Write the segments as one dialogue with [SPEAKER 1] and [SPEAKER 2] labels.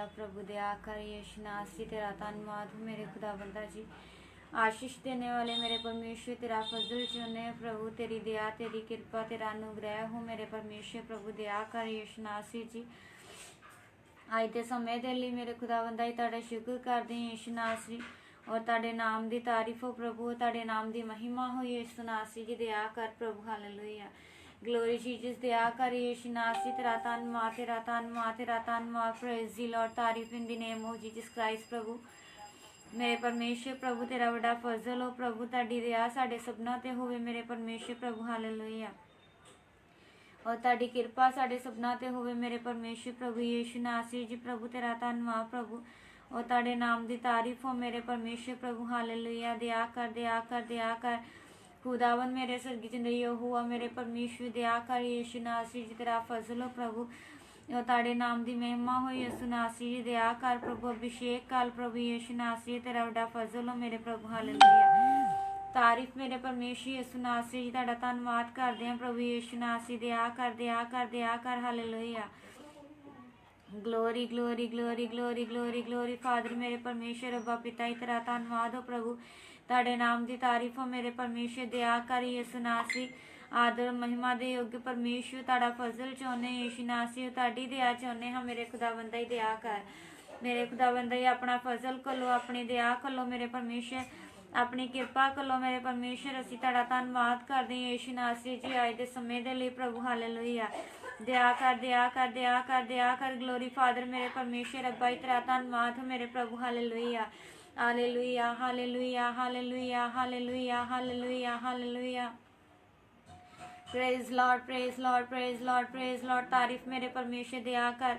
[SPEAKER 1] Hallelujah. प्रभु दया कर यीशु नासरी, तेरा धन्यवाद हो मेरे खुदा बंदा जी। आशीष देने वाले मेरे परमेश्वर, तेरा फजल चुने प्रभु, तेरी दया तेरी कृपा तेरा अनुग्रह हो मेरे परमेश्वर। प्रभु दया कर यीशु नासरी जी। ਅੱਜ ਦੇ ਸਮੇਂ ਦੇ ਲਈ ਮੇਰੇ ਖੁਦਾਵੰਦਾ ਜੀ ਤੁਹਾਡਾ ਸ਼ੁਕਰ ਕਰਦੇ ਹਾਂ ਯਿਸੂ ਨਾਸਰੀ, ਔਰ ਤੁਹਾਡੇ ਨਾਮ ਦੀ ਤਾਰੀਫ ਹੋ ਪ੍ਰਭੂ, ਤੁਹਾਡੇ ਨਾਮ ਦੀ ਮਹਿਮਾ ਹੋ ਯਿਸੂ ਨਾਸਰੀ ਜੀ। ਦਇਆ ਕਰ ਪ੍ਰਭੂ, ਹਾਲੇਲੂਇਆ। ਗਲੋਰੀ ਜੀਸਸ, ਦਇਆ ਕਰ ਯਿਸੂ ਨਾਸਰੀ, ਤੇਰਾ ਧੰਨਵਾਦ, ਤੇਰਾ ਧੰਨਵਾਦ, ਤੇਰਾ ਧੰਨਵਾਦ। ਪ੍ਰੇਜ਼ ਦੀ ਲਾਰਡ, ਤਾਰੀਫ ਇਨ ਦੀ ਨੇਮ ਆਫ ਜੀਸਸ ਕ੍ਰਾਈਸਟ। ਪ੍ਰਭੂ ਮੇਰੇ ਪਰਮੇਸ਼ਰ, ਪ੍ਰਭੂ ਤੇਰਾ ਵੱਡਾ ਫਜ਼ਲ ਹੋ ਪ੍ਰਭੂ, ਤੁਹਾਡੀ ਦਇਆ ਸਾਡੇ ਸਭਨਾਂ ਤੇ ਹੋਵੇ ਮੇਰੇ ਪਰਮੇਸ਼ਰ। ਪ੍ਰਭੂ ਹਾਲੇਲੂਇਆ। और ताड़ी कृपा साढ़े सबना ते होवे मेरे परमेश्वर। प्रभु यीशु नासरी जी, प्रभु तेरा धन्यवाद प्रभु, और ताड़े नाम दी तारीफ हो मेरे परमेश्वर। प्रभु हालेलुया। दया कर, दया कर, दया कर खुदावन मेरे सरगी जिंदगी हुआ मेरे परमेश्वर। दया कर यीशु नासरी जी, तेरा फजल हो प्रभु, और ताड़े नाम दी महिमा हो यीशु नासरी जी। दया कर प्रभु, अभिषेक काल प्रभु यीशु नासरी, तेरा बड़ा फजल हो मेरे प्रभु। हालेलुया। तारीफ मेरे परमेश्वर यीशु नासरी जी, तुहाडा धन्नवाद करदे हां प्रभु यीशु नासरी। दया कर, दया कर, दया कर। Hallelujah. Glory glory glory glory glory glory father मेरे परमेश्वर। अब्बा पिता ही तेरा धन्नवाद हो प्रभु, तुहाडे नाम की तारीफ हो मेरे परमेश्वर। दया कर यीशु नासरी, आदर महिमा दे योग्य परमेश्वर, तुहाडा फजल चाहुंदे यीशु नासरी, तुहाडी दया चाहुंदे हां मेरे खुदावंदा ही। दया कर मेरे खुदावंदा ही, अपना फजल कलो, अपनी दया कलो मेरे परमेश्वर, अपनी कृपा करो मेरे परमेश्वर। असीं तुहाडा धन्नवाद करदे हां यीशु नासरी जी अज दे समय दे लई प्रभु। हालेलुया। दया कर, दया कर, दया कर, दया कर। ग्लोरी फादर मेरे परमेश्वर। अब्बा जी तेरा धन्नवाद हो मेरे प्रभु। Hallelujah, hallelujah, hallelujah, hallelujah, hallelujah, hallelujah, hallelujah. Praise lord, praise lord, praise lord, praise lord. तारीफ मेरे परमेश्वर। दया कर,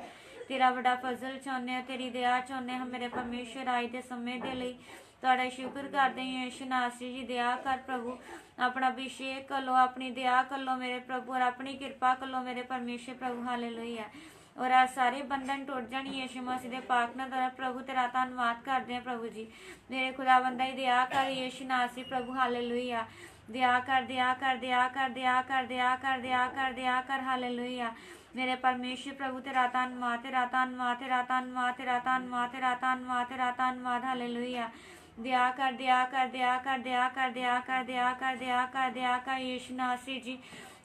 [SPEAKER 1] तेरा बड़ा फजल चाहुंदे हां, तेरी दया चाहुंदे हां मेरे परमेश्वर। अज दे समय दे लई तुहाडा शुक्र करते हैं यीशु नासरी जी। दया कर प्रभु, अपना अभिषेक कर लो, अपनी दया कर लो मेरे प्रभु, और अपनी कृपा कर लो मेरे परमेश्वर। प्रभु हालेलुया। और आज सारे बंधन टुट जाने यीशु मसीह दे पाक नाम द्वारा प्रभु तेरा धन्नवाद करते हैं प्रभु जी। मेरे खुदावंदा ही दया कर यीशु नासरी प्रभु। हालेलुया। दया कर, दया कर, दया कर, दया कर, दया कर, दया कर, दया कर। हालेलुया। मेरे परमेश्वर प्रभु तेरा धन्नवाद, तेरा धन्नवाद, तेरा धन्नवाद, तेरा धन्नवाद, तेरा धन्नवाद, तेरा धन्नवाद। हालेलुया। दया कर, दया कर, दया कर, दया कर, दया कर, दया कर, दया कर, दया कर यीशु नासरी जी,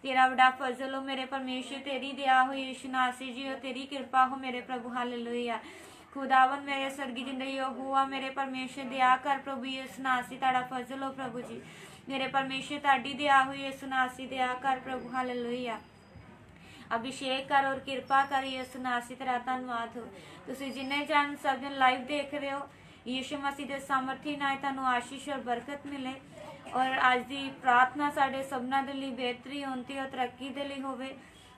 [SPEAKER 1] तेरा बड़ा फजल हो मेरे परमेश्वर। तेरी दया हो यीशु नासरी जी, और तेरी कृपा हो मेरे प्रभु। हालेलुया। खुदावन मेरे सरगी जिंदगी हुआ मेरे परमेश्वर। दया कर प्रभु यीशु नासरी, तुहाडा फजल हो प्रभु जी मेरे परमेश्वर। तुहाडी दया हो यीशु नासरी। दया कर प्रभु। हालेलुया। अभिषेक कर और कृपा कर यीशु नासरी, तेरा धन्नवाद हो। तुसीं जिन्ने जन सब जन लाइव देख रहे हो, यीशु मसीह के सामर्थी नाल तुहानूं आशीष और बरकत मिले, और अज की प्रार्थना साडे सबना दे लई बेहतरी उन्नति और तरक्की दे लई होवे,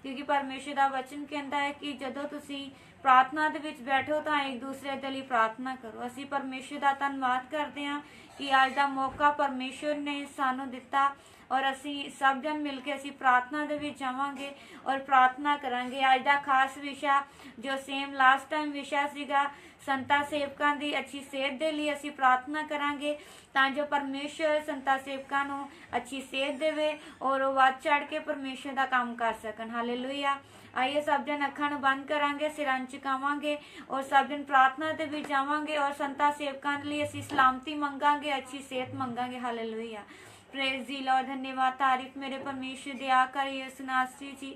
[SPEAKER 1] क्योंकि परमेश्वर का वचन कहता है कि जदों तुसीं प्रार्थना दे विच बैठो तो एक दूसरे दे लई प्रार्थना करो। असीं परमेश्वर का धन्नवाद करते हैं कि अज का मौका परमेश्वर ने सानूं दिता, और असी सब जन मिल के असी प्रार्थना दे विच जावांगे और प्रार्थना करांगे। अज दा खास विषय जो सेम लास्ट टाइम विषय सीगा संता सेवकां दी अच्छी सेहत दे लिए असी प्रार्थना करांगे, तां जो परमेश्वर संता सेवकां नूं अच्छी सेहत देवे और वो वध चढ़ के परमेश्वर दा काम कर सकन। हालेलुया। आइए सब जन अखां नूं बंद करांगे, सिरां झुकावांगे और सब जन प्रार्थना दे विच जावांगे, और संता सेवकां लई असी सलामती मंगांगे, अच्छी सेहत मंगांगे। हालेलुया। Praise the Lord. धन्यवाद, तारीफ मेरे परमेश्वर। दया कर यीशु नासरी जी,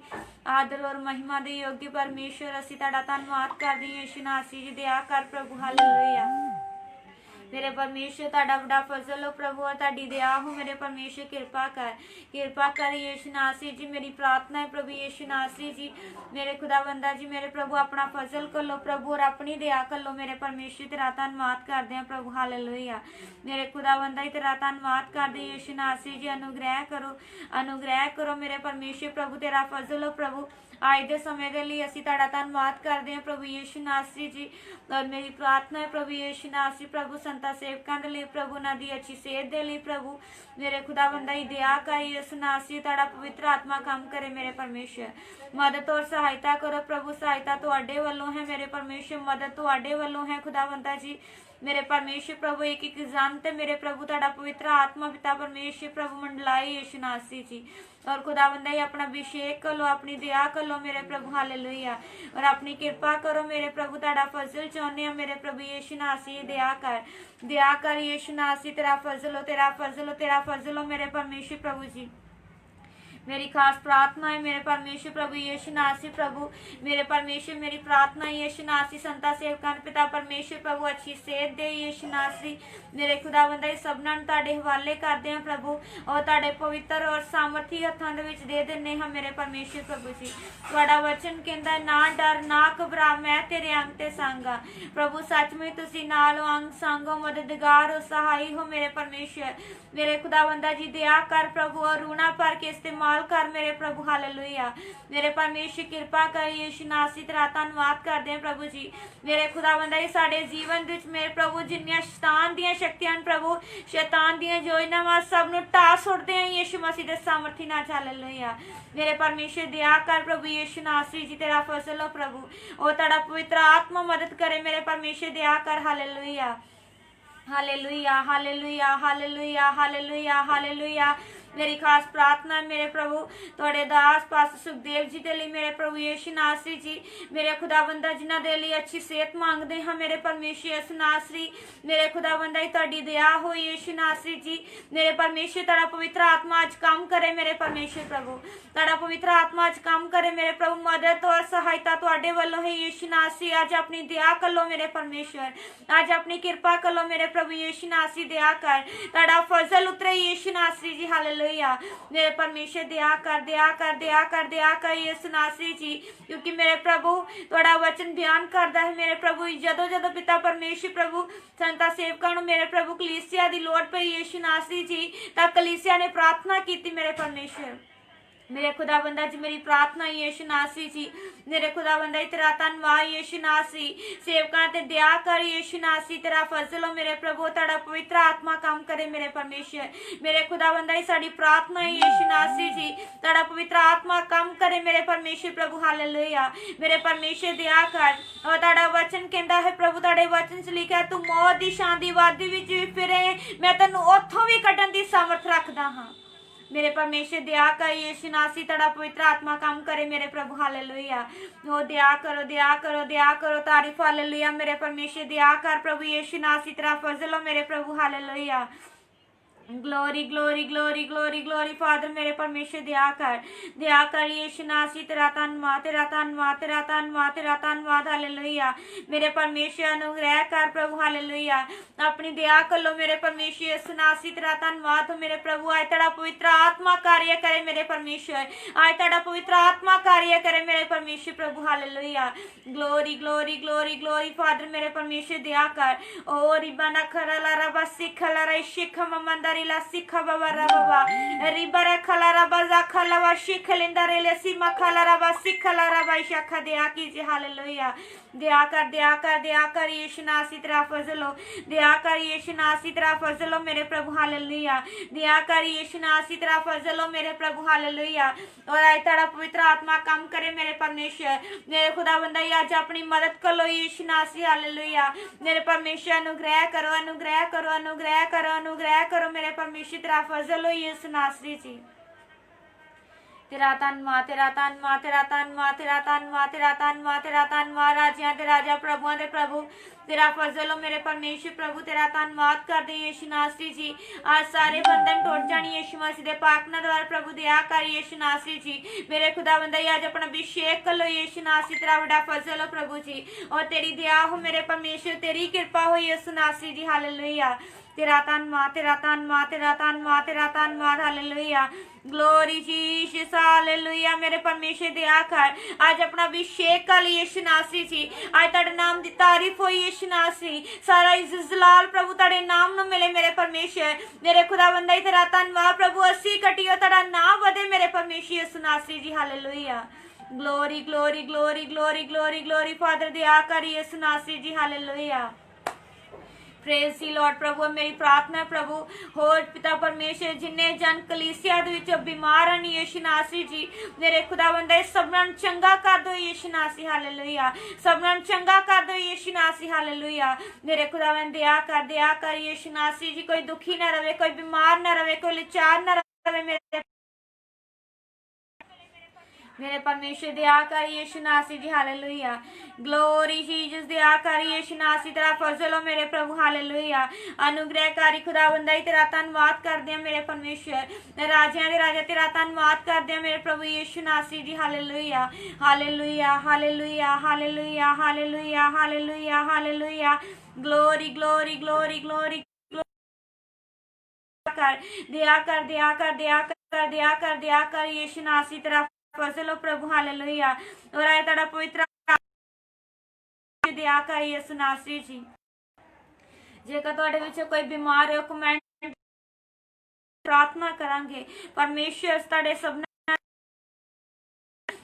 [SPEAKER 1] आदर और महिमा दे योग्य परमेश्वर। असीं तुहाडा धन्नवाद करदे हां यीशु नासरी जी। दया कर प्रभु। हालेलुया। मेरे परमेश्वर तुहाडा बड़ा फजल हो प्रभु, और तुहाडी दया हो मेरे परमेश्वर। कृपा कर यीशु नासरी जी। मेरी प्रार्थना है प्रभु यीशु नासरी जी, मेरे खुदाबंदा जी मेरे प्रभु, अपना फजल कर लो प्रभु, और अपनी दया कर लो मेरे परमेश्वर। तेरा धन्नवाद करदे हां प्रभु। हालेलुया। मेरे खुदाबंदा ही तेरा धन्नवाद करदे यीशु नासरी जी। अनुग्रह करो मेरे परमेश्वर प्रभु, तेरा फजल हो प्रभु। आज दे समय दे लई असीं तुहाडा धन्नवाद करदे हां प्रभु यीशु नासरी जी। और मेरी प्रार्थना है प्रभु यीशु नासरी प्रभु, संता सेवकां दे लई प्रभु, उन्हां दी अच्छी सेहत दे लई प्रभु, मेरे खुदावंदा ही दया कर यीशु नासरी। तुहाडा पवित्र आत्मा काम करे मेरे परमेश्वर। मदद और सहायता करो प्रभु, सहायता तुहाडे वल्लों है मेरे परमेश्वर, मदद तुहाडे वल्लों है खुदावंदा जी। मेरे परमेश्वर प्रभु एक एक जानते मेरे प्रभु तुहाडा पवित्र आत्मा पिता परमेश्वर प्रभु मंडलाई यीशु नासरी जी। और खुदावंदा ही अपना अभिषेक कर लो, अपनी दया कर लो मेरे प्रभु हालेलुया। और अपनी कृपा करो मेरे प्रभु तुहाडा फजल चाहुंदे हां मेरे प्रभु यीशु नासरी दया कर यीशु नासरी तेरा फजल हो, तेरा फजल हो, तेरा फजल हो मेरे परमेश्वर प्रभु जी। मेरी खास प्रार्थना है मेरे परमेश्वर प्रभु यीशु नासरी प्रभु, मेरे परमेश्वर मेरी प्रार्थना है यीशु नासरी संता सेवकां पिता परमेश्वर प्रभु अच्छी सेहत दे यीशु नासरी। मेरे खुदावंदा ही सबनां नूं तुहाडे हवाले करदे हां प्रभु, और तुहाडे पवित्र और सामर्थी हत्थां दे विच दे दिंदे हां मेरे परमेश्वर प्रभु जी। तुहाडा वचन कहंदा ना डर ना घबरा, मैं तेरे अंग ते संग हां प्रभु। सचमुच तुसीं नाल हो, अंग संग हो, मददगार हो, सहाय हो मेरे परमेश्वर। मेरे खुदावंदा जी दया कर प्रभु, और रूणा भर के इस्तेमाल कर मेरे प्रभु हालेलुया। मेरे परमेश्वर कृपा कर यीशु नासरी तेरा धन्नवाद करदे हैं प्रभु जी। मेरे खुदावंदा जी साडे जीवन विच मेरे प्रभु जिन्नियां शैतान दीयां शक्तियां प्रभु, शैतान दीयां योजनावां सब नूं ढा सुट्टदे हैं यीशु मसीह दे सामर्थी नाल हालेलुया। मेरे परमेश्वर दया कर प्रभु यीशु नासरी जी तेरा फजल हो प्रभु, और तुहाडा पवित्र आत्मा मदद करे मेरे परमेश्वर दया कर hallelujah hallelujah hallelujah hallelujah hallelujah hallelujah. मेरी खास प्रार्थना है मेरे प्रभु तुहाडे दास पास सुखदेव जी दे लई मेरे प्रभु यीशु नासरी जी। मेरे खुदावंदा जिन्हां दे लई अच्छी सेहत मंगदे हां मेरे परमेश्वर यीशु नासरी। मेरे खुदावंदा ही तुहाडी दया हो यीशु नासरी जी। मेरे परमेश्वर तुहाडा पवित्र आत्मा अज काम करे मेरे परमेश्वर प्रभु, तुहाडा पवित्र आत्मा अज काम करे मेरे प्रभु। मदद और सहायता तुहाडे वल्लों है यीशु नासरी। अज अपनी दया कर लो मेरे परमेश्वर, अज अपनी कृपा कर लो मेरे प्रभु यीशु नासरी। दया कर तुहाडा फजल उतरे यीशु नासरी जी हालेलुया। मेरे परमेश्वर दया कर दया कर दया कर दया कर यीशु नासरी जी, क्योंकि मेरे प्रभु तुहाडा वचन बयान करदा है मेरे प्रभु जदों जदों पिता परमेश्वर प्रभु संता सेवकां नूं मेरे प्रभु कलीसिया दी लोड़ पई यीशु नासरी जी, तां कलीसिया ने प्रार्थना कीती मेरे परमेश्वर। मेरे खुदावंदा जी मेरी प्रार्थना यीशु नासरी जी। मेरे खुदावंदा जी तेरा धन्नवाद यीशु नासरी। सेवकां ते दया कर यीशु नासरी तेरा फजल हो मेरे प्रभु, तुहाडा पवित्र आत्मा काम करे मेरे परमेश्वर। मेरे खुदावंदा जी साडी प्रार्थना यीशु नासरी जी, तुहाडा पवित्र आत्मा काम करे मेरे परमेश्वर प्रभु हालेलुया। मेरे परमेश्वर दया कर, और तुहाडा वचन कहंदा है प्रभु, तुहाडे वचन च लिखिआ तू मौत दी छां दी वादी विच भी फिरे, मैं तैनूं उत्थों भी कड्ढण दी सामर्थ रखदा हां। मेरे परमेश्वर दया कर यीशु नासरी तुहाडा पवित्र आत्मा काम करे मेरे प्रभु हालेलुया। ओ दया करो दया करो दया करो, तारीफ हालेलुया। मेरे परमेश्वर दया कर प्रभु यीशु नासरी तेरा फजल हो मेरे प्रभु hallelujah. Glory glory glory glory glory father मेरे परमेश्वर दया कर यीशु नासरी तेरा धन्नवाद तेरा धन्नवाद तेरा धन्नवाद तेरा धन्नवाद हालेलुया। मेरे परमेश्वर अनुग्रह कर प्रभु हालेलुया। अपनी दया कर लो मेरे परमेश्वर यीशु नासरी तेरा धन्नवाद हो मेरे प्रभु। आज तेरा पवित्र आत्मा कार्य करे मेरे परमेश्वर, आज तेरा पवित्र आत्मा कार्य करे मेरे परमेश्वर प्रभु hallelujah. Glory glory glory glory father मेरे परमेश्वर दया कर। ओ रिबाना खरला रबा सिखला रे शिख ममंदा रिला सिखा बाबा रबा रिबरा खला रबा जा खलावा शिख लिंदा रे सीमा खला रबा सिखला रबा शखा दया कीजिए हालेलुया। दया कर यीशु नासरी तेरा फजल हो, दया कर यीशु नासरी तेरा फजल हो मेरे प्रभु हालेलुया। दया कर यीशु नासरी तेरा फजल हो मेरे प्रभु हालेलुया। और आज तेरा पवित्र आत्मा काम करे मेरे परमेश्वर। मेरे खुदावंदा आज अपनी मदद कर लो यीशु नासरी हालेलुया। मेरे परमेश्वर अनुग्रह करो अनुग्रह करो अनुग्रह करो अनुग्रह करो मेरे परमेश्वर तेरा फजल हो यीशु नासरी जी। तेरा धन्नवाद तेरा धन्नवाद तेरा धन्नवाद तेरा धन्नवाद तेरा धन्नवाद तेरा धन्नवाद। राजियां ते राजा प्रभुआं दे प्रभु तेरा फजल हो मेरे परमेश्वर प्रभु तेरा धन्नवाद कर दे यीशु नासरी जी। आज सारे बंधन टूट जाने यीशु मसीह दे पाक नाम द्वारा प्रभु दया कर यीशु नासरी जी। मेरे खुदावंदा आज अपना अभिषेक कर लो यीशु नासरी तेरा बड़ा फजल हो प्रभु जी, और तेरी दया हो मेरे परमेश्वर, तेरी कृपा हो यीशु नासरी जी हालेलुया। तेरा धन्नवाद तेरा धन्नवाद तेरा धन्नवाद तेरा धन्नवाद हालेलुया। Glory Jesus hallelujah. मेरे परमेश्वर दया कर, आज अपना अभिषेक कर यीशु नासरी जी। आज तेरे नाम दी तारीफ हो यीशु नासरी। सारा इज्जत जलाल प्रभु तेरे नाम नु मिले मेरे परमेश्वर। मेरे खुदावंदा तेरा धन्नवाद प्रभु, अस्सी कटियो तेरा नाम वधे मेरे परमेश्वर यीशु नासरी जी hallelujah. Glory glory glory glory glory glory father दया कर यीशु नासरी जी हालेलुया। प्रेज सी लॉर्ड प्रभु। मेरी प्रार्थना है प्रभु, होर पिता परमेश्वर जिन्हें जन कलीसिया दे विच बीमार हैं यीशु नासरी जी, मेरे खुदावंद सबनां चंगा कर दो यीशु नासरी, हालेलुया। सबनां चंगा कर दो यीशु नासरी, हालेलुया। मेरे खुदावंद दया कर यीशु नासरी जी। कोई दुखी ना रहे, कोई बीमार ना रहे, कोई लाचार ना रहे, मेरे परमेश्वर दया कर यीशु नासरी जी, हालेलुया। ग्लोरी जीसस, दया कर यीशु नासरी, तेरा फजल हो मेरे प्रभु, हालेलुया। अनुग्रहकारी खुदावंदा तेरा धन्नवाद करदे हैं मेरे परमेश्वर। राजियां दे राजा तेरा धन्नवाद करदे हैं मेरे प्रभु यीशु नासरी जी, hallelujah hallelujah hallelujah hallelujah hallelujah hallelujah hallelujah. Glory glory glory glory कर, दया कर दया कर दया कर दया कर दया कर यीशु नासरी, तेरा फजल हो प्रभु, हालेलुया। और आए तेरा पवित्र दया कर यीशु नासरी जी। जेकर तुहाडे विच कोई बीमार है, कमेंट प्रार्थना करांगे परमेश्वर तुहाडे सबना।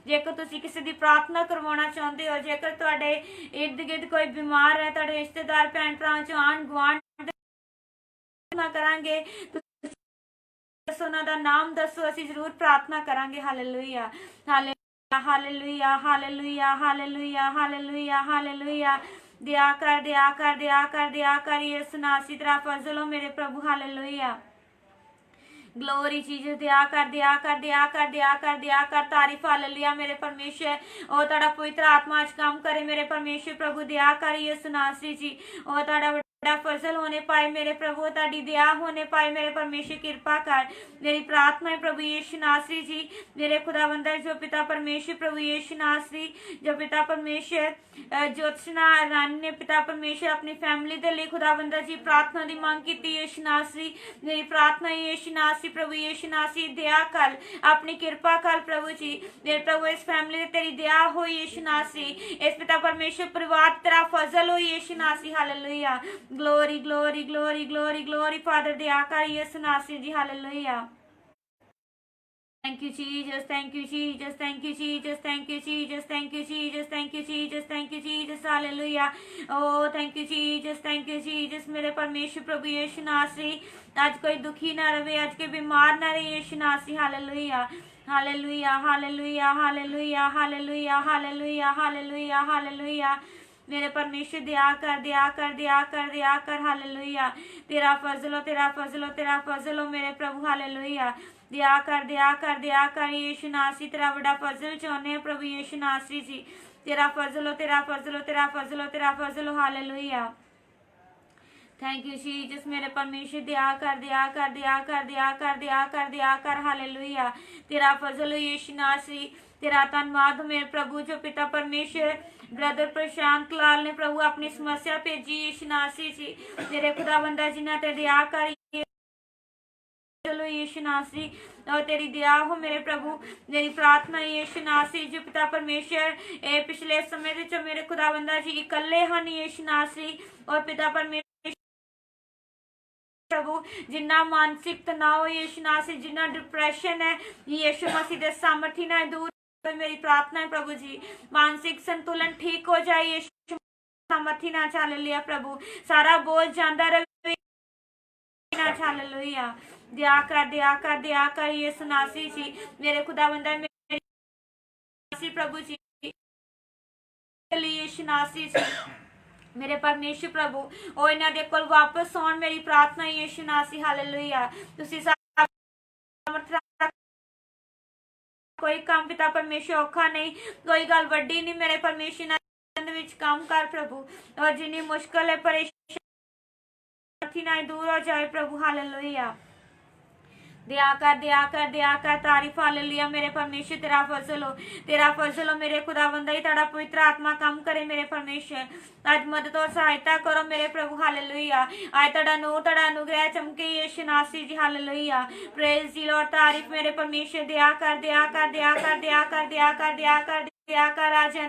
[SPEAKER 1] जेकर तुसीं किसी दी प्रार्थना करवाना चाहते हो, जेकर तुहाडे इर्द गिर्द कोई बीमार है, तुहाडे रिश्तेदार भैन भरा चो आंढ गुआंढ प्रार्थना करांगे, उन्हां दा नाम दसो, असीं जरूर प्रार्थना करांगे, hallelujah hallelujah hallelujah hallelujah hallelujah hallelujah hallelujah. दया कर दया कर दया कर दया कर यीशु नासरी, तेरा फजल हो मेरे प्रभु, हालेलुया। ग्लोरी जीसस, दया कर दया कर दया कर दया कर दया कर, तारीफ, हालेलुया। मेरे परमेश्वर ओ ताड़ा पवित्र आत्मा आज काम करे मेरे परमेश्वर प्रभु, दया कर यीशु नासरी जी। ओ ताड़ा बड़ा फजल होने पाए मेरे प्रभु, ताड़ी दया होने पाए मेरे परमेश्वर, कृपा कर। मेरी प्रार्थना है प्रभु यीशु नासरी जी, मेरे खुदावंद जो पिता परमेश्वर प्रभु यीशु नासरी, जो पिता परमेश्वर ज्योत्सना रानी ने पिता परमेश्वर अपनी फैमिली के लिए खुदावंद जी प्रार्थना की मांग की यीशु नासरी। मेरी प्रार्थना है यीशु नासरी प्रभु यीशु नासरी, दया कर, अपनी कृपा कर प्रभु जी। मेरे प्रभु इस फैमिली तेरी दया हो यीशु नासरी, इस पिता परमेश्वर परिवार तेरा फजल हो यीशु नासरी, hallelujah. Glory glory glory glory glory father, दया कर यीशु नासरी जी, hallelujah. Thank you Jesus, thank you Jesus, thank you Jesus, thank you Jesus, thank you Jesus, thank you Jesus, thank you Jesus, hallelujah. Oh thank you Jesus, thank you Jesus। मेरे परमेश्वर प्रभु यीशु नासरी, आज कोई दुखी ना रहे, आज के बीमार ना रहे यीशु नासरी, hallelujah hallelujah hallelujah hallelujah hallelujah hallelujah hallelujah hallelujah. मेरे परमेश्वर दया कर दया कर दया कर दया कर, हालेलुया। तेरा फजल हो तेरा फजल हो तेरा फजल हो मेरे प्रभु, हालेलुया। दया कर दया कर दया कर यीशु नासरी, तेरा बड़ा फजल चाहते हैं प्रभु यीशु नासरी जी, तेरा फजल हो तेरा फजल हो तेरा फजल हो तेरा फजल हो, हालेलुया। थैंक यू जीसस, मेरे परमेश्वर दया कर दया कर दया कर दया कर दया कर दया कर, हालेलुया। तेरा फजल हो यीशु नासरी, तेरा धन्यवाद मेरे प्रभु जो पिता परमेश्वर ब्रदर प्रशांत लाल ने प्रभु अपनी समस्या भेजी यीशु नासरी जी। मेरे खुदावंदा जिन्हां ते दया कर चलो यीशु नासरी, और तेरी दया हो मेरे प्रभु। मेरी प्रार्थना यीशु नासरी जो पिता परमेश्वर ए पिछले समय विच मेरे खुदावंदा जी इकल्ले हन यीशु नासरी, और पिता परमेश्वर प्रभु जिन्ना मानसिक तनाव यीशु नासरी, जिन्ना डिप्रेशन है यीशु मसीह दे सामर्थी ना दूर, मेरी प्रार्थना है प्रभु जी मानसिक संतुलन ठीक हो जाए यीशु सामर्थी ना, हालेलुया प्रभु। सारा बोझ जांदा रहे ना, हालेलुया। दया कर यीशु नासरी जी, मेरे खुदावंदा मेरे प्रभु जी यीशु नासरी जी, मेरे परमेश्वर प्रभु ओ इन्हां दे कोल वापस आउण, मेरी प्रार्थना यीशु नासरी, हालेलुया। तुसीं कोई काम पिता परमेश्वर औखा नहीं, कोई गल वड्डी नहीं, मेरे परमेश्वर विच काम कर प्रभु, और जिन्नी मुश्किल है परेशानी ना दूर हो जाए प्रभु, हालेलुया। दया कर दया कर दया कर, तारीफ, हालेलुया। मेरे परमेश्वर तेरा फजल हो मेरे खुदावंदा ही, तेरा पवित्र आत्मा काम करे मेरे परमेश्वर। आज मदद और सहायता करो मेरे प्रभु, हालेलुया। आज तेरा नूर तेरा अनुग्रह चमके यीशु नासरी जी, हालेलुया। प्रेज दी लॉर्ड, तारीफ मेरे परमेश्वर, दया कर दया कर दया कर दया कर दया कर दया कर दया कर, राजा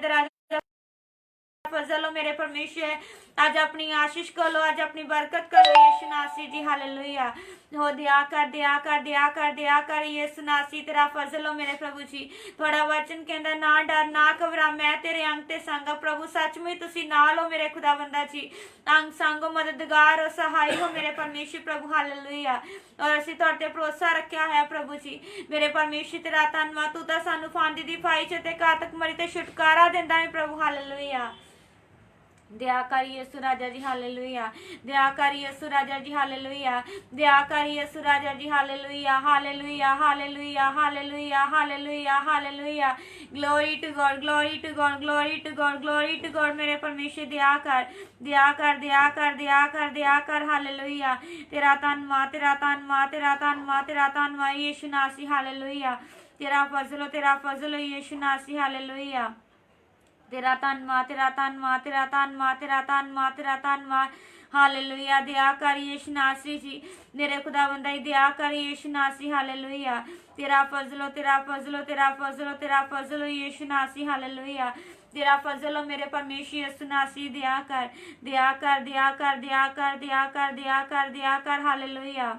[SPEAKER 1] फजल हो मेरे परमेश्वर, आज अपनी आशीष कर लो, आज अपनी बरकत कर लो यीशु नासी जी। हालेलुया। हो दया कर दया कर दया कर दया कर यीशु नासी, तेरा फजल हो मेरे प्रभु जी। थोड़ा वचन कहता ना डर ना घबरा, मैं तेरे अंग ते संग प्रभु, सचमुच तुसी नाल हो मेरे खुदाबंदा जी, अंग संग हो, मददगार हो, सहाय हो मेरे परमेश्वर प्रभु। हालेलुया। और ਅਸੀਂ ਤੁਹਾਡੇ ਤੇ ਭਰੋਸਾ ਰੱਖਿਆ ਹੈ ਪ੍ਰਭੂ ਜੀ। ਮੇਰੇ ਪਰਮੇਸ਼ਰ ਤੇਰਾ ਧੰਨਵਾਦ, ਤੂੰ ਤਾਂ ਸਾਨੂੰ ਫਾਂਦੀ ਦੀ ਫਾਈ ਚ ਤੇ ਘਾਤਕ ਮਰੀ ਤੇ ਛੁਟਕਾਰਾ ਦਿੰਦਾ ਹੈ ਪ੍ਰਭੂ। ਹਾਲੇਲੂਇਆ। दया कर यीशु राजा जी। हालेलुया। दया कर यीशु राजा जी। हालेलुया। दया कर यीशु राजा जी। Hallelujah. Hallelujah. Hallelujah. Hallelujah. Hallelujah. Hallelujah. Glory to God, glory to God, glory to God, glory to God. मेरे परमेश्वर दया कर, दया कर, दया कर, दया कर, दया कर। हालेलुया। तेरा धन्नवाद, तेरा धन्नवाद, तेरा धन्नवाद, तेरा धन्नवाद यीशु नासी। हालेलुया। तेरा फजल हो, तेरा फजल हो यीशु नासी। हालेलुया। तेरा धन्नवाद, तेरा धन्नवाद, तेरा धन्नवाद, तेरा धन्नवाद, तेरा धन्नवाद। हालेलुया। दया कर यीशु नासरी जी, मेरे खुदावंदा दया कर यीशु नासरी। हालेलुया। तेरा फजल हो, तेरा फजल हो, तेरा फजल हो, तेरा फजल हो यीशु नासरी। हालेलुया। तेरा फजल हो मेरे परमेश्वर यीशु नासरी। दया कर, दया कर, दया कर, दया कर, दया कर, दया कर, दया कर। हालेलुया।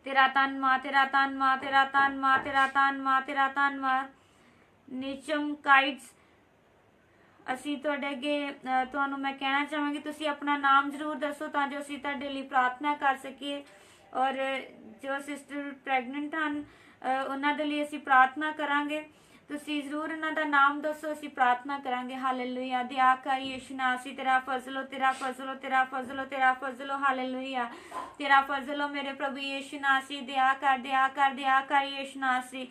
[SPEAKER 1] तेरा धन्नवाद, तेरा धन्नवाद, तेरा धन्नवाद, तेरा धन्नवाद, तेरा धन्नवाद। निचम काइट्स, ਅਸੀਂ ਤੁਹਾਡੇ ਅੱਗੇ ਤੁਹਾਨੂੰ ਮੈਂ ਕਹਿਣਾ ਚਾਹਾਂਗੀ ਤੁਸੀਂ ਆਪਣਾ ਨਾਮ ਜ਼ਰੂਰ ਦੱਸੋ ਤਾਂ ਜੋ ਅਸੀਂ ਤੁਹਾਡੇ ਲਈ ਪ੍ਰਾਰਥਨਾ ਕਰ ਸਕੀਏ। ਔਰ ਜੋ ਸਿਸਟਰ ਪ੍ਰੈਗਨੈਂਟ ਹਨ ਉਹਨਾਂ ਦੇ ਲਈ ਅਸੀਂ ਪ੍ਰਾਰਥਨਾ ਕਰਾਂਗੇ। ਤੁਸੀਂ ਜ਼ਰੂਰ ਇਹਨਾਂ ਦਾ ਨਾਮ ਦੱਸੋ, ਅਸੀਂ ਪ੍ਰਾਰਥਨਾ ਕਰਾਂਗੇ। ਹਾਲੇਲੂਇਆ। ਦਇਆ ਕਰ ਯीशु नासी, तेरा फजल हो, तेरा फजल हो, तेरा फजल हो, तेरा फजल हो। हालेलुया। तेरा फजल हो मेरे प्रभु यीशु नासी। दया कर, दया कर, दया कर यीशु नासी।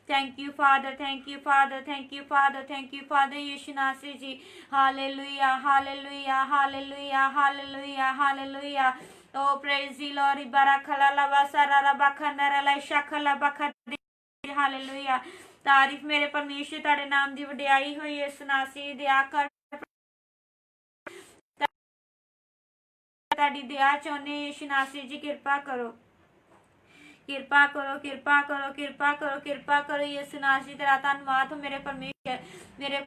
[SPEAKER 1] Thank you father, thank you father, thank you father, thank you father यीशु नासी जी। Hallelujah. Hallelujah. Hallelujah. Hallelujah. Hallelujah. Oh praise the lord. बाराखला लवा सारा रबाखंदरा ला शखला बखा। हालेलुया। तारीफ मेरे परमेश्वर, तेरे नाम की वडियाई हुई यीशु नासी। दया कर, तेरी दया चाहने यीशु नासी जी, कृपा करो, कृपा करो, कृपा करो, कृपा करो, कृपा करो यीशु नासी। तेरा धन्नवाद हो मेरे परमेश्वर, मेरे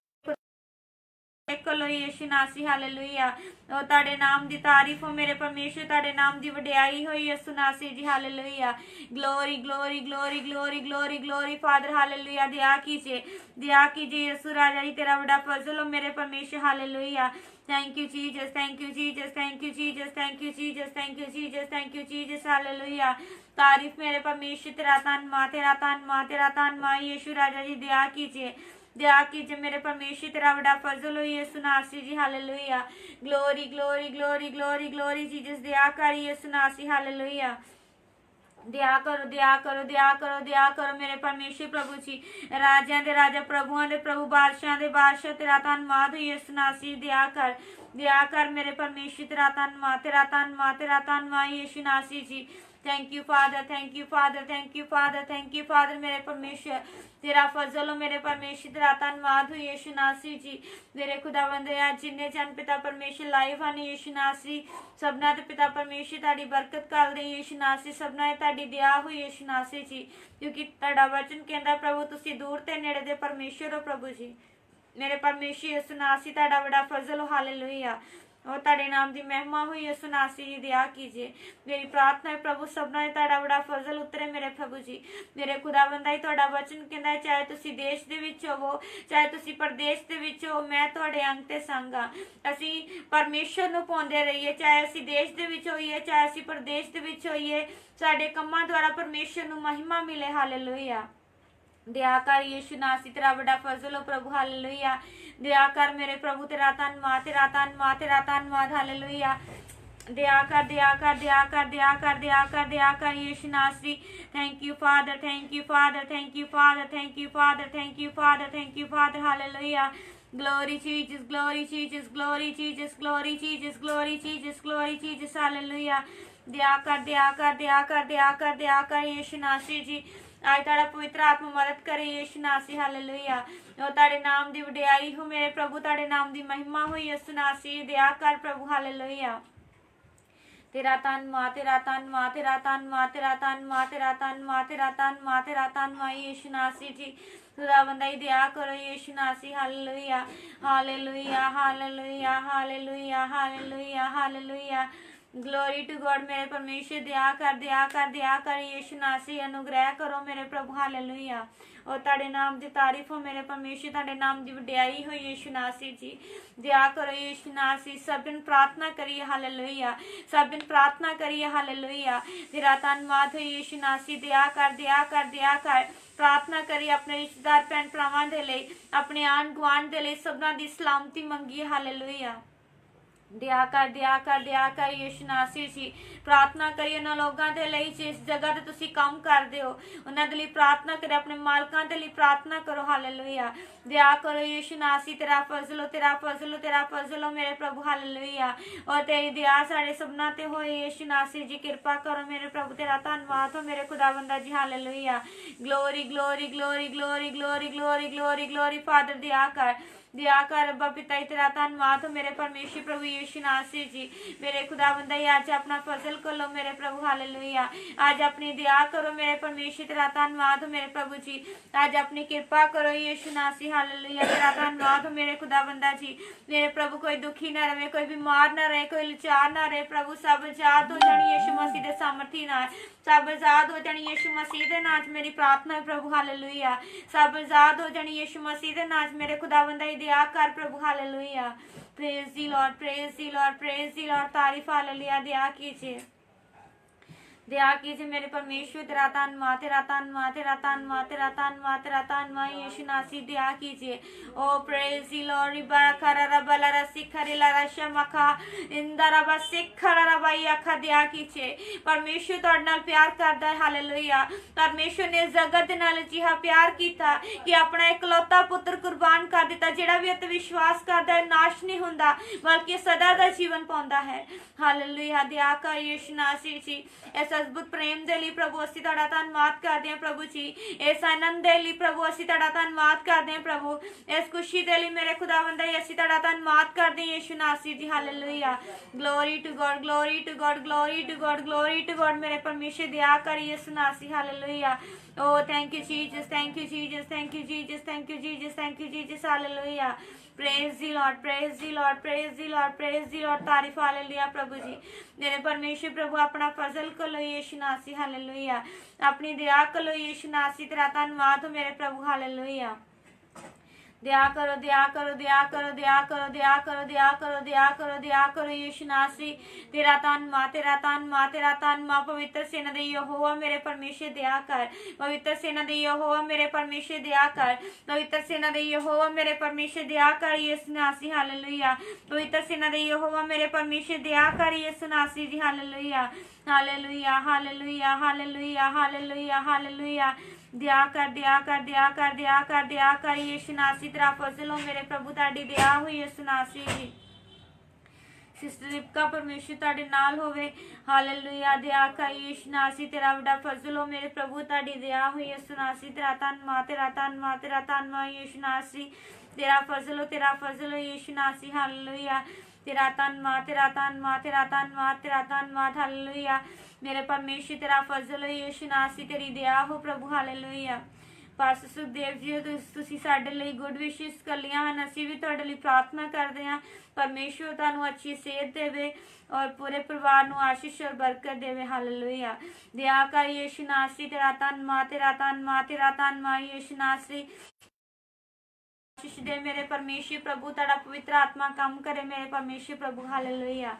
[SPEAKER 1] कलो यीशु नासी। हालेलुया। ओ तेरे नाम की तारीफ हो मेरे परमेश्वर, तेरे नाम की वडियाई हो यीशु नासी जी। Hallelujah. Glory, glory, glory, glory, glory, glory father. Hallelujah. दया कीजिए, दया कीजिए यीशु राजा जी, तेरा बड़ा फजल हो मेरे परमेश्वर। Hallelujah. Thank you Jesus, thank you Jesus, thank you Jesus, thank you Jesus, thank you Jesus, thank you Jesus. Hallelujah. तारीफ मेरे परमेश्वर, तेरा धन्नवाद, तेरा धन्नवाद, तेरा धन्नवाद यीशु राजा जी। दया कीजिए, दया कीजिए मेरे परमेश्वर, तेरा बड़ा फजल हो यीशु नासी जी। Hallelujah. Glory, glory, glory, glory, glory Jesus. दया कर यीशु नासी। हालेलुया। दया करो, दया करो, दया करो, दया करो मेरे परमेश्वर प्रभु जी। राजा दे राजा, प्रभुआं दे प्रभु, बादशाह दे बादशाह, तेरा धन्नवाद हो यीशु नासी। दया कर, दया कर मेरे परमेश्वर, तेरा धन्नवाद, तेरा धन्नवाद, तेरा धन्नवाद यीशु नासी जी। Thank you father, thank you father, thank you father, thank you father मेरे परमेश्वर, तेरा फजल हो मेरे परमेश्वर, तेरा धन्नवाद हो यीशु नासी जी। मेरे खुदावंदे आज जिन्ने जन पिता परमेश्वर लाइव ਹਨ यीशु नासी, सबना ते पिता परमेश्वर ताड़ी बरकत कर दे यीशु नासी, सबना ताड़ी दया हो यीशु नासी जी, क्योंकि ताड़ा वचन कहता प्रभु तुसी दूर ते नेड़े दे परमेश्वर हो प्रभु जी। मेरे परमेश्वर यीशु नासी ताड़ा बड़ा फजल हो। हालेलुया। और ताड़े नाम की महिमा हुई यीशु नासी जी। दया कीजिए, मेरी प्रार्थना है प्रभु सबना ताड़ा बड़ा फजल उतरे मेरे प्रभु जी। मेरे खुदाबंदा ही ताड़ा वचन कहता चाहे तुसी देश दे विच होवो चाहे तुसी परदेश दे विच हो, मैं तुहाडे अंग ते संग हां। असी परमेश्वर नूं पाउंदे रहिए, चाहे असी देश दे विच होइए चाहे असी परदेश दे विच होइए, साडे कम्मां द्वारा परमेश्वर नूं महिमा मिले। हालेलुया। दया कर यीशु नासी, तेरा बड़ा फजल हो प्रभु। हालेलुया। दया कर मेरे प्रभु, तेरा धन्नवाद, तेरा धन्नवाद, तेरा धन्नवाद। हालेलुया। दया कर, दया कर, दया कर, दया कर, दया कर, दया कर यीशु नासी। Thank you father, thank you father, thank you father, thank you father, thank you father, thank you father. Hallelujah. Glory Jesus, glory Jesus, glory Jesus, glory Jesus, glory Jesus, glory Jesus। Hallelujah. दया कर, दया कर, दया कर, दया कर, दया कर यीशु नासी जी। आज ताड़ा पवित्र आत्मा मदद करे यीशु नासी। हालेलुया। और ताड़े नाम दी वडियाई हो मेरे प्रभु, ताड़े नाम दी महिमा हो यीशु नासी। दया कर प्रभु। हालेलुया। तेरा धन्नवाद, तेरा धन्नवाद, तेरा धन्नवाद, तेरा धन्नवाद, तेरा धन्नवाद, तेरा धन्नवाद, तेरा धन्नवाद यीशु नासी जी। खुदावंदा दया करो यीशु नासी। Hallelujah hallelujah hallelujah hallelujah hallelujah hallelujah. Glory to God. मेरे परमेश्वर दया कर यीशु नासी। अनुग्रह करो मेरे प्रभु। हालेलुया। और ताड़े नाम की तारीफ हो मेरे परमेश्वर। ताड़े नाम की वड्याई हो यीशु नासी जी। दया करो यीशु नासी। सब दिन प्रार्थना करिए। हालेलुया। सब दिन प्रार्थना करिए। हालेलुया। तेरा धन्यवाद हो यीशु नासी। दया कर प्रार्थना करिए अपने रिश्तेदार भैन भरावां दे लई, अपने आंढ गुआंढ दे लई, सबना दी सलामती मंगीए। हालेलुया। दया कर यीशु नासी जी। प्रार्थना करिए उन्होंने लोगों के लिए जिस जगह ते तुसी काम करते हो, उन्होंने लिए प्रार्थना करिए, अपने मालकां के लिए प्रार्थना करो। हालेलुया। दया करो यीशु नासी। तेरा फजल हो मेरे प्रभु। हालेलुया। और तेरी दया साढ़े सबना ते हो यीशु नासी जी। कृपा करो मेरे प्रभु। तेरा धन्यवाद हो मेरे खुदावंदा जी। Hallelujah. Glory glory glory glory glory glory glory glory father. दया कर अब्बा पिता ही। तेरा धन्यवाद हो मेरे परमेश्वर प्रभु यीशु नासी जी। मेरे खुदावंदा ही आज अपना फजल कर लो मेरे प्रभु। हालेलुया। आज अपनी दया करो मेरे परमेश्वर। तेरा धन्यवाद हो मेरे प्रभु जी। आज अपनी कृपा करो यीशु नासी। हालेलुया। तेरा धन्यवाद हो मेरे खुदावंदा जी। मेरे प्रभु कोई दुखी ना रहे, कोई बीमार ना रहे, कोई लाचार ना रहे प्रभु। सब आजाद हो जानी यीशु मसीह के सामर्थी नाल। सब आजाद हो जानी यीशु मसीह के नाम मेरी प्रार्थना है प्रभु। हालेलुया। सब आजाद हो जानी यीशु मसीह के नाम मेरे खुदावंदा ही। दया कर प्रभु। Hallelujah. Praise the Lord, praise the Lord, praise the lord. तारीफ। हालेलुया। दया कीजिए, दया कीजिए मेरे परमेश्वर। तेरा धन्यवाद, तेरा धन्यवाद, तेरा धन्यवाद, तेरा धन्यवाद, तेरा धन्यवाद यीशु नासी। दया कीजिए। ओ प्रेज दी लॉर्ड। बरकरा रबला रसिखरिला रशमखा इंदरा बसिखरा रबाई अखा। दया कीजिए। परमेश्वर तुहाडे नाल प्यार करदा है। हालेलुया। परमेश्वर ने जगत दे नाल जिहा प्यार कीता कि अपना इकलौता पुत्र कुर्बान कर दिता। जेड़ा भी इते विश्वास करदा है नाश नहीं हुंदा बल्कि सदा दा जीवन पाउंदा है। हालेलुया। दया कर यीशु नासी जी। इस अद्भुत प्रेम दे लई प्रभु असीं तुहाडा धन्नवाद करदे हां प्रभु जी। इस आनंद दे लई प्रभु असीं तुहाडा धन्नवाद करदे हां प्रभु। इस खुशी दे लई मेरे खुदावंदा ही असीं तुहाडा धन्नवाद करदे हां यीशु नासी जी। Hallelujah. Glory to God, glory to God, glory to God, glory to God. मेरे परमेश्वर दया कर यीशु नासी। Hallelujah. Oh, thank you, Jesus. Thank you, Jesus. Thank you, Jesus. Thank you, Jesus. Thank you, Jesus. Hallelujah. Praise the Lord. Praise the Lord. Praise the Lord. Praise the Lord. तारीफ। Hallelujah प्रभु जी। मेरे परमेश्वर प्रभु अपना फजल कर लो यीशु नासी। Hallelujah. अपनी दया कर लो यीशु नासी। तेरा धन्यवाद हो मेरे प्रभु। हालेलुया। दया करो, दया करो, दया करो, दया करो, दया करो, दया करो, दया करो, दया करो यीशु नासी। तेरा धन्यवाद, तेरा धन्यवाद, तेरा धन्यवाद। पवित्र सेना दे यहोवा मेरे परमेश्वर दया कर। पवित्र सेना दे यहोवा मेरे परमेश्वर दया कर। पवित्र सेना दे यहोवा मेरे परमेश्वर दया कर यीशु नासी। हालेलुया। पवित्र सेना दे यहोवा मेरे परमेश्वर दया कर यीशु नासी जी। Hallelujah. Hallelujah. Hallelujah. Hallelujah. Hallelujah. Hallelujah. दया कर, दया कर, दया कर, दया कर, दया कर यीशु नासी। तेरा फजल हो मेरे प्रभु। ताड़ी दया हुई यीशु नासी जी। सिस्टर रिपका परमेश्वर ताड़े नाल होवे। हालेलुया। दया कर यीशु नासी। तेरा बड़ा फजल हो मेरे प्रभु। ताड़ी दया हुई यीशु नासी। तेरा धन्यवाद, तेरा धन्यवाद, तेरा धन्यवाद यीशु नासी। तेरा फजल हो, तेरा फजल हो यीशु नासी। हालेलुया। तेरा धन्यवाद, तेरा धन्यवाद, तेरा धन्यवाद, तेरा धन्यवाद। हालेलुया। मेरे परमेश्वर तेरा फजल हो यीशु नासी। तेरी दया हो प्रभु। हालेलुया। पास्टर सुखदेव जी तुसीं साडे लई गुड विशेस कलियां हन। असीं भी तुहाडे लई प्रार्थना करदे हां। परमेश्वर तुहानूं अच्छी सेहत देवे और पूरे परिवार नूं आशीष और बरकत देवे। हालेलुया। दया कर यीशु नासी। तेरा धन्यवाद, तेरा धन्यवाद, तेरा धन्यवाद यीशु नासी। आशीष दे मेरे परमेश्वर प्रभु। तुहाडा पवित्र आत्मा काम करे मेरे परमेश्वर प्रभु। Hallelujah.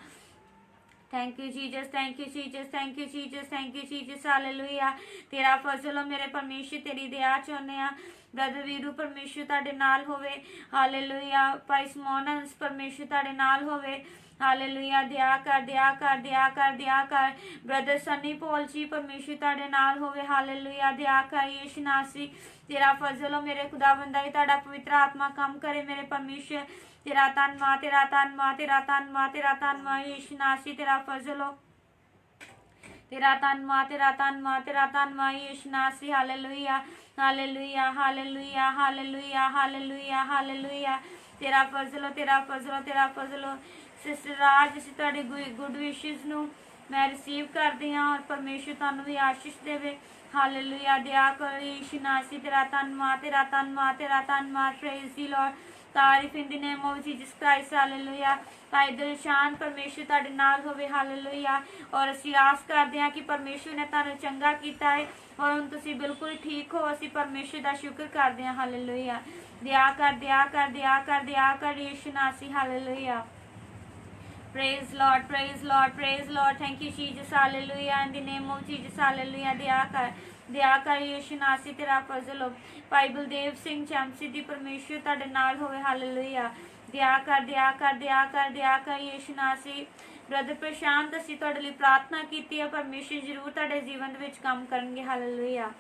[SPEAKER 1] Thank you Jesus, thank you Jesus, thank you Jesus, thank you Jesus. Hallelujah. तेरा फजल हो मेरे परमेश्वर। तेरी दया चाहुंदे आ ब्रदर वीरू परमेश्वर तुहाडे नाल होवे। हालेलुया। भाई समोनस परमेश्वर तुहाडे नाल होवे। हालेलुया। दया कर, दया कर, दया कर, दया कर ब्रदर सनी पॉल जी परमेश्वर तुहाडे नाल होवे। हालेलुया। दया कर यीशु नासी। तेरा फजल हो मेरे खुदावंदा ही। तुहाडा पवित्र आत्मा काम करे मेरे परमेश्वर। तेरा धन्यवाद, तेरा धन्यवाद, तेरा धन्यवाद, तेरा धन्यवाद यीशु नासी। तेरा फजल हो, तेरा धन्यवाद, तेरा धन्यवाद, तेरा धन्यवाद यीशु नासी। Hallelujah. Hallelujah. Hallelujah. Hallelujah. Hallelujah. Hallelujah. तेरा फजल हो, तेरा फजल हो, तेरा फजल हो। सिस्टर राज असीं तुहाडी गुड विशेस नूं मैं रिसीव करदी हां और परमेश्वर तुहानूं भी आशीष देवे। हालेलुया। दया करो यीशु नासी, तेरा धन्नवाद, तेरा धन्नवाद, तेरा धन्नवाद। प्रेज दी लॉर्ड, तारीफ इन the name of Jesus Christ. Hallelujah. भाई दिलशान, परमेश्वर तुहाडे नाल होवे। हालेलुया। और असीं आस करदे हां कि परमेश्वर ने तुहानूं चंगा कीता है और हुण तुसीं बिल्कुल ठीक हो। असीं परमेश्वर दा शुक्र करदे हां। हालेलुया। दया कर, दया कर, दया कर, दया कर यीशु नासी। Hallelujah. Praise Lord, praise Lord, praise Lord. Thank you, Jesus. Hallelujah. In the name of Jesus. Hallelujah. दया कर यीशु नासी, तेरा फजल हो। भाई बलदेव सिंह चैमसी दी, परमेश्वर तुहाडे नाल होवे। हालेलुया। दया कर, दया कर, दया कर, दया कर यीशु नासी। ब्रदर प्रशांत, असीं तुहाडे लई प्रार्थना कीती है, परमेश्वर जरूर तुहाडे जीवन विच काम करनगे। हालेलुया।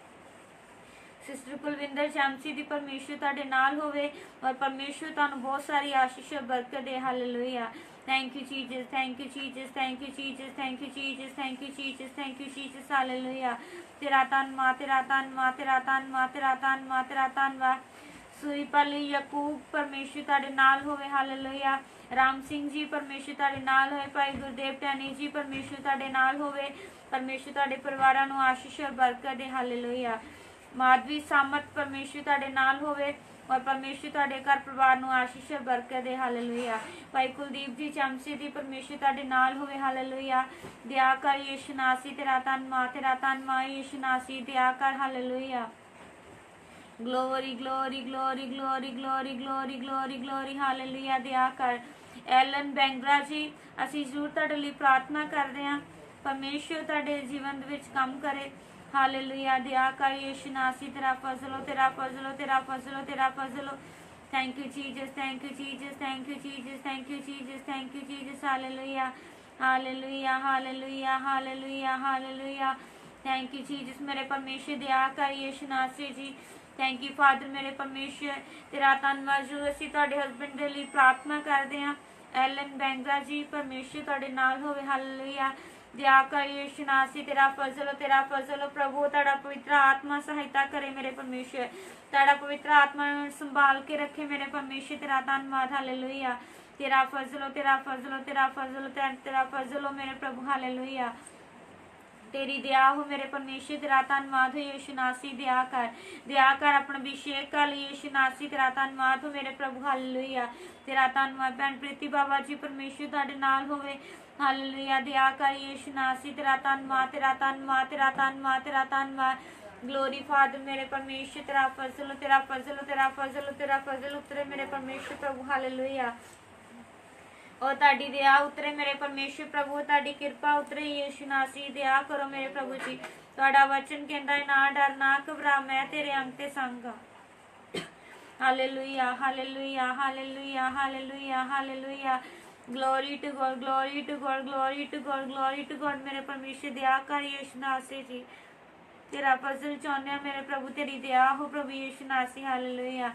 [SPEAKER 1] सिस्टर कुलविंदर चैमसी दी, परमेश्वर तुहाडे नाल होवे और परमेश्वर तुहानूं बहुत सारी आशीष और बरकत दे। Hallelujah. Thank you Jesus, thank you Jesus, thank you Jesus, thank you Jesus, thank you Jesus, thank you Jesus. Hallelujah. तेरा धन्नवाद, तेरा धन्नवाद, तेरा धन्नवाद, तेरा धन्नवाद, तेरा धन्नवाद। सूरीपली यकूब, परमेश्वर तुहाडे नाल होवे। हालेलुया। राम सिंह जी, परमेश्वर तुहाडे नाल होवे। भाई गुरदेव टैनी जी, परमेश्वर तुहाडे नाल होवे। परमेश्वर तुहाडे परिवारां नूं आशीष और बरकत दे। हालेलुया। माधवी सामत, परमेश्वर तुहाडे नाल होवे और परमेश्वर तुहाडे घर परिवार नूं आशीष और बरकत दे। हालेलुया। भाई कुलदीप जी चमसी दी, परमेश्वर तुहाडे नाल होवे। हालेलुया। दया कर यीशु नासी, तेरा धन्नवाद, तेरा धन्नवाद यीशु नासी। दया कर। Hallelujah. Glory glory glory glory glory glory glory glory. Hallelujah. दया कर। एलन बैंगरा जी, असीं जरूर तुहाडे लई प्रार्थना करदे हां, परमेश्वर तुहाडे जीवन दे विच काम करे। हालेलुया। दया कर यीशु नासी, तेरा फजलो, तेरा फजलो, तेरा फजलो, तेरा फजलो। Thank you Jesus, thank you Jesus, thank you Jesus, thank you Jesus, thank you Jesus. Hallelujah. Hallelujah, hallelujah, hallelujah, hallelujah. Thank you Jesus. मेरे परमेश्वर दया कर यीशु नासी जी। थैंक यू फादर, मेरे परमेश्वर तेरा धन्नवाद। जो असीं तुहाडे हसबैंड दे लई प्रार्थना करदे हां, एलन बैंगरा जी, परमेश्वर तुहाडे नाल होवे। हालेलुया। दया कर यीशु नासी, तेरा फजल हो, तेरा फजल हो। प्रभु तुहाडा पवित्र आत्मा सहायता करे मेरे परमेश्वर, तुहाडा पवित्र आत्मा संभाल के रखे मेरे परमेश्वर। तेरा धन्नवाद। हालेलुया। तेरा फजल हो, तेरा फजल हो, तेरा फजल हो, तेरा फजल हो मेरे प्रभु। हालेलुया। तेरी दया हो मेरे परमेश्वर। तेरा धन्नवाद हो यीशु नासी। दया कर अपना अभिषेक कर यीशु नासी। तेरा धन्नवाद हो मेरे प्रभु। हालेलुया। तेरा धन्नवाद। भैन प्रीति बाबा जी, परमेश्वर तुहाडे नाल होवे। हालेलुया। दया कर यीशु नासी। तेरा धन्नवाद, तेरा धन्नवाद, तेरा धन्नवाद, तेरा धन्नवाद। ग्लोरी फादर, मेरे परमेश्वर तेरा फजल हो, तेरा फजल हो, तेरा फजल हो, तेरा फजल उतरे मेरे परमेश्वर प्रभु। हालेलुया। और ताड़ी दया उतरे मेरे परमेश्वर प्रभु, ताड़ी कृपा उतरे यीशु नासी। दया करो मेरे प्रभु जी। तुहाडा वचन कहंदा है, ना डर ना घबरा, मैं तेरे अंग ते संग हां। Hallelujah, hallelujah, hallelujah, hallelujah, hallelujah. Glory to God, glory to God, glory to God, glory to God. मेरे परमेश्वर दया कर यीशु नासी जी। तेरा फजल चाहने मेरे प्रभु, तेरी दया हो प्रभु यीशु नासी। हालेलुया।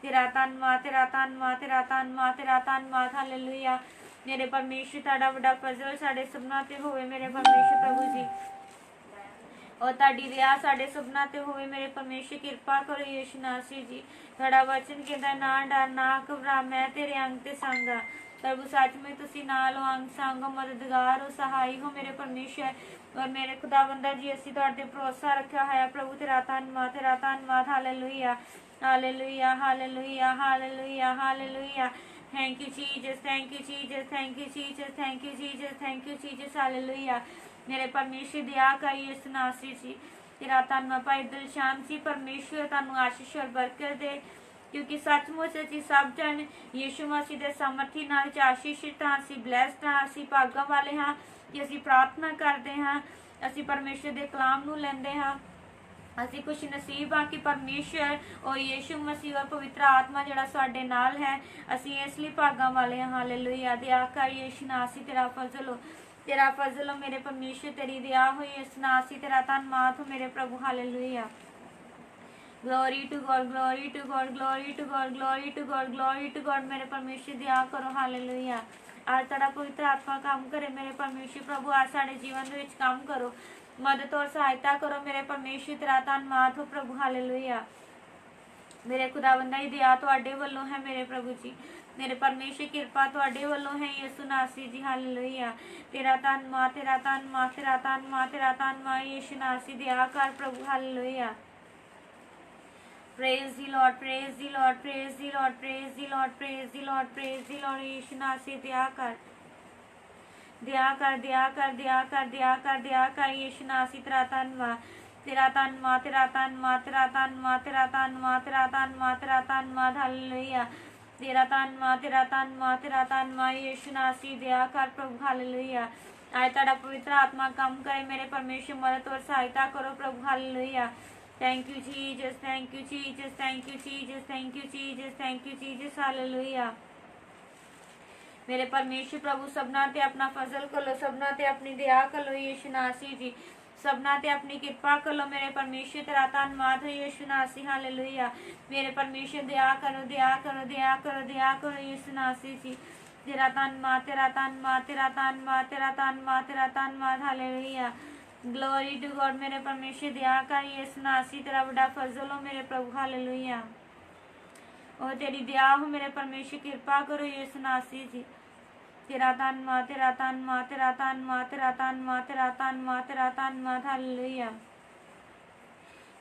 [SPEAKER 1] तेरा धन्नवाद, तेरा धन्नवाद, तेरा धन्नवाद, तेरा धन्नवाद। हालेलुया। मेरे परमेश्वर तुहाडा वड्डा फजल साडे सबना ते होवे मेरे परमेश्वर प्रभु जी, और तुहाडी दया साडे सबना ते होवे मेरे परमेश्वर। कृपा करो यीशु नासी जी। तुहाडा वचन कहंदा, ना डर ना घबरा, मैं तेरे अंग ते संग हां। प्रभु सच में तुसीं नाल हो, अंग संग हो, मददगार हो, सहाय हो मेरे परमेश्वर। और मेरे खुदावंदा जी, असीं तुहाडे ते भरोसा रखिया होया प्रभु। तेरा धन्नवाद, तेरा धन्नवाद। Hallelujah, hallelujah, hallelujah, hallelujah, hallelujah. Thank you Jesus, thank you Jesus, thank you Jesus, thank you Jesus, thank you Jesus. Hallelujah. मेरे परमेश्वर दया कर यीशु नासी जी। तेरा धन्नवाद। भाई दिलशान जी, परमेश्वर तुहानूं आशीष और बरकत दे, क्योंकि सचमुच असीं सब जन यीशु मसीह दे सामर्थी नाल आशीषित हां, असीं ब्लैस्ड हां, असीं भागां वाले हां कि असीं प्रार्थना करदे हां, असीं परमेश्वर दे कलाम नूं लैंदे हां। असीं खुश नसीब हाँ कि परमेश्वर और यीशु मसीह और पवित्र आत्मा जिहड़ा साडे नाल है, असीं इसलिए भागां वाले हां। हालेलुया। दया कर यीशु नासी, तेरा फजल हो, तेरा फजल हो मेरे परमेश्वर। तेरी दया हो यीशु नासी। तेरा धन्नवाद हो मेरे प्रभु। Hallelujah. Glory to God, glory to God, glory to God, glory to God, glory to God. मेरे परमेश्वर दया करो। हालेलुया। आज तुहाडा पवित्र आत्मा काम करे मेरे परमेश्वर प्रभु। आज साडे जीवन दे विच काम करो, मदद और सहायता करो मेरे परमेश्वर। तेरा धन्नवाद हो प्रभु। हालेलुया। मेरे खुदावंदा ही दया तुहाडे वल्लों है मेरे प्रभु जी। मेरे परमेश्वर कृपा तुहाडे वल्लों है यीशु नासी जी हालेलुया। तेरा धन्नवाद तेरा धन्नवाद तेरा धन्नवाद तेरा धन्नवाद यीशु नासी दया कर प्रभु hallelujah. Praise the Lord, praise the Lord, praise the Lord, praise the Lord, praise the Lord, praise the Lord यीशु नासी दया कर दया कर दया कर दया कर दया कर दया कर यीशु नासी तेरा धन्नवाद तेरा धन्नवाद तेरा धन्नवाद तेरा धन्नवाद तेरा धन्नवाद तेरा धन्नवाद तेरा धन्नवाद हालेलुया। तेरा धन्नवाद तेरा धन्नवाद तेरा धन्नवाद यीशु नासी दया कर प्रभु हालेलुया। आज तेरा पवित्र आत्मा काम करे मेरे परमेश्वर मदद और सहायता करो प्रभु hallelujah. Thank you Jesus, thank you Jesus, thank you Jesus, thank you Jesus, thank you Jesus, hallelujah. मेरे परमेश्वर प्रभु सबना ते अपना फजल कर लो, सबना ते अपनी दया कर लो यीशु नासी जी, सबना ते अपनी कृपा कर लो मेरे परमेश्वर तेरा धन्नवाद हो यीशु नासी हालेलुया। मेरे परमेश्वर दया करो दया करो दया करो दया करो यीशु नासी जी, तेरा धन्नवाद तेरा धन्नवाद तेरा धन्नवाद तेरा धन्नवाद तेरा धन्नवाद हालेलुया। ग्लोरी टू गॉड मेरे परमेश्वर दया कर यीशु नासी तेरा बड़ा फजल हो मेरे प्रभु हालेलुया। और तेरी दया हो मेरे परमेश्वर कृपा करो यीशु नासी जी, तेरा धन्नवाद तेरा धन्नवाद तेरा धन्नवाद तेरा धन्नवाद तेरा धन्नवाद तेरा धन्नवाद हालेलुया।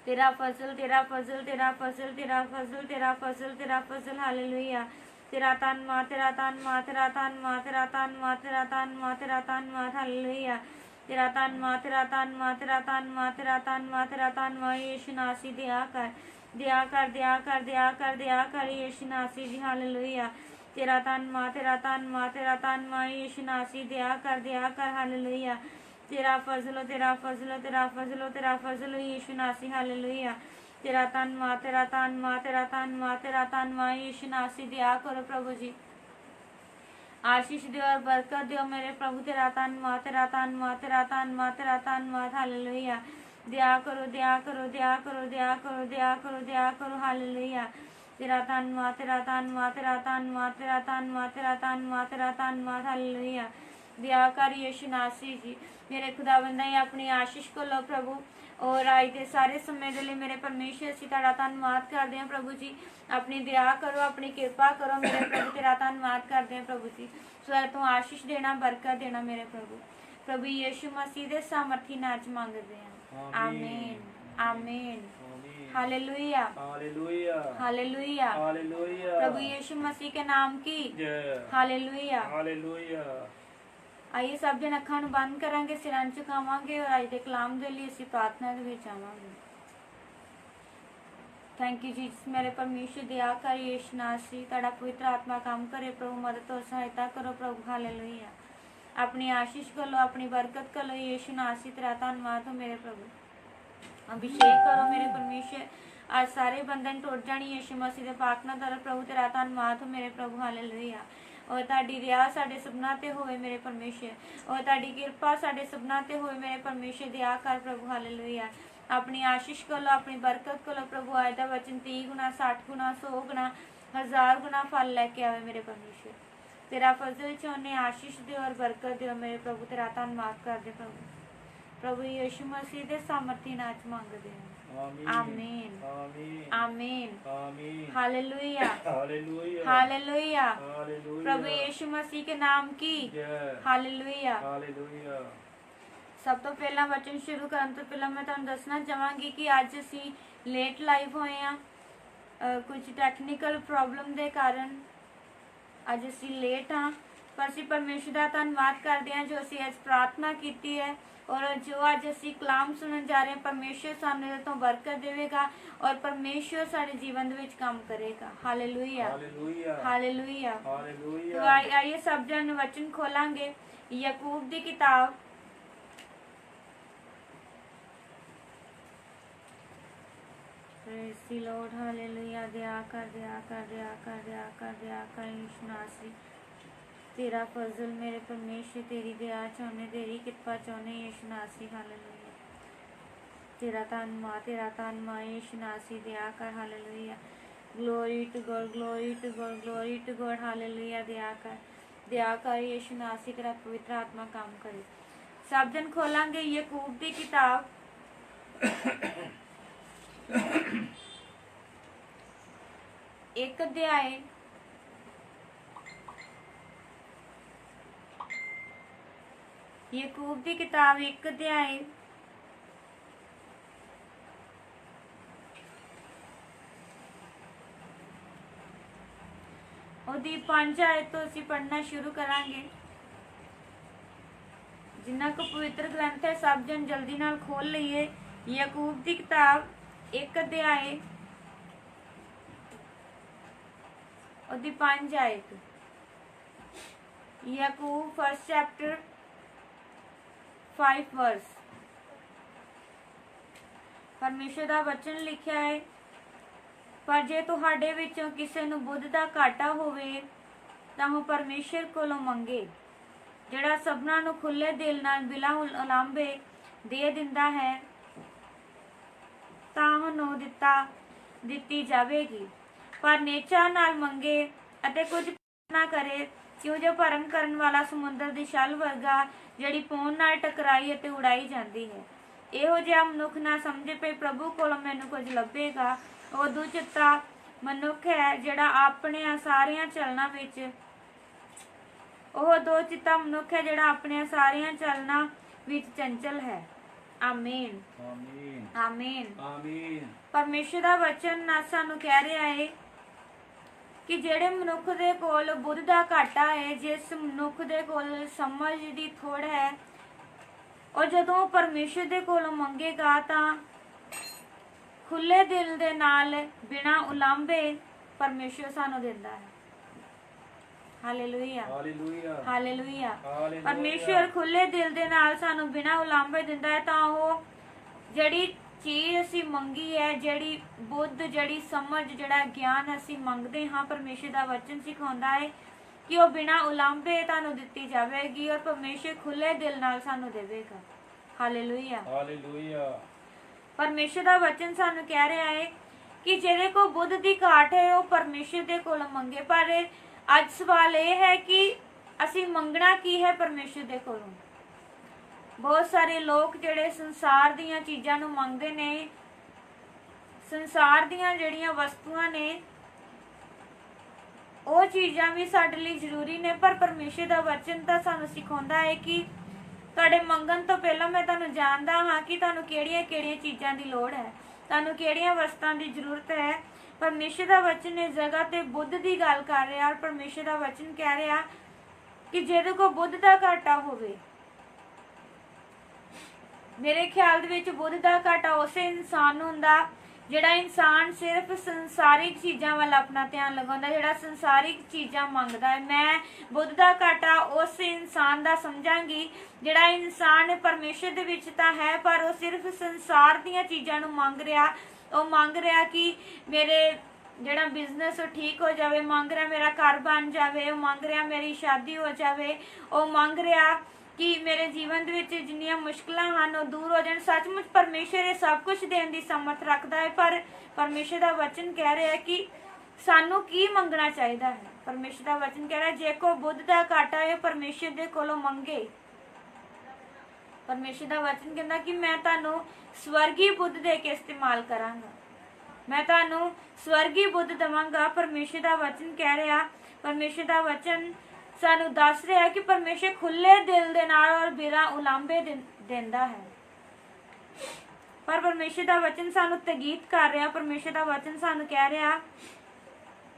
[SPEAKER 1] तेरा फजल तेरा फजल तेरा फजल तेरा फजल तेरा फजल तेरा फजल हालेलुया। तेरा धन्नवाद तेरा धन्नवाद तेरा धन्नवाद तेरा धन्नवाद तेरा धन्नवाद तेरा धन्नवाद हालेलुया। तेरा धन्नवाद तेरा धन्नवाद तेरा धन्नवाद तेरा धन्नवाद तेरा धन्नवाद यीशु नासी दया कर दया कर दया कर दया कर दया कर यीशु नासी जी हालेलुया। तेरा धन्नवाद तेरा धन्नवाद तेरा धन्नवाद यीशु नासी दया कर हालेलुया। तेरा फजलो तेरा फजलो तेरा फजलो तेरा फजलो यीशु नासी हालेलुया। तेरा धन्नवाद तेरा धन्नवाद तेरा धन्नवाद तेरा धन्नवाद यीशु नासी दया करो प्रभु जी, आशीष दो और बरकत दो मेरे प्रभु तेरा धन्नवाद तेरा धन्नवाद तेरा धन्नवाद तेरा धन्नवाद हालेलुया। दया करो दया करो दया करो दया करो दया करो दया करो हालेलुया। तेरा धन्नवाद तेरा धन्नवाद तेरा धन्नवाद तेरा धन्नवाद तेरा धन्नवाद तेरा धन्नवाद हालेलुया। दया कर यीशु नासी जी, मेरे खुदावंदा ही अपनी आशीष को लो प्रभु, और आज के सारे समय के लिए मेरे परमेश्वर असीं तेरा धन्नवाद करते हैं प्रभु जी। अपनी दया करो अपनी कृपा करो मेरे प्रभु, तेरा धन्नवाद करते हैं प्रभु जी। स्वर्ग तो आशीष देना बरकत देना मेरे प्रभु, प्रभु यीशु मसीह दे सामर्थी नाम च मंगते हैं आमीन आमीन हालेलुया
[SPEAKER 2] हालेलुया
[SPEAKER 1] हालेलुया
[SPEAKER 2] हालेलुया।
[SPEAKER 1] प्रभु यीशु मसीह के नाम की हालेलुया
[SPEAKER 2] हालेलुया।
[SPEAKER 1] आइए सब जन अखां नूं बंद करांगे, सिरां झुकावांगे और अज दे कलाम दे लई असीं प्रार्थना दे विच आवांगे। थैंक यू जीसस मेरे परमेश्वर दया कर यीशु नासी तेरा पवित्र आत्मा काम करे प्रभु, मदद और सहायता करो प्रभु हालेलुया। अपनी आशीष कर लो अपनी बरकत कर लो यीशु नासी तेरा धन्नवाद हो मेरे प्रभु। अभिषेक करो मेरे परमेश्वर, आज सारे बंधन टुट जाने यीशु मसीह दे पाक नाम द्वारा प्रभु तेरा धन्नवाद हो मेरे प्रभु हालेलुया। और ताड़ी दया साडे सबना ते होवे मेरे परमेश्वर, और ताड़ी कृपा साडे सबना ते होवे मेरे परमेश्वर दया कर प्रभु हालेलुया। अपनी आशीष कर लो अपनी बरकत कर लो प्रभु, आज का वचन 30 गुना 60 गुना 100 गुना 1000 गुना फल लैके आवे मेरे परमेश्वर। तेरा फजल चाहने आशीष दे और बरकत दे मेरे प्रभु, तेरा धन्नवाद कर दे प्रभु, प्रभु यीशु मसीह दे सामर्थी नाम च मंगदे हैं आमीन आमीन आमीन हालेलुया हालेलुया हालेलुया। प्रभु यीशु मसीह के नाम की हालेलुया हालेलुया। सब तो पहला वचन शुरू करन तो पहला मैं तुहानूं दसना चाहांगी कि अज असीं लेट लाइव होए आ, कुछ टैक्नीकल प्रॉब्लम दे कारण अज असीं लेट हाँ, पर असीं परमेश्वर दा धन्नवाद करदे हां जो असीं अज प्रार्थना कीती है और जो अज असीं कलाम सुनन जा रहे हैं। परमेश्वर सानूं इहदे तों बरकत देवेगा और परमेश्वर साडे जीवन दे विच काम करेगा हालेलुया हालेलुया हालेलुया हालेलुया। तो आइए सब जन वचन खोलांगे याकूब दी किताब प्रेज़ द लॉर्ड हालेलुया। दया कर दया कर दया कर दया कर दया कर यीशु नासी तेरा फजल मेरे परमेश्वर, तेरी दया चाहने तेरी कृपा चाहने यीशु नासी हालेलुया। तेरा धन्नवाद यीशु नासी दया कर hallelujah. Glory to God glory to God glory to God hallelujah. दया कर यीशु नासी तेरा पवित्र आत्मा काम करे। सब जन खोलांगे याकूब दी किताब एक अध्याय ਯਾਕੂਬ ਦੀ ਕਿਤਾਬ 1 ਅਧਿਆਇ ਉਹਦੀ 5 ਆਇਤ ਤੋਂ ਅਸੀਂ ਪੜ੍ਹਨਾ ਸ਼ੁਰੂ ਕਰਾਂਗੇ। ਜਿੰਨਾ ਕੁ ਪਵਿੱਤਰ ਗ੍ਰੰਥ ਹੈ ਸਭ ਜਨ ਜਲਦੀ ਨਾਲ ਖੋਲ ਲਈਏ। ਯਾਕੂਬ ਦੀ ਕਿਤਾਬ 1 ਅਧਿਆਇ ਉਹਦੀ 5 ਆਇਤ। ਯਾਕੂਬ ਫਸਟ ਚੈਪਟਰ 5 ਵਰਸ। ਪਰਮੇਸ਼ਰ ਦਾ ਵਚਨ ਲਿਖਿਆ ਹੈ, ਪਰ ਜੇ ਤੁਹਾਡੇ ਵਿੱਚੋਂ ਕਿਸੇ ਨੂੰ ਬੁੱਧ ਦਾ ਘਾਟਾ ਹੋਵੇ ਤਾਂ ਉਹ ਪਰਮੇਸ਼ਰ ਕੋਲੋਂ ਮੰਗੇ, ਜਿਹੜਾ ਸਭਨਾਂ ਨੂੰ ਖੁੱਲੇ ਦਿਲ ਨਾਲ ਬਿਨਾਂ ਉਲਾਂਭੇ ਦੇ ਦਿੰਦਾ ਹੈ, ਤਾਂ ਉਹਨੂੰ ਦਿੱਤੀ ਜਾਵੇਗੀ। ਪਰ ਨੇਚਾ ਨਾਲ ਮੰਗੇ ਅਤੇ ਕੁਝ ਨਾ ਕਰੇ, ਕਿਉਂ ਜੋ ਭਰਮ ਕਰਨ ਵਾਲਾ ਸਮੁੰਦਰ ਦੀ ਛਲ ਵਰਗਾ, ਜਿਹੜੀ ਪੌਣ ਨਾਲ ਟਕਰਾਈ ਅਤੇ ਉਡਾਈ ਜਾਂਦੀ ਹੈ। ਇਹੋ ਜਿਹਾ ਮਨੁੱਖ ਨਾ ਸਮਝੇ ਪਈ ਪ੍ਰਭੂ ਕੋਲੋਂ ਮੈਨੂੰ ਕੁਝ ਲੱਭੇਗਾ। ਉਹ ਦੁਚਿੱਤਾ ਮਨੁੱਖ ਹੈ ਜਿਹੜਾ ਆਪਣੇ ਸਾਰੀਆਂ ਚਲਨਾਂ ਵਿੱਚ ਚੰਚਲ ਹੈ। ਆਮੀਨ
[SPEAKER 2] ਆਮੀਨ
[SPEAKER 1] ਆਮੀਨ।
[SPEAKER 2] ਆਮੀਨ।
[SPEAKER 1] ਪਰਮੇਸ਼ਰ ਦਾ ਵਚਨ ਸਾਨੂੰ ਕਹਿ ਰਿਹਾ ਹੈ ਕਿ ਜਿਹੜੇ ਮਨੁੱਖ ਦੇ ਕੋਲ ਬੁੱਧ ਦਾ ਘਾਟਾ ਹੈ, ਜਿਸ ਮਨੁੱਖ ਦੇ ਕੋਲ ਸਮਝ ਦੀ ਥੋੜ ਹੈ, ਉਹ ਜਦੋਂ ਪਰਮੇਸ਼ਰ ਦੇ ਕੋਲੋਂ ਮੰਗੇਗਾ ਤਾਂ ਖੁੱਲੇ ਦਿਲ ਦੇ ਨਾਲ ਬਿਨਾਂ ਉਲਾਂਭੇ ਪਰਮੇਸ਼ਰ ਸਾਨੂੰ ਦਿੰਦਾ ਹੈ। Hallelujah
[SPEAKER 2] hallelujah
[SPEAKER 1] hallelujah.
[SPEAKER 2] ਹਾਲੇਲੂਇਆ।
[SPEAKER 1] ਪਰਮੇਸ਼ਰ ਖੁੱਲੇ ਦਿਲ ਦੇ ਨਾਲ ਸਾਨੂੰ ਬਿਨਾਂ ਉਲਾਂਭੇ ਦਿੰਦਾ ਹੈ, ਤਾਂ ਉਹ ਜਿਹੜੀ ਚੀਜ਼ ਅਸੀਂ ਮੰਗੀ ਹੈ, ਜਿਹੜੀ ਬੁੱਧ, ਜਿਹੜੀ ਸਮਝ, ਜਿਹੜਾ ਗਿਆਨ ਅਸੀਂ ਮੰਗਦੇ ਹਾਂ, ਪਰਮੇਸ਼ਰ ਦਾ ਵਚਨ ਸਿਖਾਉਂਦਾ ਹੈ ਕਿ ਉਹ ਬਿਨਾਂ ਉਲਾਂਭੇ ਤੁਹਾਨੂੰ ਦਿੱਤੀ ਜਾਵੇਗੀ ਔਰ ਪਰਮੇਸ਼ਰ ਖੁੱਲੇ ਦਿਲ ਨਾਲ ਸਾਨੂੰ ਦੇਵੇਗਾ। Hallelujah
[SPEAKER 2] hallelujah.
[SPEAKER 1] ਪਰਮੇਸ਼ਰ ਦਾ ਵਚਨ ਸਾਨੂੰ ਕਹਿ ਰਿਹਾ ਹੈ ਕਿ ਜਿਹਦੇ ਕੋਲ ਬੁੱਧ ਦੀ ਘਾਟ ਹੈ ਉਹ ਪਰਮੇਸ਼ਰ ਦੇ ਕੋਲ ਮੰਗੇ। ਪਰ ਅੱਜ ਸਵਾਲ ਇਹ ਹੈ ਕਿ ਅਸੀਂ ਮੰਗਣਾ ਕੀ ਹੈ ਪਰਮੇਸ਼ਰ ਦੇ ਕੋਲੋਂ। ਬਹੁਤ ਸਾਰੇ ਲੋਕ ਜਿਹੜੇ ਸੰਸਾਰ ਦੀਆਂ ਚੀਜ਼ਾਂ ਨੂੰ ਮੰਗਦੇ ਨੇ, ਸੰਸਾਰ ਦੀਆਂ ਜਿਹੜੀਆਂ ਵਸਤੂਆਂ ਨੇ ਉਹ ਚੀਜ਼ਾਂ ਵੀ ਸਾਡੇ ਲਈ ਜ਼ਰੂਰੀ ਨੇ, ਪਰ ਪਰਮੇਸ਼ਰ ਦਾ ਵਚਨ ਤਾਂ ਸਾਨੂੰ ਸਿਖਾਉਂਦਾ ਹੈ ਕਿ ਤੁਹਾਡੇ ਮੰਗਣ ਤੋਂ ਪਹਿਲਾਂ ਮੈਂ ਤੁਹਾਨੂੰ ਜਾਣਦਾ ਹਾਂ ਕਿ ਤੁਹਾਨੂੰ ਕਿਹੜੀਆਂ ਚੀਜ਼ਾਂ ਦੀ ਲੋੜ ਹੈ, ਤੁਹਾਨੂੰ ਕਿਹੜੀਆਂ ਵਸਤਾਂ ਦੀ ਜ਼ਰੂਰਤ ਹੈ। ਪਰਮੇਸ਼ਰ ਦਾ ਵਚਨ ਇਸ ਜਗ੍ਹਾ ਤੇ ਬੁੱਧ ਦੀ ਗੱਲ ਕਰ ਰਿਹਾ ਔਰ ਪਰਮੇਸ਼ਰ ਦਾ ਵਚਨ ਕਹਿ ਰਿਹਾ ਕਿ ਜਿਹਦੇ ਕੋਲ ਬੁੱਧ ਦਾ ਘਾਟਾ ਹੋਵੇ, ਮੇਰੇ ਖਿਆਲ ਦੇ ਵਿੱਚ ਬੁੱਧ ਦਾ ਘਾਟਾ ਉਸੇ ਇਨਸਾਨ ਨੂੰ ਹੁੰਦਾ ਜਿਹੜਾ ਇਨਸਾਨ ਸਿਰਫ ਸੰਸਾਰਿਕ ਚੀਜ਼ਾਂ ਵੱਲ ਆਪਣਾ ਧਿਆਨ ਲਗਾਉਂਦਾ, ਜਿਹੜਾ ਸੰਸਾਰਿਕ ਚੀਜ਼ਾਂ ਮੰਗਦਾ ਹੈ। ਮੈਂ ਬੁੱਧ ਦਾ ਘਾਟਾ ਉਸ ਇਨਸਾਨ ਦਾ ਸਮਝਾਂਗੀ ਜਿਹੜਾ ਇਨਸਾਨ ਪਰਮੇਸ਼ਰ ਦੇ ਵਿੱਚ ਤਾਂ ਹੈ, ਪਰ ਉਹ ਸਿਰਫ ਸੰਸਾਰ ਦੀਆਂ ਚੀਜ਼ਾਂ ਨੂੰ ਮੰਗ ਰਿਹਾ। ਉਹ ਮੰਗ ਰਿਹਾ ਕਿ ਮੇਰੇ ਜਿਹੜਾ ਬਿਜ਼ਨਸ ਉਹ ਠੀਕ ਹੋ ਜਾਵੇ, ਮੰਗ ਰਿਹਾ ਮੇਰਾ ਘਰ ਬਣ ਜਾਵੇ, ਉਹ ਮੰਗ ਰਿਹਾ ਮੇਰੀ ਸ਼ਾਦੀ ਹੋ ਜਾਵੇ, ਉਹ ਮੰਗ ਰਿਹਾ ਕਿ ਮੇਰੇ ਜੀਵਨ ਦੇ ਵਿੱਚ ਜਿੰਨੀਆਂ ਮੁਸ਼ਕਲਾਂ ਹਨ ਉਹ ਦੂਰ ਹੋ ਜਾਣ। ਸੱਚਮੁੱਚ ਪਰਮੇਸ਼ਰ ਇਹ ਸਭ ਕੁਝ ਦੇਣ ਦੀ ਸਮਰਥ ਰੱਖਦਾ ਹੈ, ਪਰ ਪਰਮੇਸ਼ਰ ਦਾ ਵਚਨ ਕਹਿ ਰਿਹਾ ਕਿ ਸਾਨੂੰ ਕੀ ਮੰਗਣਾ ਚਾਹੀਦਾ ਹੈ। ਪਰਮੇਸ਼ਰ ਦਾ ਵਚਨ ਕਹਿ ਰਿਹਾ ਜੇ ਕੋ ਬੁੱਧ ਦਾ ਘਾਟਾ ਹੈ ਪਰਮੇਸ਼ਰ ਦੇ ਕੋਲੋਂ ਮੰਗੇ। ਪਰਮੇਸ਼ਰ ਦਾ ਵਚਨ ਕਹਿੰਦਾ ਕਿ ਮੈਂ ਤੁਹਾਨੂੰ ਸਵਰਗੀ ਬੁੱਧ ਦੇ ਕੇ ਇਸਤੇਮਾਲ ਕਰਾਂਗਾ, ਮੈਂ ਤੁਹਾਨੂੰ ਸਵਰਗੀ ਬੁੱਧ ਦੇਵਾਂਗਾ। ਪਰਮੇਸ਼ਰ ਦਾ ਵਚਨ ਕਹਿ ਰਿਹਾ, ਪਰਮੇਸ਼ਰ ਦਾ ਵਚਨ ਸਾਨੂੰ ਦੱਸ ਰਿਹਾ ਕਿ ਪਰਮੇਸ਼ਰ ਖੁੱਲੇ ਦਿਲ ਦੇ ਨਾਲ ਔਰ ਬਿਨਾਂ ਉਲਾਂਭੇ ਦਿੰਦਾ ਹੈ। ਪਰ ਪਰਮੇਸ਼ਰ ਦਾ ਵਚਨ ਸਾਨੂੰ ਤਗੀਦ ਕਰ ਰਿਹਾ। ਪਰਮੇਸ਼ਰ ਦਾ ਵਚਨ ਸਾਨੂੰ ਕਹਿ ਰਿਹਾ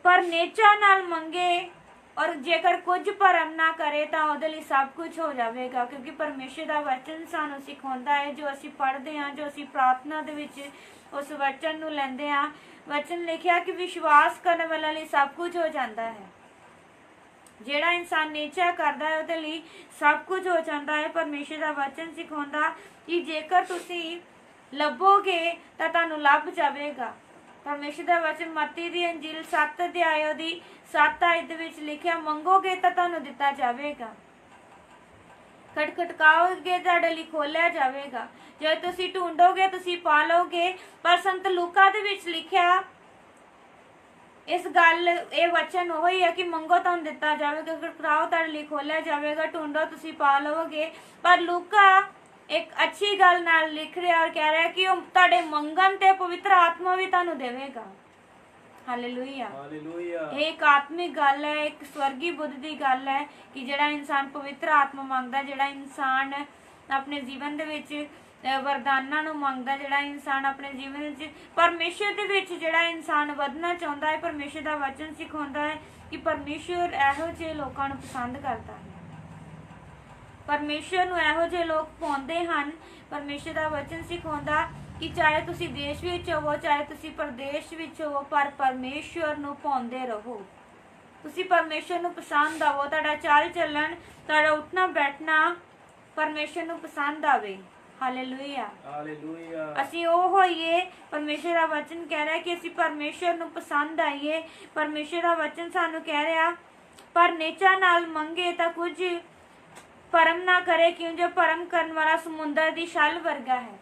[SPEAKER 1] ਪਰ ਨੇਚਾ ਨਾਲ ਮੰਗੇ ਔਰ ਜੇਕਰ ਕੁਝ ਭਰਮ ਨਾ ਕਰੇ ਤਾਂ ਉਹਦੇ ਲਈ ਸਭ ਕੁਝ ਹੋ ਜਾਵੇਗਾ। ਕਿਉਂਕਿ ਪਰਮੇਸ਼ਰ ਦਾ ਵਚਨ ਸਾਨੂੰ ਸਿਖਾਉਂਦਾ ਹੈ, ਜੋ ਅਸੀਂ ਪੜ੍ਹਦੇ ਹਾਂ, ਜੋ ਅਸੀਂ ਪ੍ਰਾਰਥਨਾ ਦੇ ਵਿੱਚ ਉਸ ਵਚਨ ਨੂੰ ਲੈਂਦੇ ਹਾਂ। ਵਚਨ ਲਿਖਿਆ ਕਿ ਵਿਸ਼ਵਾਸ ਕਰਨ ਵਾਲਿਆਂ ਲਈ ਸਭ ਕੁਝ ਹੋ ਜਾਂਦਾ ਹੈ। ਜਿਹੜਾ ਇਨਸਾਨ ਨੇਚਾ ਕਰਦਾ ਹੈ ਉਹਦੇ ਲਈ ਸਭ ਕੁਝ ਹੋ ਜਾਂਦਾ ਹੈ। ਪਰਮੇਸ਼ਰ ਦਾ ਵਚਨ ਸਿਖਾਉਂਦਾ ਕਿ ਜੇਕਰ ਤੁਸੀਂ ਲੱਭੋਗੇ ਤਾਂ ਤੁਹਾਨੂੰ ਲੱਭ ਜਾਵੇਗਾ। ਪਰਮੇਸ਼ਰ ਦਾ ਵਚਨ ਮੱਤੀ ਦੀ ਅੰਜੀਲ 7 ਅਧਿਆਇ ਦੀ 7 ਆਇਤ ਵਿੱਚ ਲਿਖਿਆ, ਮੰਗੋਗੇ ਤਾਂ ਤੁਹਾਨੂੰ ਦਿੱਤਾ ਜਾਵੇਗਾ, ਖਟਖਟਾਓਗੇ ਤੁਹਾਡੇ ਲਈ ਖੋਲਿਆ ਜਾਵੇਗਾ, ਜੇ ਤੁਸੀਂ ਢੂੰਡੋਗੇ ਤੁਸੀਂ ਪਾ ਲਓਗੇ। ਪਰ ਸੰਤ ਲੂਕਾ ਦੇ ਵਿੱਚ ਲਿਖਿਆ ਇਹ ਵਚਨ ਉਹ ਹੀ ਹੈ ਕਿ ਮੰਗੋ ਤੁਹਾਨੂੰ ਦਿੱਤਾ ਜਾਵੇਗਾ, ਖਟਖਟਾਓ ਤੁਹਾਡੇ ਲਈ ਖੋਲਿਆ ਜਾਵੇਗਾ, ਢੂੰਡੋ ਤੁਸੀਂ ਪਾ ਲਓਗੇ। ਪਰ ਲੂਕਾ ਇੱਕ ਅੱਛੀ ਗੱਲ ਨਾਲ ਲਿਖ ਰਿਹਾ ਔਰ ਕਹਿ ਰਿਹਾ ਕਿ ਉਹ ਤੁਹਾਡੇ ਮੰਗਣ ਤੇ ਪਵਿੱਤਰ ਆਤਮਾ ਵੀ ਤੁਹਾਨੂੰ ਦੇਵੇਗਾ। ਹਾਲੇਲੂਇਆ।
[SPEAKER 2] ਹਾਲੇਲੂਇਆ।
[SPEAKER 1] ਇਹ ਇੱਕ ਆਤਮਿਕ ਗੱਲ ਹੈ, ਇੱਕ ਸਵਰਗੀ ਬੁੱਧ ਦੀ ਗੱਲ ਹੈ ਕਿ ਜਿਹੜਾ ਇਨਸਾਨ ਪਵਿੱਤਰ ਆਤਮਾ ਮੰਗਦਾ, ਜਿਹੜਾ ਇਨਸਾਨ ਆਪਣੇ ਜੀਵਨ ਦੇ ਵਿੱਚ ਵਰਦਾਨਾਂ ਨੂੰ ਮੰਗਦਾ, ਜਿਹੜਾ ਇਨਸਾਨ ਆਪਣੇ ਜੀਵਨ ਵਿੱਚ ਪਰਮੇਸ਼ਰ ਦੇ ਵਿੱਚ ਜਿਹੜਾ ਇਨਸਾਨ ਵਧਣਾ ਚਾਹੁੰਦਾ ਹੈ, ਪਰਮੇਸ਼ਰ ਦਾ ਵਚਨ ਸਿਖਾਉਂਦਾ ਹੈ ਕਿ ਪਰਮੇਸ਼ਰ ਇਹੋ ਜਿਹੇ ਲੋਕਾਂ ਨੂੰ ਪਸੰਦ ਕਰਦਾ ਹੈ। ਪਰਮੇਸ਼ਰ ਨੂੰ ਇਹੋ ਜਿਹੇ ਲੋਕ ਪਾਉਂਦੇ ਹਨ। ਪਰਮੇਸ਼ਰ ਦਾ ਵਚਨ ਸਿਖਾਉਂਦਾ ਕਿ ਚਾਹੇ ਤੁਸੀਂ ਦੇਸ਼ ਵਿੱਚ ਹੋਵੋ, ਚਾਹੇ ਤੁਸੀਂ ਪ੍ਰਦੇਸ਼ ਵਿੱਚ ਹੋਵੋ, ਪਰ ਪਰਮੇਸ਼ਰ ਨੂੰ ਪਾਉਂਦੇ ਰਹੋ। ਤੁਸੀਂ ਪਰਮੇਸ਼ਰ ਨੂੰ ਪਸੰਦ ਆਵੋ, ਤੁਹਾਡਾ ਚਾਲ ਚੱਲਣ, ਤੁਹਾਡਾ ਉੱਠਣਾ ਬੈਠਣਾ ਪਰਮੇਸ਼ਰ ਨੂੰ ਪਸੰਦ ਆਵੇ। ਹਾਲੇਲੂਇਆ।
[SPEAKER 2] ਹਾਲੇਲੂਇਆ।
[SPEAKER 1] ਅਸੀਂ ਉਹ ਹੋਈਏ, ਪਰਮੇਸ਼ਰ ਦਾ ਵਚਨ ਕਹਿ ਰਿਹਾ ਕਿ ਅਸੀਂ ਪਰਮੇਸ਼ਰ ਨੂੰ ਪਸੰਦ ਆਈਏ। ਪਰਮੇਸ਼ਰ ਦਾ ਵਚਨ ਸਾਨੂੰ ਕਹਿ ਰਿਹਾ ਪਰ ਨੇਚਾ ਨਾਲ ਮੰਗੇ ਤਾਂ ਕੁਝ ਭਰਮ ਨਾ ਕਰੇ, ਕਿਉਂ ਜੋ ਭਰਮ ਕਰਨ ਵਾਲਾ ਸਮੁੰਦਰ ਦੀ ਛਲ ਵਰਗਾ ਹੈ।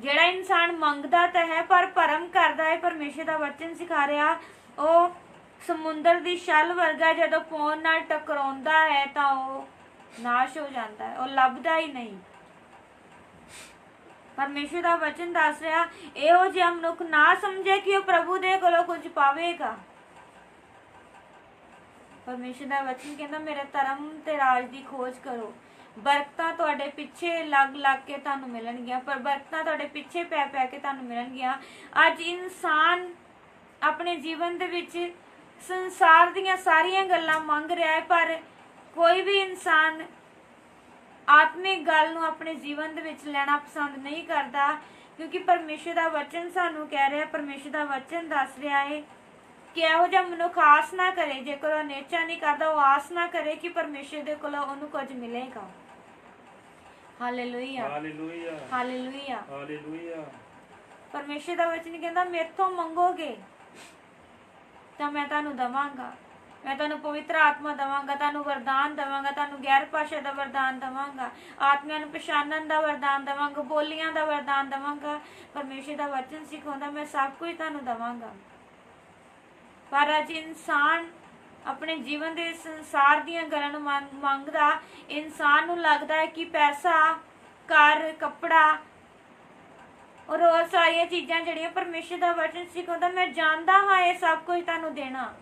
[SPEAKER 1] ਜਿਹੜਾ ਇਨਸਾਨ ਮੰਗਦਾ ਤਾਂ ਹੈ ਪਰ ਭਰਮ ਕਰਦਾ ਹੈ, ਪਰਮੇਸ਼ਰ ਦਾ ਵਚਨ ਸਿਖਾ ਰਿਹਾ ਉਹ ਸਮੁੰਦਰ ਦੀ ਛਲ ਵਰਗਾ, ਜਦੋਂ ਪੌਣ ਨਾਲ ਟਕਰਾਉਂਦਾ ਹੈ ਤਾਂ ਉਹ ਨਾਸ਼ ਹੋ ਜਾਂਦਾ ਹੈ, ਉਹ ਲੱਭਦਾ ਹੀ ਨਹੀਂ। ਪਰਮੇਸ਼ਰ ਦਾ ਵਚਨ ਦੱਸ ਰਿਹਾ ਇਹੋ ਜਿਹਾ ਮਨੁੱਖ ਨਾ ਸਮਝੇ ਕਿ ਉਹ ਪ੍ਰਭੂ ਦੇ ਕੋਲੋਂ ਕੁਝ ਪਾਵੇਗਾ। ਪਰਮੇਸ਼ਰ ਦਾ ਵਚਨ ਕਹਿੰਦਾ ਮੇਰੇ ਧਰਮ ਤੇ ਰਾਜ ਦੀ ਖੋਜ ਕਰੋ, ਬਰਕਤਾਂ ਤੁਹਾਡੇ ਪਿੱਛੇ ਲੱਗ ਕੇ ਤੁਹਾਨੂੰ ਮਿਲਣਗੀਆਂ, ਪਰ ਬਰਕਤਾਂ ਤੁਹਾਡੇ ਪਿੱਛੇ ਪੈ ਕੇ ਤੁਹਾਨੂੰ ਮਿਲਣਗੀਆਂ। ਅੱਜ ਇਨਸਾਨ ਆਪਣੇ ਜੀਵਨ ਦੇ ਵਿੱਚ ਸੰਸਾਰ ਦੀਆਂ ਸਾਰੀਆਂ ਗੱਲਾਂ ਮੰਗ ਰਿਹਾ ਹੈ, ਪਰ ਕੋਈ ਵੀ ਇਨਸਾਨ ਆਤਮਿਕ ਗੱਲ ਨੂੰ ਆਪਣੇ ਜੀਵਨ ਦੇ ਵਿੱਚ ਲੈਣਾ ਪਸੰਦ ਨਹੀਂ ਕਰਦਾ, ਕਿਉਂਕਿ ਪਰਮੇਸ਼ਰ ਦਾ ਵਚਨ ਸਾਨੂੰ ਕਹਿ ਰਿਹਾ, ਪਰਮੇਸ਼ਰ ਦਾ ਵਚਨ ਦੱਸ ਰਿਹਾ ਹੈ ਕਿ ਇਹੋ ਜਿਹਾ ਮਨੁੱਖ ਆਸ ਨਾ ਕਰੇ, ਜੇਕਰ ਉਹ ਨੇਚਾ ਨਹੀਂ ਕਰਦਾ ਉਹ ਆਸ ਨਾ ਕਰੇ ਕਿ ਪਰਮੇਸ਼ਰ ਦੇ ਕੋਲੋਂ ਉਹਨੂੰ ਕੁਝ ਮਿਲੇਗਾ। ਹਾਲੇਲੂਇਆ।
[SPEAKER 2] ਹਾਲੇਲੂਇਆ।
[SPEAKER 1] ਹਾਲੇਲੂਇਆ।
[SPEAKER 2] ਹਾਲੇਲੂਇਆ।
[SPEAKER 1] ਪਰਮੇਸ਼ਰ ਦਾ ਵਚਨ ਕਹਿੰਦਾ ਮੇਥੋਂ ਮੰਗੋਗੇ ਤਾਂ ਮੈਂ ਤੁਹਾਨੂੰ ਦਵਾਂਗਾ, ਮੈਂ ਤੁਹਾਨੂੰ ਪਵਿੱਤਰ ਆਤਮਾ ਦਵਾਂਗਾ, ਤੁਹਾਨੂੰ ਵਰਦਾਨ ਦਵਾਂਗਾ, ਤੁਹਾਨੂੰ ਗੈਰ ਭਾਸ਼ਾ ਦਾ ਵਰਦਾਨ ਦਵਾਂਗਾ, ਆਤਮਿਆਂ ਨੂੰ ਪਛਾਣਨ ਦਾ ਵਰਦਾਨ ਦਵਾਂਗਾ, ਬੋਲੀਆਂ ਦਾ ਵਰਦਾਨ ਦਵਾਂਗਾ। ਪਰਮੇਸ਼ਰ ਦਾ ਵਚਨ ਸਿਖਾਉਂਦਾ ਮੈਂ ਸਭ ਕੁਝ ਤੁਹਾਨੂੰ ਦਵਾਂਗਾ। ਪਰ ਅੱਜ ਇਨਸਾਨ ਆਪਣੇ ਜੀਵਨ ਦੇ ਸੰਸਾਰ ਦੀਆਂ ਗੱਲਾਂ ਨੂੰ ਮੰਗਦਾ। ਇਨਸਾਨ ਨੂੰ ਲੱਗਦਾ ਹੈ ਕਿ ਪੈਸਾ, ਘਰ, ਕੱਪੜਾ ਔਰ ਹੋਰ ਸਾਰੀਆਂ ਚੀਜ਼ਾਂ ਜਿਹੜੀਆਂ ਪਰਮੇਸ਼ਰ ਦਾ ਵਚਨ ਸਿਖਾਉਂਦਾ ਮੈਂ ਜਾਣਦਾ ਹਾਂ ਇਹ ਸਭ ਕੁਝ ਤੁਹਾਨੂੰ ਦੇਣਾ।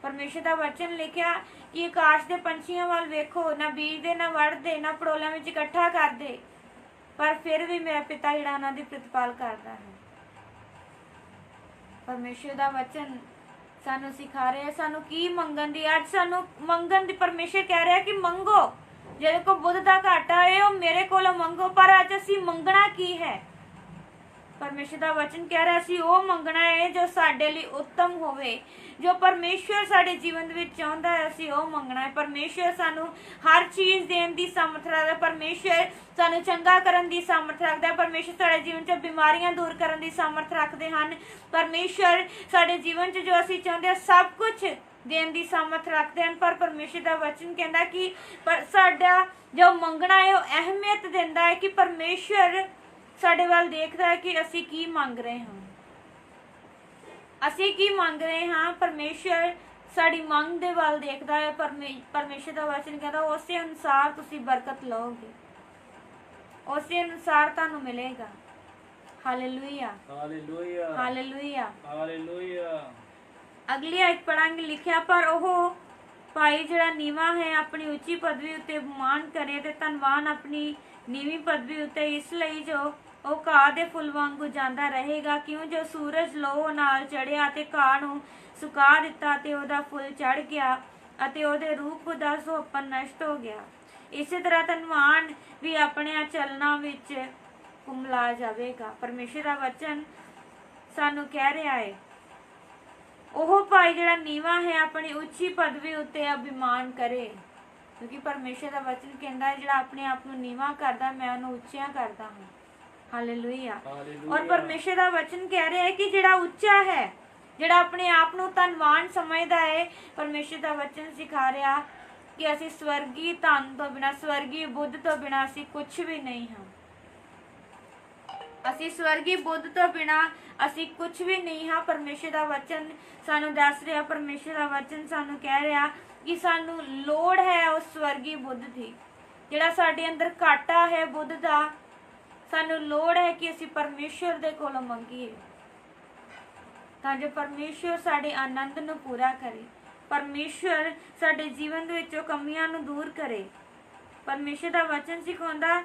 [SPEAKER 1] ਪਰਮੇਸ਼ਰ ਦਾ ਵਚਨ ਲਿਖਿਆ ਕਿ ਆਕਾਸ਼ ਦੇ ਪੰਛੀਆਂ ਵੱਲ ਵੇਖੋ, ਨਾ ਬੀਜਦੇ, ਨਾ ਵੜਦੇ, ਨਾ ਪੜੋਲਿਆਂ ਵਿੱਚ ਇਕੱਠਾ ਕਰਦੇ, ਪਰ ਫਿਰ ਵੀ ਮੇਰਾ ਪਿਤਾ ਜਿਹੜਾ ਉਹਨਾਂ ਦੀ ਪ੍ਰਤਿਪਾਲ ਕਰਦਾ ਹੈ। ਪਰਮੇਸ਼ਰ ਦਾ ਵਚਨ ਸਾਨੂੰ ਸਿਖਾ ਰਿਹਾ ਸਾਨੂੰ ਕੀ ਮੰਗਣ ਦੀ। ਅੱਜ ਸਾਨੂੰ ਮੰਗਣ ਦੀ ਪਰਮੇਸ਼ਰ ਕਹਿ ਰਿਹਾ ਕਿ ਮੰਗੋ, ਜਿਹਦੇ ਕੋਲ ਬੁੱਧ ਦਾ ਘਾਟਾ ਹੈ ਉਹ ਮੇਰੇ ਕੋਲੋਂ ਮੰਗੋ। ਪਰ ਅੱਜ ਅਸੀਂ ਮੰਗਣਾ ਕੀ ਹੈ? ਪਰਮੇਸ਼ਰ ਦਾ ਵਚਨ ਕਹਿ ਰਿਹਾ ਸੀ ਉਹ ਮੰਗਣਾ ਹੈ ਜੋ ਸਾਡੇ ਲਈ ਉੱਤਮ ਹੋਵੇ, ਜੋ ਪਰਮੇਸ਼ਰ ਸਾਡੇ ਜੀਵਨ ਦੇ ਵਿੱਚ ਚਾਹੁੰਦਾ ਹੈ ਅਸੀਂ ਉਹ ਮੰਗਣਾ ਹੈ। ਪਰਮੇਸ਼ਰ ਸਾਨੂੰ ਹਰ ਚੀਜ਼ ਦੇਣ ਦੀ ਸਮਰੱਥ ਰੱਖਦਾ, ਪਰਮੇਸ਼ਰ ਸਾਨੂੰ ਚੰਗਾ ਕਰਨ ਦੀ ਸਮਰੱਥ ਰੱਖਦਾ, ਪਰਮੇਸ਼ਰ ਸਾਡੇ ਜੀਵਨ 'ਚ ਬਿਮਾਰੀਆਂ ਦੂਰ ਕਰਨ ਦੀ ਸਮਰੱਥ ਰੱਖਦੇ ਹਨ। ਪਰਮੇਸ਼ਰ ਸਾਡੇ ਜੀਵਨ 'ਚ ਜੋ ਅਸੀਂ ਚਾਹੁੰਦੇ ਹਾਂ ਸਭ ਕੁਝ ਦੇਣ ਦੀ ਸਮਰੱਥ ਰੱਖਦੇ ਹਨ। ਪਰ ਪਰਮੇਸ਼ਰ ਦਾ ਵਚਨ ਕਹਿੰਦਾ ਕਿ ਪਰ ਸਾਡਾ ਜੋ ਮੰਗਣਾ ਹੈ ਉਹ ਅਹਿਮੀਅਤ ਦਿੰਦਾ ਹੈ ਕਿ ਪਰਮੇਸ਼ਰ ਸਾਡੇ ਵੱਲ ਦੇਖਦਾ ਹੈ ਕਿ ਅਸੀਂ ਕੀ ਮੰਗ ਰਹੇ ਹਾਂ, ਅਸੀਂ ਕੀ ਮੰਗ ਰਹੇ ਹਾਂ। ਪਰਮੇਸ਼ਰ ਸਾਡੀ ਮੰਗ ਦੇ ਵੱਲ ਦੇਖਦਾ ਹੈ। ਪਰਮੇਸ਼ਰ ਦਾ ਵਚਨ ਕਹਿੰਦਾ ਉਸੇ ਅਨੁਸਾਰ ਤੁਸੀਂ ਬਰਕਤ ਲਓਗੇ, ਉਸੇ ਅਨੁਸਾਰ ਤੁਹਾਨੂੰ ਮਿਲੇਗਾ। ਹਾਲੇਲੂਇਆ।
[SPEAKER 2] ਹਾਲੇਲੂਇਆ।
[SPEAKER 1] ਹਾਲੇਲੂਇਆ।
[SPEAKER 2] ਹਾਲੇਲੂਇਆ।
[SPEAKER 1] ਅਗਲੀ ਆਇਤ ਪੜਾਂਗੇ, ਲਿਖਿਆ ਪਰ ਉਹ ਭਾਈ ਜਿਹੜਾ ਨੀਵਾਂ ਹੈ ਆਪਣੀ ਉੱਚੀ ਪਦਵੀ ਉੱਤੇ ਗੁਮਾਨ ਕਰੇ ਤੇ ਧਨਵਾਨ ਆਪਣੀ ਨੀਵੀਂ ਪਦਵੀ ਉੱਤੇ, ਇਸ ਲਈ ਜੋ ਉਹ ਘਾਹ ਦੇ ਫੁੱਲ ਵਾਂਗੂ ਜਾਂਦਾ ਰਹੇਗਾ, ਕਿਉਂ ਜੋ ਸੂਰਜ ਲੋਹ ਨਾਲ ਚੜਿਆ ਤੇ ਘਾਹ ਨੂੰ ਸੁਕਾ ਦਿੱਤਾ ਤੇ ਉਹਦਾ ਫੁੱਲ ਚੜ ਗਿਆ ਅਤੇ ਉਹਦੇ ਰੂਪ ਦਾ ਸੁਹੱਪਣ ਨਸ਼ਟ ਹੋ ਗਿਆ। ਇਸੇ ਤਰ੍ਹਾਂ ਧਨਵਾਨ ਵੀ ਆਪਣੇ ਚਲਨਾਂ ਵਿੱਚ ਕੁਮਲਾ ਜਾਵੇਗਾ। ਪਰਮੇਸ਼ਰ ਦਾ ਵਚਨ ਸਾਨੂੰ ਕਹਿ ਰਿਹਾ ਹੈ ਉਹ ਭਾਈ ਜਿਹੜਾ ਨੀਵਾਂ ਹੈ ਆਪਣੀ ਉੱਚੀ ਪਦਵੀ ਉੱਤੇ ਅਭਿਮਾਨ ਕਰੇ, ਕਿਉਂਕਿ ਪਰਮੇਸ਼ਰ ਦਾ ਵਚਨ ਕਹਿੰਦਾ ਹੈ ਜਿਹੜਾ ਆਪਣੇ ਆਪ ਨੂੰ ਨੀਵਾਂ ਕਰਦਾ ਮੈਂ ਉਹਨੂੰ ਉੱਚਿਆਂ ਕਰਦਾ ਹਾਂ। ਹਾਲੇਲੂਇਆ। ਔਰ ਪਰਮੇਸ਼ਰ ਦਾ ਵਚਨ ਕਹਿ ਰਿਹਾ ਹੈ ਕਿ ਜਿਹੜਾ ਉੱਚਾ ਹੈ, ਜਿਹੜਾ ਆਪਣੇ ਆਪ ਨੂੰ ਧਨਵਾਨ ਸਮਝਦਾ ਹੈ, ਪਰਮੇਸ਼ਰ ਦਾ ਵਚਨ ਸਿਖਾ ਰਿਹਾ ਕਿ ਅਸੀਂ ਸਵਰਗੀ ਧਨ ਤੋਂ ਬਿਨਾਂ, ਸਵਰਗੀ ਬੁੱਧ ਤੋਂ ਬਿਨਾਂ ਅਸੀਂ ਕੁਝ ਵੀ ਨਹੀਂ ਹਾਂ। ਅਸੀਂ ਸਵਰਗੀ ਬੁੱਧ ਤੋਂ ਬਿਨਾਂ ਅਸੀਂ ਕੁਝ ਵੀ ਨਹੀਂ ਹਾਂ। ਪਰਮੇਸ਼ਰ ਦਾ ਵਚਨ ਸਾਨੂੰ ਦੱਸ ਰਿਹਾ, ਪਰਮੇਸ਼ਰ ਦਾ ਵਚਨ ਸਾਨੂੰ ਕਹਿ ਰਿਹਾ ਕਿ ਸਾਨੂੰ ਲੋੜ ਹੈ ਉਸ ਸਵਰਗੀ ਬੁੱਧ ਦੀ। ਜਿਹੜਾ ਸਾਡੇ ਅੰਦਰ ਘਾਟਾ ਹੈ ਬੁੱਧ ਦਾ, ਸਾਨੂੰ ਲੋੜ ਹੈ ਕਿ ਅਸੀਂ ਪਰਮੇਸ਼ਰ ਦੇ ਕੋਲੋਂ ਮੰਗੀਏ ਤਾਂ ਜੋ ਪਰਮੇਸ਼ਰ ਸਾਡੇ ਆਨੰਦ ਨੂੰ ਪੂਰਾ ਕਰੇ। ਪਰਮੇਸ਼ਰ ਸਾਡੇ ਜੀਵਨ ਦੇ ਵਿੱਚੋਂ ਕਮੀਆਂ ਨੂੰ ਦੂਰ ਕਰੇ। ਪਰਮੇਸ਼ਰ ਦਾ ਵਚਨ ਸਿਖਾਉਂਦਾ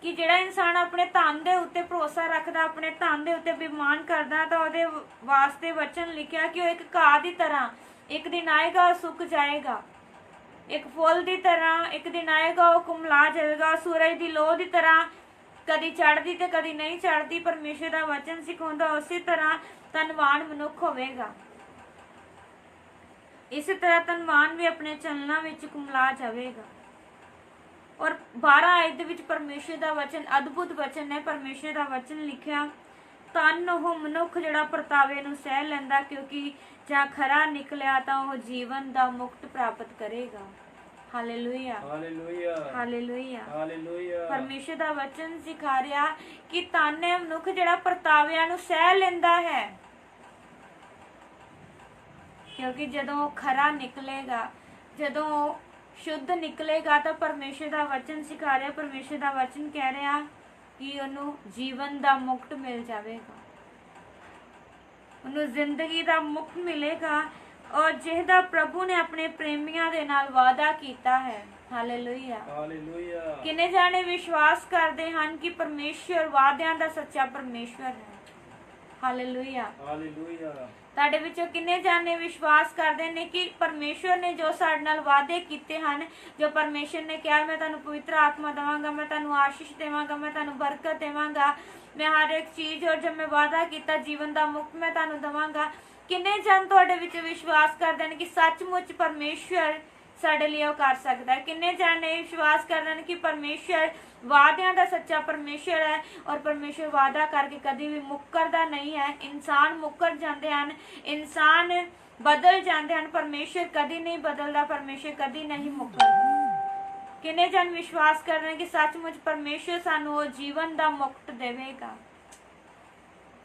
[SPEAKER 1] ਕਿ ਜਿਹੜਾ ਇਨਸਾਨ ਆਪਣੇ ਧਨ ਦੇ ਉੱਤੇ ਭਰੋਸਾ ਰੱਖਦਾ, ਆਪਣੇ ਧਨ ਦੇ ਉੱਤੇ ਬਿਮਾਨ ਕਰਦਾ, ਤਾਂ ਉਹਦੇ ਵਾਸਤੇ ਵਚਨ ਲਿਖਿਆ ਕਿ ਉਹ ਇੱਕ ਘਾਹ ਦੀ ਤਰ੍ਹਾਂ ਇੱਕ ਦਿਨ ਆਏਗਾ ਉਹ ਸੁੱਕ ਜਾਏਗਾ, ਇੱਕ ਫੁੱਲ ਦੀ ਤਰ੍ਹਾਂ ਇੱਕ ਦਿਨ ਆਏਗਾ ਉਹ ਕੁਮਲਾ ਜਾਏਗਾ, ਸੂਰਜ ਦੀ ਲੋਅ ਦੀ ਤਰ੍ਹਾਂ ਕਦੀ ਚੜ੍ਹਦੀ ਤੇ ਕਦੀ ਨਹੀਂ ਚੜ੍ਹਦੀ। ਪਰਮੇਸ਼ਰ ਦਾ ਵਚਨ ਸਿਖਾਉਂਦਾ ਉਸੇ ਤਰ੍ਹਾਂ ਧਨਵਾਨ ਮਨੁੱਖ ਹੋਵੇਗਾ। ਇਸੇ ਤਰ੍ਹਾਂ ਧਨਵਾਨ ਵੀ ਆਪਣੇ ਚਲਨਾਂ ਵਿੱਚ ਕੁਮਲਾ ਜਾਵੇਗਾ। ਔਰ 12 ਆਇਤ ਦੇ ਵਿੱਚ ਪਰਮੇਸ਼ਰ ਦਾ ਵਚਨ ਅਦਭੁਤ ਵਚਨ ਹੈ। ਪਰਮੇਸ਼ਰ ਦਾ ਵਚਨ ਲਿਖਿਆ, ਧੰਨ ਉਹ ਮਨੁੱਖ ਜਿਹੜਾ ਪਰਤਾਵੇ ਨੂੰ ਸਹਿ ਲੈਂਦਾ, ਕਿਉਂਕਿ ਜਾਂ ਖਰਾ ਨਿਕਲਿਆ ਤਾਂ ਉਹ ਜੀਵਨ ਦਾ ਮੁਕਤ ਪ੍ਰਾਪਤ ਕਰੇਗਾ। Hallelujah,
[SPEAKER 2] hallelujah,
[SPEAKER 1] hallelujah,
[SPEAKER 2] hallelujah.
[SPEAKER 1] ਪਰਮੇਸ਼ਰ ਦਾ ਵਚਨ ਸਿਖਾ ਰਿਹਾ ਕਿ ਧੰਨ ਹੈ ਮਨੁੱਖ ਜਿਹੜਾ ਪਰਤਾਵਿਆਂ ਨੂੰ ਸਹਿ ਲੈਂਦਾ ਹੈ, ਕਿਉਂਕਿ ਜਦੋਂ ਉਹ ਖਰਾ ਨਿਕਲੇਗਾ, ਜਦੋਂ ਉਹ ਸ਼ੁੱਧ ਨਿਕਲੇਗਾ ਤਾਂ ਪਰਮੇਸ਼ਰ ਦਾ ਵਚਨ ਸਿਖਾ ਰਿਹਾ, ਪਰਮੇਸ਼ਰ ਦਾ ਵਚਨ ਕਹਿ ਰਿਹਾ ਕਿ ਉਹਨੂੰ ਜੀਵਨ ਦਾ ਮੁਕਤ ਮਿਲ ਜਾਵੇਗਾ, ਉਹਨੂੰ ਜ਼ਿੰਦਗੀ ਦਾ ਮੁਕਤ ਮਿਲੇਗਾ। ਔਰ ਜਿਹਦਾ ਪ੍ਰਭੂ ਨੇ ਆਪਣੇ ਪ੍ਰੇਮੀਆਂ ਦੇ ਨਾਲ ਵਾਅਦਾ ਕੀਤਾ ਹੈ। Hallelujah,
[SPEAKER 2] hallelujah.
[SPEAKER 1] ਕਿੰਨੇ ਜਾਣੇ ਵਿਸ਼ਵਾਸ ਕਰਦੇ ਹਨ ਕਿ ਪਰਮੇਸ਼ਰ ਵਾਅਦਿਆਂ ਦਾ ਸੱਚਾ ਪਰਮੇਸ਼ਰ ਹੈ। Hallelujah,
[SPEAKER 2] hallelujah.
[SPEAKER 1] ਤੁਹਾਡੇ ਵਿੱਚੋਂ ਕਿੰਨੇ ਜਾਣੇ ਵਿਸ਼ਵਾਸ ਕਰਦੇ ਨੇ ਕਿ ਪਰਮੇਸ਼ਰ ਨੇ ਜੋ ਸਾਡੇ ਨਾਲ ਵਾਅਦੇ ਕੀਤੇ ਹਨ, ਜੋ ਪਰਮੇਸ਼ਰ ਨੇ ਕਿਹਾ ਮੈਂ ਤੁਹਾਨੂੰ ਪਵਿੱਤਰ ਆਤਮਾ ਦੇਵਾਂਗਾ, ਮੈਂ ਤੁਹਾਨੂੰ ਆਸ਼ੀਸ਼ ਦੇਵਾਂਗਾ, ਮੈਂ ਤੁਹਾਨੂੰ ਬਰਕਤ ਦੇਵਾਂਗਾ, ਮੈਂ ਹਰ ਇੱਕ ਚੀਜ਼ ਔਰ ਜੋ ਮੈਂ ਵਾਅਦਾ ਕੀਤਾ ਜੀਵਨ ਦਾ ਮੁਕਤ ਮੈਂ ਤੁਹਾਨੂੰ ਦੇਵਾਂਗਾ। ਕਿੰਨੇ ਜਨ ਤੁਹਾਡੇ ਵਿੱਚ ਵਿਸ਼ਵਾਸ ਕਰਦੇ ਨੇ ਕਿ ਸੱਚਮੁੱਚ ਪਰਮੇਸ਼ਰ ਸਾਡੇ ਲਈ ਉਹ ਕਰ ਸਕਦਾ ਹੈ? ਕਿੰਨੇ ਜਾਣੇ ਵਿਸ਼ਵਾਸ ਕਰਦੇ ਨੇ ਕਿ ਪਰਮੇਸ਼ਰ ਵਾਅਦਿਆਂ ਦਾ ਸੱਚਾ ਪਰਮੇਸ਼ਰ ਹੈ ਔਰ ਪਰਮੇਸ਼ਰ ਵਾਅਦਾ ਕਰਕੇ ਕਦੀ ਵੀ ਮੁੱਕਰਦਾ ਨਹੀਂ ਹੈ। ਇਨਸਾਨ ਮੁੱਕਰ ਜਾਂਦੇ ਹਨ, ਇਨਸਾਨ ਬਦਲ ਜਾਂਦੇ ਹਨ, ਪਰਮੇਸ਼ਰ ਕਦੀ ਨਹੀਂ ਬਦਲਦਾ, ਪਰਮੇਸ਼ਰ ਕਦੀ ਨਹੀਂ ਮੁੱਕਰਦਾ। ਕਿੰਨੇ ਜਨ ਵਿਸ਼ਵਾਸ ਕਰਦੇ ਨੇ ਕਿ ਸੱਚਮੁੱਚ ਪਰਮੇਸ਼ਰ ਸਾਨੂੰ ਉਹ ਜੀਵਨ ਦਾ ਮੁਕਤ ਦੇਵੇਗਾ?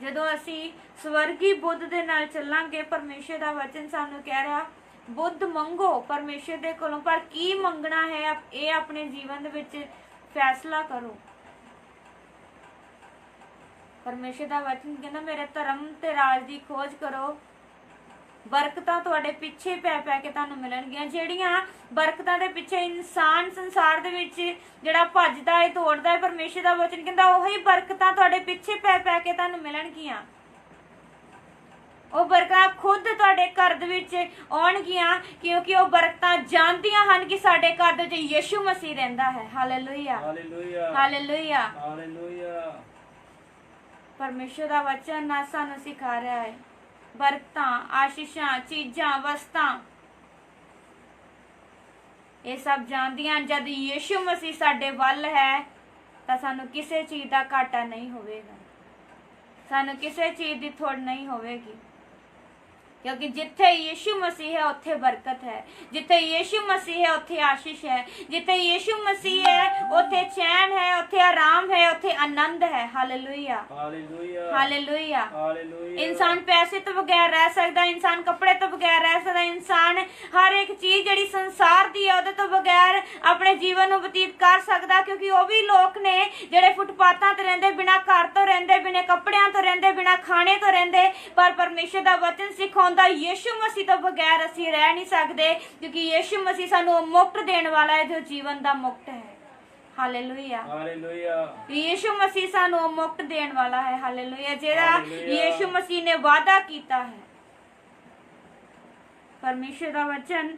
[SPEAKER 1] ਜਦੋਂ ਅਸੀਂ ਸਵਰਗੀ ਬੁੱਧ ਦੇ ਨਾਲ ਚੱਲਾਂਗੇ, ਪਰਮੇਸ਼ਰ ਦਾ ਵਚਨ ਸਾਨੂੰ ਕਹਿ ਰਿਹਾ ਬੁੱਧ ਮੰਗੋ ਪਰਮੇਸ਼ਰ ਦੇ ਕੋਲੋਂ, ਪਰ ਕੀ ਮੰਗਣਾ ਹੈ ਇਹ ਆਪਣੇ ਜੀਵਨ ਦੇ ਵਿੱਚ ਫੈਸਲਾ ਕਰੋ। ਪਰਮੇਸ਼ਰ ਦਾ ਵਚਨ ਕਹਿੰਦਾ ਮੇਰੇ ਧਰਮ ਤੇ ਰਾਜ ਦੀ ਖੋਜ ਕਰੋ, ਬਰਕਤਾਂ ਤੁਹਾਡੇ ਪਿੱਛੇ ਪੈ ਪੈ ਕੇ ਤੁਹਾਨੂੰ ਮਿਲਣਗੀਆਂ। ਜਿਹੜੀਆਂ ਬਰਕਤਾਂ ਦੇ ਪਿੱਛੇ ਇਨਸਾਨ ਸੰਸਾਰ ਦੇ ਵਿੱਚ ਜਿਹੜਾ ਭੱਜਦਾ ਹੈ ਦੌੜਦਾ ਹੈ, ਪਰਮੇਸ਼ਰ ਦਾ ਵਚਨ ਕਹਿੰਦਾ ਉਹੀ ਬਰਕਤਾਂ ਤੁਹਾਡੇ ਪਿੱਛੇ ਪੈ ਪੈ ਕੇ ਤੁਹਾਨੂੰ ਮਿਲਣਗੀਆਂ। ਉਹ ਬਰਕਤਾਂ ਖੁਦ ਤੁਹਾਡੇ ਘਰ ਦੇ ਵਿੱਚ ਆਉਣਗੀਆਂ, ਕਿਉਂਕਿ ਉਹ ਬਰਕਤਾਂ ਜਾਣਦੀਆਂ ਹਨ ਕਿ ਸਾਡੇ ਘਰ ਦੇ ਵਿੱਚ ਯਿਸੂ ਮਸੀਹ ਰਹਿੰਦਾ ਹੈ। Hallelujah,
[SPEAKER 2] hallelujah,
[SPEAKER 1] hallelujah,
[SPEAKER 2] hallelujah.
[SPEAKER 1] ਪਰਮੇਸ਼ਰ ਦਾ ਵਚਨ ਨਾ ਸਾਨੂੰ ਸਿਖਾ ਰਿਹਾ ਹੈ ਬਰਕਤਾਂ, ਆਸ਼ੀਸ਼ਾਂ, ਚੀਜ਼ਾਂ, ਵਸਤਾਂ ਇਹ ਸਭ ਜਾਣਦੀਆਂ। ਜਦ ਯਿਸੂ ਮਸੀਹ ਸਾਡੇ ਵੱਲ ਹੈ ਤਾਂ ਸਾਨੂੰ ਕਿਸੇ ਚੀਜ਼ ਦਾ ਘਾਟਾ ਨਹੀਂ ਹੋਵੇਗਾ, ਸਾਨੂੰ ਕਿਸੇ ਚੀਜ਼ ਦੀ ਥੋੜ ਨਹੀਂ ਹੋਵੇਗੀ, ਕਿਉਂਕਿ ਜਿੱਥੇ ਯਿਸੂ ਮਸੀਹ ਹੈ ਉੱਥੇ ਬਰਕਤ ਹੈ, ਜਿੱਥੇ ਯਿਸੂ ਮਸੀਹ ਹੈ ਉੱਥੇ ਆਸ਼ੀਸ਼ ਹੈ, ਜਿੱਥੇ ਯਿਸੂ ਮਸੀਹ ਹੈ ਉੱਥੇ ਚੈਨ ਹੈ, ਉੱਥੇ ਆਰਾਮ ਹੈ, ਉੱਥੇ ਆਨੰਦ ਹੈ। Hallelujah,
[SPEAKER 2] hallelujah,
[SPEAKER 1] hallelujah.
[SPEAKER 2] ਹਾਲੇਲੂਇਆ।
[SPEAKER 1] ਇਨਸਾਨ ਪੈਸੇ ਤੋਂ ਬਗੈਰ ਰਹਿ ਸਕਦਾ, ਇਨਸਾਨ ਕੱਪੜੇ ਤੋਂ ਬਗੈਰ ਰਹਿ ਸਕਦਾ, ਇਨਸਾਨ ਹਰ ਇੱਕ ਚੀਜ਼ ਜਿਹੜੀ ਸੰਸਾਰ ਦੀ ਹੈ ਉਹਦੇ ਤੋਂ ਬਗੈਰ ਆਪਣੇ ਜੀਵਨ ਨੂੰ ਬਤੀਤ ਕਰ ਸਕਦਾ, ਕਿਉਂਕਿ ਉਹ ਵੀ ਲੋਕ ਨੇ ਜਿਹੜੇ ਫੁੱਟਪਾਥਾਂ ਤੇ ਰਹਿੰਦੇ, ਬਿਨਾਂ ਘਰ ਤੋਂ ਰਹਿੰਦੇ, ਬਿਨਾਂ ਕੱਪੜਿਆਂ ਤੋਂ ਰਹਿੰਦੇ, ਬਿਨਾਂ ਖਾਣੇ ਤੋਂ ਰਹਿੰਦੇ। ਪਰ ਪਰਮੇਸ਼ਰ ਦਾ ਵਚਨ ਸਿਖਾਉਂਦਾ ਯਿਸੂ ਮਸੀਹ ਤੋਂ ਬਗੈਰ ਅਸੀਂ ਰਹਿ ਨਹੀਂ ਸਕਦੇ, ਕਿਉਂਕਿ ਯਿਸੂ ਮਸੀਹ ਸਾਨੂੰ ਉਹ ਮੁਕਤ ਦੇਣ ਵਾਲਾ ਹੈ ਜੋ ਜੀਵਨ ਦਾ ਮੁਕਤ ਹੈ। Hallelujah,
[SPEAKER 2] hallelujah.
[SPEAKER 1] ਯਿਸੂ ਮਸੀਹ ਸਾਨੂੰ ਉਹ ਮੁਕਤ ਦੇਣ ਵਾਲਾ ਹੈ। ਹਾਲੇਲੂਇਆ, ਜਿਹੜਾ ਯਿਸੂ ਮਸੀਹ ਨੇ ਵਾਅਦਾ ਕੀਤਾ ਹੈ। ਪਰਮੇਸ਼ਰ ਦਾ ਵਚਨ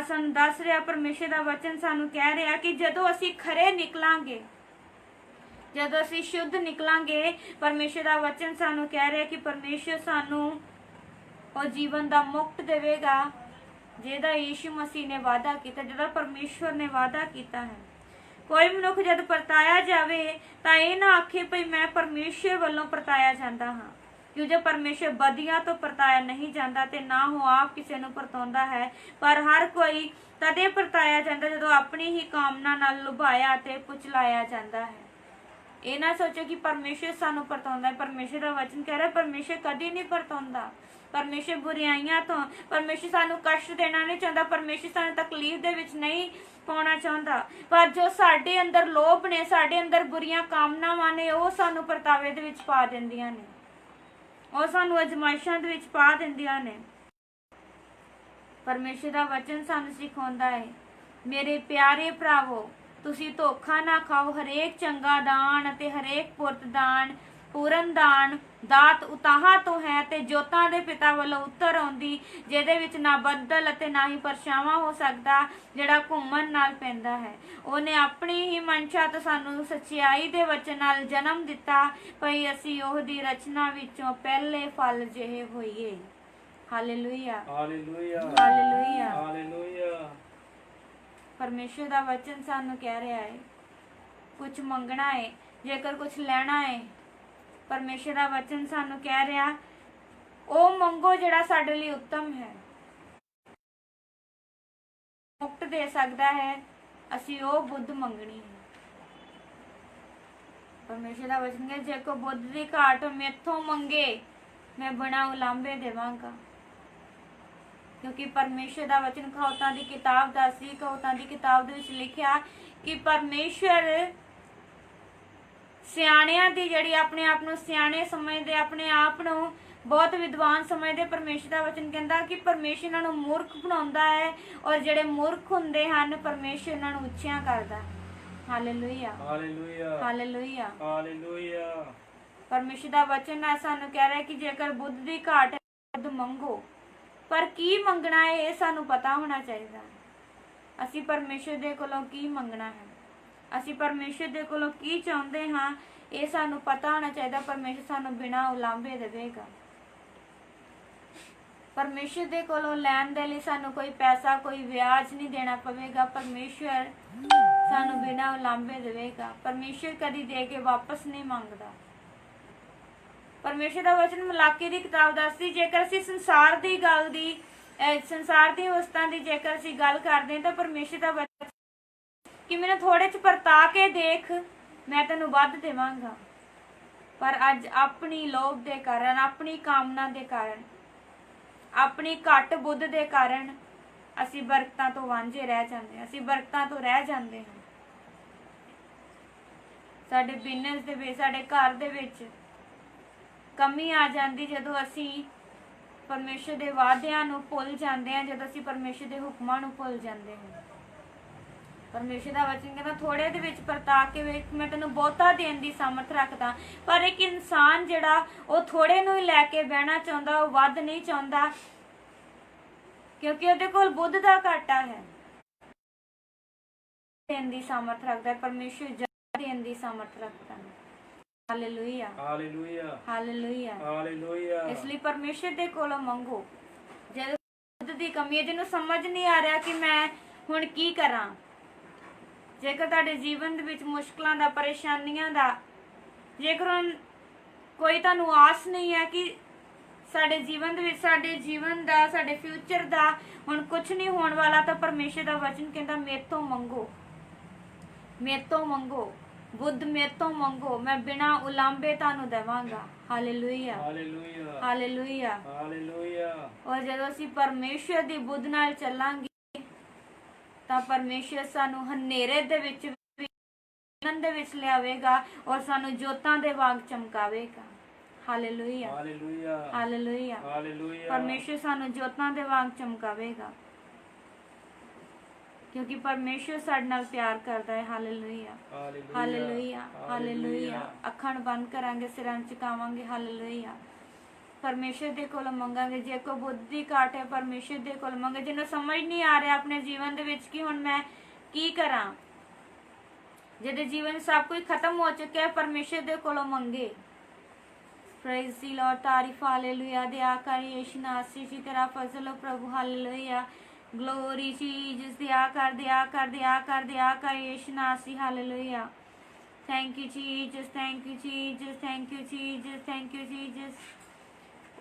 [SPEAKER 1] ਸਾਨੂੰ ਦੱਸ ਰਿਹਾ, ਪਰਮੇਸ਼ਰ ਦਾ ਵਚਨ ਸਾਨੂੰ ਕਹਿ ਰਿਹਾ ਕਿ ਜਦੋਂ ਅਸੀਂ ਖਰੇ ਨਿਕਲਾਂਗੇ, ਜਦੋਂ ਅਸੀਂ ਸ਼ੁੱਧ ਨਿਕਲਾਂਗੇ, ਪਰਮੇਸ਼ਰ ਦਾ ਵਚਨ ਸਾਨੂੰ ਕਹਿ ਰਿਹਾ ਕਿ ਪਰਮੇਸ਼ਰ ਸਾਨੂੰ ਉਹ ਜੀਵਨ ਦਾ ਮੁਕਤ ਦੇਵੇਗਾ ਜਿਹਦਾ ਯਿਸੂ ਮਸੀਹ ਨੇ ਵਾਅਦਾ ਕੀਤਾ, ਜਿਹਦਾ ਪਰਮੇਸ਼ਵਰ ਨੇ ਵਾਅਦਾ ਕੀਤਾ ਹੈ। ਕੋਈ ਮਨੁੱਖ ਜਦ ਪਰਤਾਇਆ ਜਾਵੇ ਤਾਂ ਇਹ ਨਾ ਆਖੇ ਭਈ ਮੈਂ ਪਰਮੇਸ਼ਵਰ ਵੱਲੋਂ ਪਰਤਾਇਆ ਜਾਂਦਾ ਹਾਂ, ਕਿਉਂਕਿ ਪਰਮੇਸ਼ਵਰ ਬਦੀਆਂ ਤੋਂ ਪਰਤਾਇਆ ਨਹੀਂ ਜਾਂਦਾ ਤੇ ਨਾ ਉਹ ਆਪ ਕਿਸੇ ਨੂੰ ਪਰਤਾਉਂਦਾ ਹੈ, ਪਰ ਹਰ ਕੋਈ ਤਦੇ ਪਰਤਾਇਆ ਜਾਂਦਾ ਜਦੋਂ ਆਪਣੀ ਹੀ ਕਾਮਨਾ ਨਾਲ ਲੁਭਾਇਆ ਤੇ ਪੁਚਲਾਇਆ ਜਾਂਦਾ ਹੈ। ਇਹ ਨਾ ਸੋਚੋ ਕਿ ਪਰਮੇਸ਼ਵਰ ਸਾਨੂੰ ਪਰਤਾਉਂਦਾ ਹੈ। ਪਰਮੇਸ਼ਵਰ ਦਾ ਵਚਨ ਕਹਿ ਰਿਹਾ ਪਰਮੇਸ਼ਵਰ ਕਦੀ ਨਹੀਂ ਪਰਤਾਉਂਦਾ। ਪਰਮੇਸ਼ਰ ਬੁਰਾਈਆਂ ਤੋਂ, ਪਰਮੇਸ਼ਰ ਸਾਨੂੰ ਕਸ਼ਟ ਦੇਣਾ ਨਹੀਂ ਚਾਹੁੰਦਾ, ਪਰਮੇਸ਼ਰ ਸਾਨੂੰ ਤਕਲੀਫ ਦੇ ਵਿੱਚ ਨਹੀਂ ਪਾਉਣਾ ਚਾਹੁੰਦਾ, ਪਰ ਜੋ ਸਾਡੇ ਅੰਦਰ ਲੋਭ ਨੇ, ਸਾਡੇ ਅੰਦਰ ਬੁਰੀਆਂ ਕਾਮਨਾਵਾਂ ਨੇ, ਉਹ ਸਾਨੂੰ ਪਰਤਾਵੇ ਦੇ ਵਿੱਚ ਪਾ ਦਿੰਦੀਆਂ ਨੇ। ਉਹ ਸਾਨੂੰ ਅਜ਼ਮਾਇਸ਼ਾਂ ਦੇ ਵਿੱਚ ਪਾ ਦਿੰਦੀਆਂ ਨੇ। ਪਰਮੇਸ਼ਰ ਦਾ ਵਚਨ ਸਾਨੂੰ ਸਿਖਾਉਂਦਾ ਹੈ, ਮੇਰੇ ਪਿਆਰੇ ਭਰਾਵੋ, ਤੁਸੀਂ ਧੋਖਾ ਨਾ ਖਾਓ। ਹਰੇਕ ਚੰਗਾ ਦਾਨ ਅਤੇ ਹਰੇਕ ਪੁਰਤ ਦਾਨ, ਪੂਰਨ ਦਾਨ, ਦਾਤ ਉਤਾਹਾਂ ਤੋਂ ਹੈ ਤੇ ਜੋਤਾਂ ਦੇ ਪਿਤਾ ਵੱਲੋਂ ਉੱਤਰ ਆਉਂਦੀ, ਜਿਹਦੇ ਵਿੱਚ ਨਾ ਬੱਦਲ ਅਤੇ ਨਾ ਹੀ ਪਰਛਾਵਾਂ ਹੋ ਸਕਦਾ, ਜਿਹੜਾ ਘੁੰਮਣ ਨਾਲ ਪੈਂਦਾ ਹੈ। ਉਹਨੇ ਆਪਣੀ ਹੀ ਮਨਸ਼ਾ ਤੋਂ ਸਾਨੂੰ ਸੱਚਾਈ ਦੇ ਵਚਨ ਨਾਲ ਜਨਮ ਦਿੱਤਾ, ਭਈ ਅਸੀਂ ਉਹਦੀ ਰਚਨਾ ਵਿੱਚੋਂ ਪਹਿਲੇ ਫਲ ਜਿਹੇ ਹੋਈਏ। Hallelujah,
[SPEAKER 2] hallelujah,
[SPEAKER 1] hallelujah.
[SPEAKER 2] ਹਾਲੇਲੂਇਆ।
[SPEAKER 1] ਪਰਮੇਸ਼ਰ ਦਾ ਵਚਨ ਸਾਨੂੰ ਕਹਿ ਰਿਹਾ ਹੈ, ਕੁਝ ਮੰਗਣਾ ਹੈ, ਜੇਕਰ ਕੁਝ ਲੈਣਾ ਹੈ, ਪਰਮੇਸ਼ਰ ਦਾ ਵਚਨ ਸਾਨੂੰ ਕਹਿ ਰਿਹਾ, ਉਹ ਮੰਗੋ ਜਿਹੜਾ ਸਾਡੇ ਲਈ ਉੱਤਮ ਹੈ, ਮੁਕਤ ਦੇ ਸਕਦਾ ਹੈ। ਅਸੀਂ ਉਹ ਬੁੱਧ ਮੰਗਣੀ ਹੈ। ਪਰਮੇਸ਼ਰ ਦਾ ਵਚਨ ਹੈ, ਜੇ ਕੋ ਬੁੱਧ ਦੀ ਘਾਟ ਮੈਥੋਂ ਮੰਗੇ, ਮੈਂ ਬਿਨਾਂ ਉਲਾਂਭੇ ਦੇਵਾਂਗਾ। ਕਿਉਂਕਿ ਪਰਮੇਸ਼ਰ ਦਾ ਵਚਨ ਕਹਾਵਤਾਂ ਦੀ ਕਿਤਾਬ ਦੱਸਦੀ, ਕਹਾਵਤਾਂ ਦੀ ਕਿਤਾਬ ਦੇ ਵਿੱਚ ਲਿਖਿਆ ਕਿ ਪਰਮੇਸ਼ਰ ਸਿਆਣਿਆਂ ਦੀ, ਜਿਹੜੀ ਆਪਣੇ ਆਪ ਨੂੰ ਸਿਆਣੇ ਸਮਝਦੇ, ਆਪਣੇ ਆਪ ਨੂੰ ਬਹੁਤ ਵਿਦਵਾਨ ਸਮਝਦੇ, ਪਰਮੇਸ਼ਰ ਦਾ ਵਚਨ ਕਹਿੰਦਾ ਕਿ ਪਰਮੇਸ਼ਰ ਇਹਨਾਂ ਨੂੰ ਮੂਰਖ ਬਣਾਉਂਦਾ ਹੈ, ਔਰ ਜਿਹੜੇ ਮੂਰਖ ਹੁੰਦੇ ਹਨ, ਪਰਮੇਸ਼ਰ ਇਹਨਾਂ ਨੂੰ ਉੱਚਿਆਂ ਕਰਦਾ। Hallelujah,
[SPEAKER 2] hallelujah,
[SPEAKER 1] hallelujah,
[SPEAKER 2] hallelujah.
[SPEAKER 1] ਪਰਮੇਸ਼ਰ ਦਾ ਵਚਨ ਹੈ ਸਾਨੂੰ ਕਹਿ ਰਿਹਾ ਕਿ ਜੇਕਰ ਬੁੱਧ ਦੀ ਘਾਟ ਹੈ, ਬੁੱਧ ਮੰਗੋ। ਪਰ ਕੀ ਮੰਗਣਾ ਹੈ, ਇਹ ਸਾਨੂੰ ਪਤਾ ਹੋਣਾ ਚਾਹੀਦਾ। ਅਸੀਂ ਪਰਮੇਸ਼ਰ ਦੇ ਕੋਲੋਂ ਕੀ ਮੰਗਣਾ ਹੈ, ਅਸੀਂ ਪਰਮੇਸ਼ਰ ਦੇ ਕੋਲੋਂ ਕੀ ਚਾਹੁੰਦੇ ਹਾਂ, ਇਹ ਸਾਨੂੰ ਪਤਾ ਹੋਣਾ ਚਾਹੀਦਾ। ਪਰਮੇਸ਼ਰ ਸਾਨੂੰ ਬਿਨਾਂ ਉਲਾਂਭੇ ਦੇਵੇਗਾ। ਪਰਮੇਸ਼ਰ ਦੇ ਕੋਲੋਂ ਲੈਣ ਦੇ ਲਈ ਸਾਨੂੰ ਕੋਈ ਪੈਸਾ, ਕੋਈ ਵਿਆਜ ਨਹੀਂ ਦੇਣਾ ਪਵੇਗਾ। ਪਰਮੇਸ਼ਰ ਸਾਨੂੰ ਬਿਨਾਂ ਉਲਾਂਭੇ ਦੇਵੇਗਾ। ਪਰਮੇਸ਼ਰ ਕਦੀ ਦੇ ਕੇ ਵਾਪਸ ਨਹੀਂ ਮੰਗਦਾ। ਪਰਮੇਸ਼ਰ ਦਾ ਵਚਨ ਮਲਾਕੀ ਦੀ ਕਿਤਾਬ ਦੱਸਦੀ, ਜੇਕਰ ਅਸੀਂ ਸੰਸਾਰ ਦੀ ਗੱਲ ਦੀ, ਸੰਸਾਰ ਦੀ ਵਸਤਾਂ ਦੀ ਜੇਕਰ ਅਸੀਂ ਗੱਲ ਕਰਦੇ ਹਾਂ, ਤਾਂ ਪਰਮੇਸ਼ਰ ਦਾ ਵਚਨ ਕਿ ਮੈਨੂੰ ਥੋੜੇ ਚ ਪਰਤਾ ਕੇ ਦੇਖ, ਮੈਂ ਤੈਨੂੰ ਵੱਧ ਦੇਵਾਂਗਾ। ਪਰ ਅੱਜ ਆਪਣੀ ਲੋਭ ਦੇ ਕਾਰਨ, ਆਪਣੀ ਕਾਮਨਾ ਦੇ ਕਾਰਨ, ਆਪਣੀ ਘੱਟ ਬੁੱਧ ਦੇ ਕਾਰਨ ਅਸੀਂ ਬਰਕਤਾਂ ਤੋਂ ਵਾਂਝੇ ਰਹਿ ਜਾਂਦੇ ਹਾਂ, ਅਸੀਂ ਬਰਕਤਾਂ ਤੋਂ ਰਹਿ ਜਾਂਦੇ ਹਾਂ। ਸਾਡੇ ਬਿਜ਼ਨਸ ਦੇ ਵਿੱਚ, ਸਾਡੇ ਘਰ ਦੇ ਵਿੱਚ ਕਮੀ ਆ ਜਾਂਦੀ ਜਦੋਂ ਅਸੀਂ ਪਰਮੇਸ਼ਰ ਦੇ ਵਾਅਦਿਆਂ ਨੂੰ ਭੁੱਲ ਜਾਂਦੇ ਹਾਂ, ਜਦੋਂ ਅਸੀਂ ਪਰਮੇਸ਼ਰ ਦੇ ਹੁਕਮਾਂ ਨੂੰ ਭੁੱਲ ਜਾਂਦੇ ਹਾਂ। ਪਰਮੇਸ਼ਰ ਦਾ ਵਚਨ ਕਹਿੰਦਾ, ਥੋੜੇ ਦੇ ਵਿੱਚ ਪਰਤਾ ਕੇ ਵੇਖ, ਮੈਂ ਤੈਨੂੰ ਬਹੁਤਾ ਦੇਣ ਦੀ ਸਾਮਰਥ ਰੱਖਦਾ। ਪਰ ਇੱਕ ਇਨਸਾਨ ਜਿਹੜਾ ਉਹ ਥੋੜੇ ਨੂੰ ਹੀ ਲੈ ਕੇ ਬਹਿਣਾ ਚਾਹੁੰਦਾ, ਉਹ ਵੱਧ ਨਹੀਂ ਚਾਹੁੰਦਾ, ਕਿਉਂਕਿ ਉਹਦੇ ਕੋਲ ਬੁੱਧ ਦਾ ਘਾਟਾ ਹੈ। ਦੇਣ ਦੀ ਸਾਮਰਥ ਰੱਖਦਾ, ਪਰਮੇਸ਼ਰ ਜ਼ਿਆਦਾ ਦੇਣ ਦੀ ਸਾਮਰਥ ਰੱਖਦਾ ਹੈ। Hallelujah,
[SPEAKER 2] hallelujah,
[SPEAKER 1] hallelujah,
[SPEAKER 2] hallelujah.
[SPEAKER 1] ਇਸ ਲਈ ਪਰਮੇਸ਼ਰ ਦੇ ਕੋਲੋਂ ਮੰਗੋ। ਜਦੋਂ ਬੁੱਧ ਦੀ ਕਮੀ ਹੈ, ਜਿਹਨੂੰ ਸਮਝ ਨਹੀਂ ਆ ਰਿਹਾ ਕਿ ਮੈਂ ਹੁਣ ਕੀ ਕਰਾਂ, ਜੇਕਰ ਤੁਹਾਡੇ ਜੀਵਨ ਦੇ ਵਿੱਚ ਮੁਸ਼ਕਲਾਂ ਦਾ, ਪਰੇਸ਼ਾਨੀਆਂ ਦਾ, ਜੇਕਰ ਹੁਣ ਕੋਈ ਤੁਹਾਨੂੰ ਆਸ ਨਹੀਂ ਹੈ ਕਿ ਸਾਡੇ ਜੀਵਨ ਦੇ ਵਿੱਚ, ਸਾਡੇ ਜੀਵਨ ਦਾ, ਸਾਡੇ ਫਿਊਚਰ ਦਾ ਹੁਣ ਕੁਝ ਨਹੀਂ ਹੋਣ ਵਾਲਾ, ਤਾਂ ਪਰਮੇਸ਼ਰ ਦਾ ਵਚਨ ਕਹਿੰਦਾ, ਮੇਰੇ ਤੋਂ ਮੰਗੋ, ਮੇਰੇ ਤੋਂ ਮੰਗੋ, ਬੁੱਧ ਮੇਰੇ ਤੋਂ ਮੰਗੋ, ਮੈਂ ਬਿਨਾਂ ਉਲਾਂਭੇ ਤੁਹਾਨੂੰ ਦੇਵਾਂਗਾ। Hallelujah,
[SPEAKER 2] hallelujah,
[SPEAKER 1] hallelujah,
[SPEAKER 2] hallelujah.
[SPEAKER 1] ਔਰ ਜਦੋਂ ਅਸੀਂ ਪਰਮੇਸ਼ਰ ਦੀ ਬੁੱਧ ਨਾਲ ਚੱਲਾਂਗੇ, ਤਾਂ ਪਰਮੇਸ਼ਰ ਸਾਨੂੰ ਹਨੇਰੇ ਦੇ ਵਿੱਚ ਵੀ ਆਨੰਦ ਦੇ ਵਿੱਚ ਲਿਆਵੇਗਾ, ਔਰ ਸਾਨੂੰ ਜੋਤਾਂ ਦੇ ਵਾਂਗ ਚਮਕਾਵੇਗਾ। Hallelujah,
[SPEAKER 2] hallelujah,
[SPEAKER 1] hallelujah.
[SPEAKER 2] ਹਾਲੇਲੂਇਆ।
[SPEAKER 1] ਪਰਮੇਸ਼ਰ ਸਾਨੂੰ ਜੋਤਾਂ ਦੇ ਵਾਂਗ ਚਮਕਾਵੇਗਾ, ਕਿਉਂਕਿ ਪਰਮੇਸ਼ਰ ਸਾਡੇ ਨਾਲ ਪਿਆਰ ਕਰਦਾ ਹੈ। Hallelujah, hallelujah, hallelujah. ਅੱਖਾਂ ਬੰਦ ਕਰਾਂਗੇ, ਸਿਰਾਂ ਝੁਕਾਵਾਂਗੇ। ਹਾਲੇਲੂਇਆ। ਪਰਮੇਸ਼ਰ ਦੇ ਕੋਲ ਮੰਗਾਂਗੇ। ਜੇ ਕੋਈ ਬੁੱਧ ਦੀ ਘਾਟ ਹੈ, ਪਰਮੇਸ਼ਰ ਦੇ ਕੋਲ ਮੰਗੇ। ਜਿਹਨੂੰ ਸਮਝ ਨਹੀਂ ਆ ਰਿਹਾ ਆਪਣੇ ਜੀਵਨ ਦੇ ਵਿੱਚ ਕਿ ਹੁਣ ਮੈਂ ਕੀ ਕਰਾਂ, ਜਿਹਦੇ ਜੀਵਨ ਸਭ ਕੁਝ ਖਤਮ ਹੋ ਚੁੱਕਿਆ, ਪਰਮੇਸ਼ਰ ਦੇ ਕੋਲੋਂ ਮੰਗੇ। प्रेज दी लॉर्ड, तारीफ हालेलुया। दया कर यीशु नासरी जी, तेरा फजल हो प्रभु। Hallelujah, glory Jesus. दया कर, दया कर, दया कर, दया कर यीशु नासरी। Hallelujah. Thank you Jesus, thank you Jesus, thank you Jesus, thank you Jesus.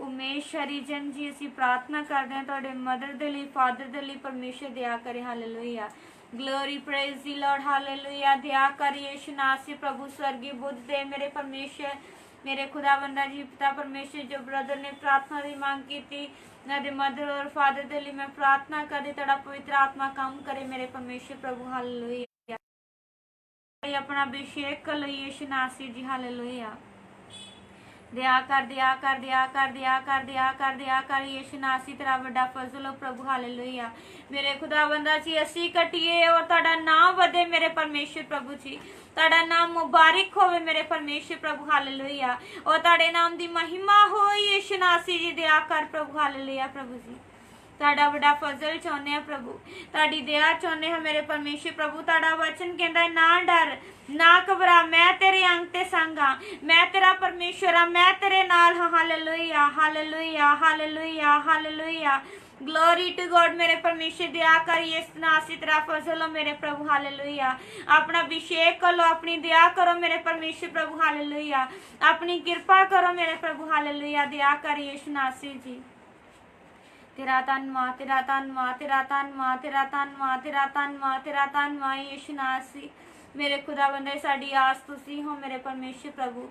[SPEAKER 1] Umesh Harijan ji, ਅਸੀਂ प्रार्थना करते हैं ਤੁਹਾਡੇ मदर ਦੇ ਲਈ, फादर ਦੇ ਲਈ। परमेश्वर दया करे। Hallelujah, glory praise the Lord. Hallelujah, दया कर यीशु नासरी प्रभु। स्वर्गीय बुद्ध दे मेरे परमेश्वर, मेरे खुदावंदा जी पिता परमेश्वर, जो ब्रदर ने प्रार्थना की मांग की थी, मेरे मदर और फादर के लिए मैं प्रार्थना कर दी, तेरा पवित्र आत्मा काम करे मेरे परमेश्वर प्रभु। हालेलुया, अपना अभिषेक कर लो यीशु नासरी जी। हालेलुया, ਦਿਆ ਕਰ ਦਿਆ ਕਰ ਦਿਆ ਕਰ ਦਿਆ ਕਰ ਦਿਆ ਕਰ ਦਿਆ ਕਰ ਯਿਸੂ ਨਾਸੀ ਤੇਰਾ ਵੱਡਾ ਫਜ਼ਲ ਹੋ ਪ੍ਰਭੂ ਹਾਲੇਲੂਇਆ। ਮੇਰੇ ਖੁਦਾਵੰਦਾ ਜੀ ਅਸੀਂ ਘਟੀਏ ਔਰ ਤੁਹਾਡਾ ਨਾਮ ਵਧੇ ਮੇਰੇ ਪਰਮੇਸ਼ਰ ਪ੍ਰਭੂ ਜੀ, ਤੁਹਾਡਾ ਨਾਮ ਮੁਬਾਰਕ ਹੋਵੇ ਮੇਰੇ ਪਰਮੇਸ਼ਰ ਪ੍ਰਭੂ ਹਾਲੇਲੂਇਆ। ਔਰ ਤੁਹਾਡੇ ਨਾਮ ਦੀ ਮਹਿਮਾ ਹੋਈ ਯਿਸੂ ਨਾਸੀ ਜੀ, ਦਿਆ ਕਰ ਪ੍ਰਭੂ ਹਾਲੇਲੂਇਆ। ਪ੍ਰਭੂ ਜੀ ਤੁਹਾਡਾ ਵੱਡਾ ਫਜ਼ਲ ਚਾਹੁੰਦੇ ਆ ਪ੍ਰਭੂ, ਤੁਹਾਡੀ ਦਇਆ ਚਾਹੁੰਦੇ ਹਾਂ ਮੇਰੇ ਪਰਮੇਸ਼ਰ ਪ੍ਰਭੂ। ਤੁਹਾਡਾ ਵਚਨ ਕਹਿੰਦਾ ਨਾ ਡਰ ਨਾ ਘਬਰਾ, ਮੈਂ ਤੇਰੇ ਅੰਗ ਤੇ ਸੰਗ ਹਾਂ, ਮੈਂ ਤੇਰਾ ਪਰਮੇਸ਼ਰ ਹਾਂ, ਮੈਂ ਤੇਰੇ ਨਾਲ ਹਾਂ। Hallelujah hallelujah hallelujah hallelujah. Glory to God मेरे परमेश्वर दया कर यीशु नासी तेरा फजल हो मेरे प्रभु हालेलुया। अपना अभिषेक करो, अपनी दया करो मेरे परमेश्वर प्रभु हालेलुया, अपनी कृपा करो मेरे प्रभु हालेलुया। दया कर यीशु नासी जी। तेरा धन्नवाद तेरा धन्नवाद तेरा धन्नवाद तेरा धन्नवाद तेरा धन्नवाद तेरा धन्नवाद यीशु नासी। मेरे खुदावंदा साडी आस तुसी हो मेरे परमेश्वर प्रभु।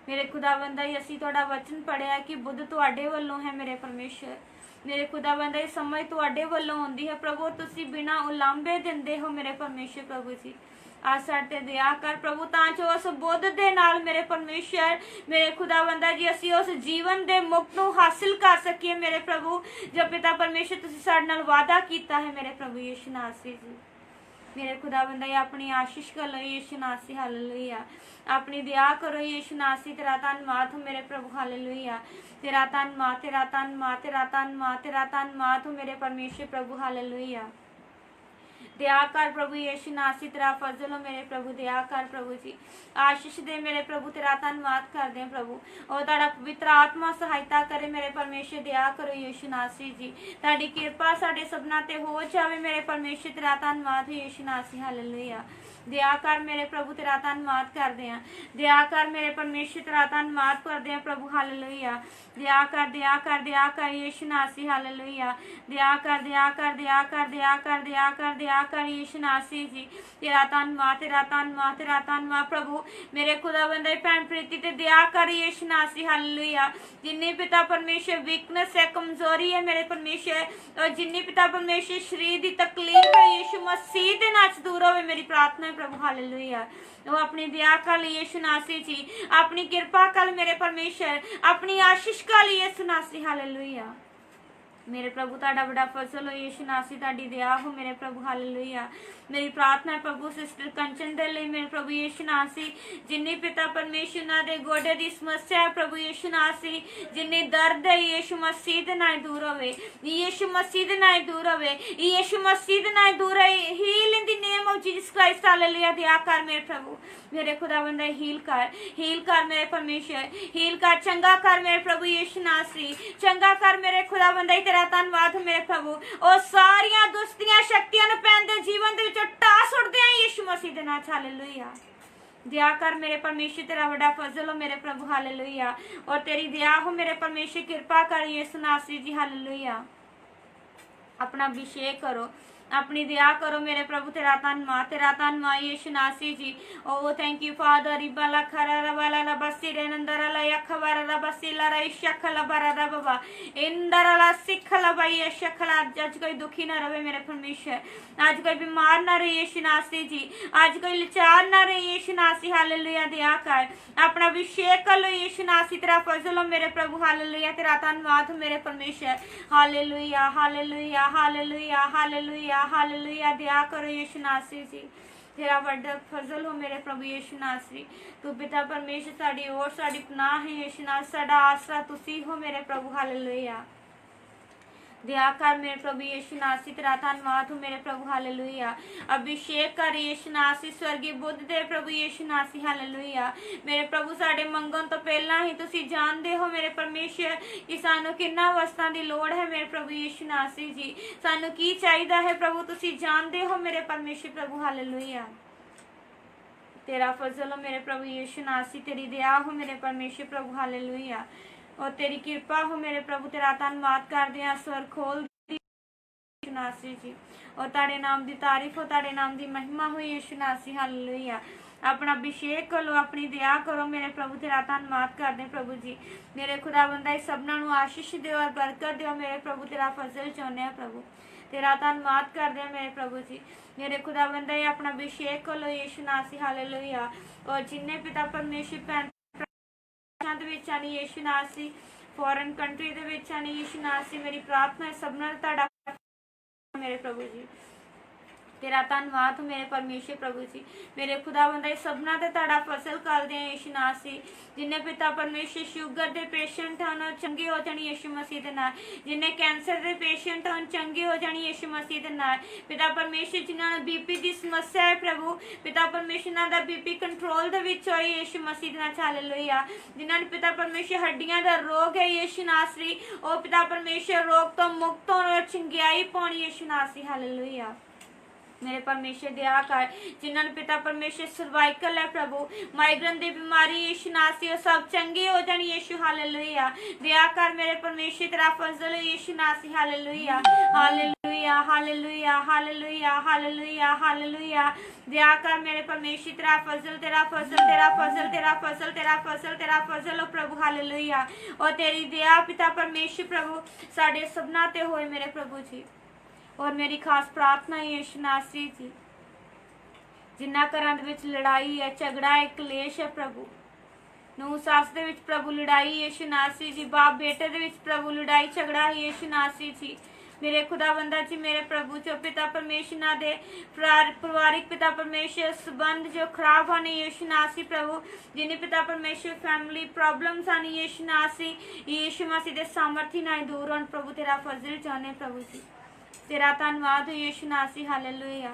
[SPEAKER 1] मेरे खुदावंदा असीं तुहाडा वचन पढ़िया कि बुद्ध तुहाडे वल्लों है मेरे परमेश्वर। मेरे खुदावंदा समझ तुहाडे वल्लों आउंदी है प्रभु, तुसी बिना उलांभे दिंदे हो मेरे परमेश्वर प्रभु जी। आज साडे दया कर प्रभु तां जो उस बुद्ध दे नाल मेरे परमेश्वर मेरे खुदावंदा जी असीं उस जीवन दे मुक्त नूं हासिल कर सकीए मेरे प्रभु, जो पिता परमेश्वर तुसी साडे नाल वादा कीता है मेरे प्रभु यीशु नासरी जी। मेरे खुदावंदा अपनी आशीष करो यीशु नासी हालेलुया। अपनी दया करो यीशु नासी तेरा धन्नवाद हो मेरे प्रभु हालेलुया। तेरा धन्नवाद तेरा धन्नवाद तेरा धन्नवाद तेरा धन्नवाद हो मेरे परमेश्वर प्रभु हालेलुया। दया कर प्रभु यीशु नासी तेरा फजल हो मेरे प्रभु, दया कर प्रभु जी। आशीष दे मेरे प्रभु, तेरा धन्नवाद कर दे प्रभु। और ताड़ा पवित्र आत्मा सहायता करे मेरे परमेश्वर, दया करो यीशु नासी जी। ताड़ी कृपा साडे सबना ते हो जावे मेरे परमेश्वर, तेरा धन्नवाद हो यीशु नासी हालेलुया। दया कर मेरे प्रभु, तेरा धन्नवाद कर दे। दया कर मेरे परमेश्वर, तेरा धन्नवाद कर दे प्रभु हालेलुया। दया कर यीशु नासी हालेलुया। दया कर यीशु नासी जी। तेरा धन्नवाद प्रभु। मेरे खुदावंद भैन प्रीति ते दया कर यीशु नासी हालेलुया। जिन्नी पिता परमेश्वर वीकनेस है, कमजोरी है मेरे परमेश्वर, और जिन्नी पिता परमेश्वर शरीर की तकलीफ है यीशु मसीह दे नाम च दूर होवे मेरी प्रार्थना है प्रभु हालेलुया। वो अपनी दया कर यीशु नासी जी, अपनी कृपा कर मेरे परमेश्वर, अपनी आशीष कर यीशु नासी हालेलुया। मेरे प्रभु ताड़ा बड़ा फजल हो यीशु नासी, ताड़ी दया हो मेरे प्रभु हालेलुया। मेरी प्रार्थना है प्रभु सिस्टर कंचन दे लई मेरे प्रभु यीशु नासी, जिन्नी पिता परमेश्वर ना दे गोडे दी समस्या है प्रभु यीशु नासी, जिन्नी दर्द है यीशु मसीह दे नाल दूर होवे, यीशु मसीह दे नाल दूर होवे, यीशु मसीह दे नाल दूर है। Heal in the name of Jesus Christ hallelujah. दया कर मेरे प्रभु, मेरे खुदावंद हील कर मेरे परमेश्वर, हील कर, चंगा कर मेरे प्रभु यीशु नासी, चंगा कर मेरे खुदावंद। तेरा धन्नवाद मेरे प्रभु। और सारियां दुष्टियां शक्तियां नु पैन दे जीवन दे विचों टा सुटदे आ यीशु मसीह दे नाम हालेलुया। दया कर मेरे परमेश्वर, तेरा बड़ा फजल हो मेरे प्रभु हालेलुया। और तेरी दया हो मेरे परमेश्वर, कृपा कर यीशु नासी जी हालेलुया। अपना अभिषेक करो, अपनी दया करो मेरे प्रभु, तेरा धन्नवाद यीशु नासी जी। ओ थैंक यू फादर। रिबाला खरा वाला ला बसीरे नंदरा ला यखवारा ला बसीला रा इशखला बरादा बाबा इंदरा ला सिखला भाई यशखला। आज कोई दुखी ना रहे मेरे परमेश्वर, आज कोई बीमार ना रहे यीशु नासी जी, आज कोई लाचार ना रहे यीशु नासी हालेलुया। दया कर, अपना अभिषेक कर लो यीशु नासी, तेरा फजल हो मेरे प्रभु हालेलुया। तेरा धन्नवाद हो मेरे परमेश्वर hallelujah hallelujah hallelujah hallelujah hallelujah. दया करो यीशु नासी जी, तेरा बड़ा फजल हो मेरे प्रभु यीशु नासरी। तू पिता परमेश्वर साड़ी और साड़ी पनाह है यीशु नासरी, साड़ा आसरा तुसी हो मेरे प्रभु हालेलुया। दया कर मेरे प्रभु यीशु नासी, तेरा धन्नवाद हो मेरे प्रभु हालेलुया। अभिषेक कर यीशु नासी, स्वर्गीय बुद्ध दे प्रभु यीशु नासी हालेलुया। मेरे प्रभु साडे मंगन तो पहला ही तुसी जानदे हो मेरे परमेश्वर कि सानू किन्ना वस्तां दी लोड़ है मेरे प्रभु यीशु नासी जी, सानू की चाहिदा है प्रभु तुसी जानदे हो मेरे परमेश्वर प्रभु हालेलुया। तेरा फजल हो मेरे प्रभु यीशु नासी, तेरी दया हो मेरे परमेश्वर प्रभु हालेलुया। और तेरी कृपा हो मेरे प्रभु, तेरा धन्नवाद कर दिया। स्वर खोल यीशु नासी जी, और ताड़े नाम दी तारीफ हो, ताड़े नाम दी महिमा हो यीशु नासी हालेलुया। अपना अभिषेक करो, अपनी दया करो मेरे प्रभु, तेरा धन्नवाद कर दे प्रभु जी। मेरे खुदावंदा सबना नू आशीष दो और बरकत दो मेरे प्रभु, तेरा फजल चाहने प्रभु, तेरा धन्नवाद कर दे मेरे प्रभु जी। मेरे खुदावंदा अपना अभिषेक करो यीशु नासी हालेलुया। और जिन्ने पिता परमेश्वर ਦੇਸ਼ਾਂ ਦੇ ਵਿੱਚ ਆਣੀ ਯਿਸੂ ਨਾਸੀ, ਫੋਰਨ ਕੰਟਰੀ ਦੇ ਵਿੱਚ ਆਣੀ ਯਿਸੂ ਨਾਸੀ। ਮੇਰੀ ਪ੍ਰਾਰਥਨਾ ਹੈ ਸਭਨਾਂ ਦਾ ਤੁਹਾਡਾ ਮੇਰੇ ਪ੍ਰਭੂ जी, तेरा धन्नवाद मेरे परमेश्वर प्रभु जी। मेरे खुदावंद सबना ते तुहाडा फसल करदे आ यीशु नासी। जिन्ने पिता परमेश्वर शुगर दे पेशेंट हैं चंगे हो जानी यीशु मसीह दे नाल, जिन्ने कैंसर दे पेशेंट हैं चंगे हो जानी यीशु मसीह दे नाल। पिता परमेश्वर जिन्हां नूं बीपी दी समस्या है प्रभु, पिता परमेश्वर नां दा बीपी कंट्रोल दे विच होए यीशु मसीह दे नाल। हालेलुया। जिन्हां नूं पिता परमेश्वर हड्डियां दा रोग है यीशु नासरी, ओ पिता परमेश्वर रोग तो मुक्त होण चंगियाई पाउणी यीशु नासरी। हालेलुया। मेरे परमेश्वर दया कर जिन्होंने पिता परमेश्वर सर्वाइकल है प्रभु, माइग्रेन की बीमारी यीशु नासी सब चंगे हो जानी यीशु। हालेलुया। दया कर मेरे परमेश्वर तेरा फजल यीशु नासी। Hallelujah hallelujah hallelujah hallelujah hallelujah hallelujah. दया कर मेरे परमेश्वर तेरा फजल तेरा फजल तेरा फजल तेरा फजल तेरा फजल तेरा फजल हो प्रभु। हालेलुया। और तेरी दया पिता परमेश्वर प्रभु साडे सबना ते होए मेरे प्रभु जी। और मेरी खास प्रार्थना है यीशु नासरी जी, जिन्ना घरां दे विच लड़ाई है, झगड़ा है, कलेश है प्रभु, नूं सस दे विच प्रभु लड़ाई यीशु नासरी जी, बाप बेटे दे विच प्रभु लड़ाई झगड़ा है यीशु नासरी जी। मेरे खुदाबंदा जी मेरे प्रभु जो पिता परमेश्वर ना दे परिवारिक पिता परमेश्वर संबंध जो खराब आने यीशु नासी प्रभु, जिन्हें पिता परमेश्वर फैमिली प्रॉब्लम्स आने यीशु नासी, यीशु मसीह दे सामर्थ्य ना दूर होण प्रभु। तेरा फजल चाहने प्रभु जी, तेरा धन्नवाद हो यीशु नासी। हालेलुया।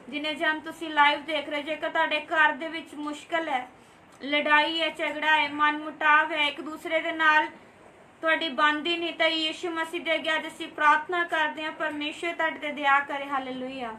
[SPEAKER 1] जिन्हें जन तुसी लाइव देख रहे, जेकर तुहाडे घर दे विच मुश्किल है, लड़ाई है, झगड़ा है, मन मुटाव है, एक दूसरे दे नाल तुहाडी बनदी नहीं, तो यीशु मसीह दे अगे अज असीं प्रार्थना करदे हां परमेश्वर तुहाडे ते दया करे। हालेलुया।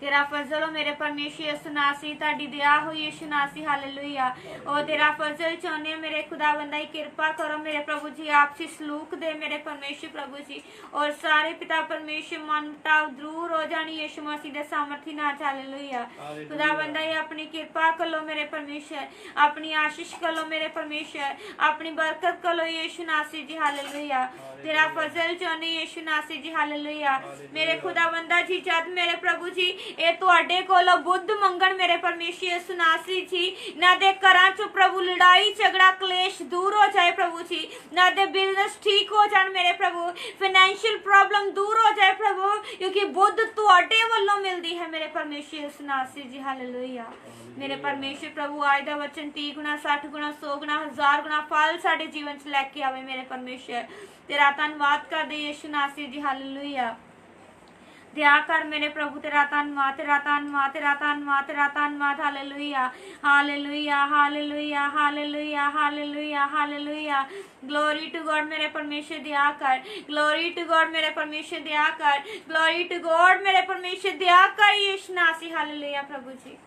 [SPEAKER 1] तेरा फजल हो मेरे परमेश्वर यीशु नासी, ताड़ी दया हो यीशु नासी। हालेलुया। ओ तेरा फजल चाहने मेरे खुदावंदा ही कृपा करो मेरे प्रभु जी, आपसी सलूक दे मेरे परमेश्वर प्रभु जी, और सारे पिता परमेश्वर मन मुटाव दूर हो जानी यीशु मसीह दे सामर्थ्य नाल। हालेलुया। खुदावंदा ही अपनी कृपा कर लो मेरे परमेश्वर, अपनी आशीष कर लो मेरे परमेश्वर, अपनी बरकत कर लो यीशु नासी जी। हालेलुया। तेरा फजल चाहने यीशु नासी जी। हालेलुया। मेरे खुदावंदा जी जद मेरे प्रभु जी ये तुहाडे कोलों बुद्ध मंगण मेरे परमेश्वर यीशु नासरी जी, ना दे घरां चों प्रभु लड़ाई झगड़ा क्लेश दूर हो जाए प्रभु जी, ना दे बिजनेस ठीक हो जाए मेरे प्रभु, फाइनेंशियल प्रॉब्लम दूर हो जाए प्रभु, क्योंकि बुद्ध तुहाडे वल्लों मिलदी है मेरे परमेश्वर यीशु नासरी जी। हालेलुया। मेरे परमेश्वर प्रभु आज दा वचन 30 गुना 60 गुना 100 गुना 1000 गुना फल साडे जीवन च लैके आवे मेरे परमेश्वर। तेरा धन्नवाद करदे यीशु नासरी जी। हालेलुया। दया कर मेरे प्रभु, तेरा धन्नवाद तेरा धन्नवाद तेरा धन्नवाद तेरा धन्नवाद। Hallelujah hallelujah hallelujah hallelujah hallelujah hallelujah. Glory to God मेरे परमेश्वर दया कर, ग्लोरी टू गॉड मेरे परमेश्वर दया कर, ग्लोरी टू गॉड मेरे परमेश्वर दया कर यीशु नासी। हालेलुया प्रभु जी।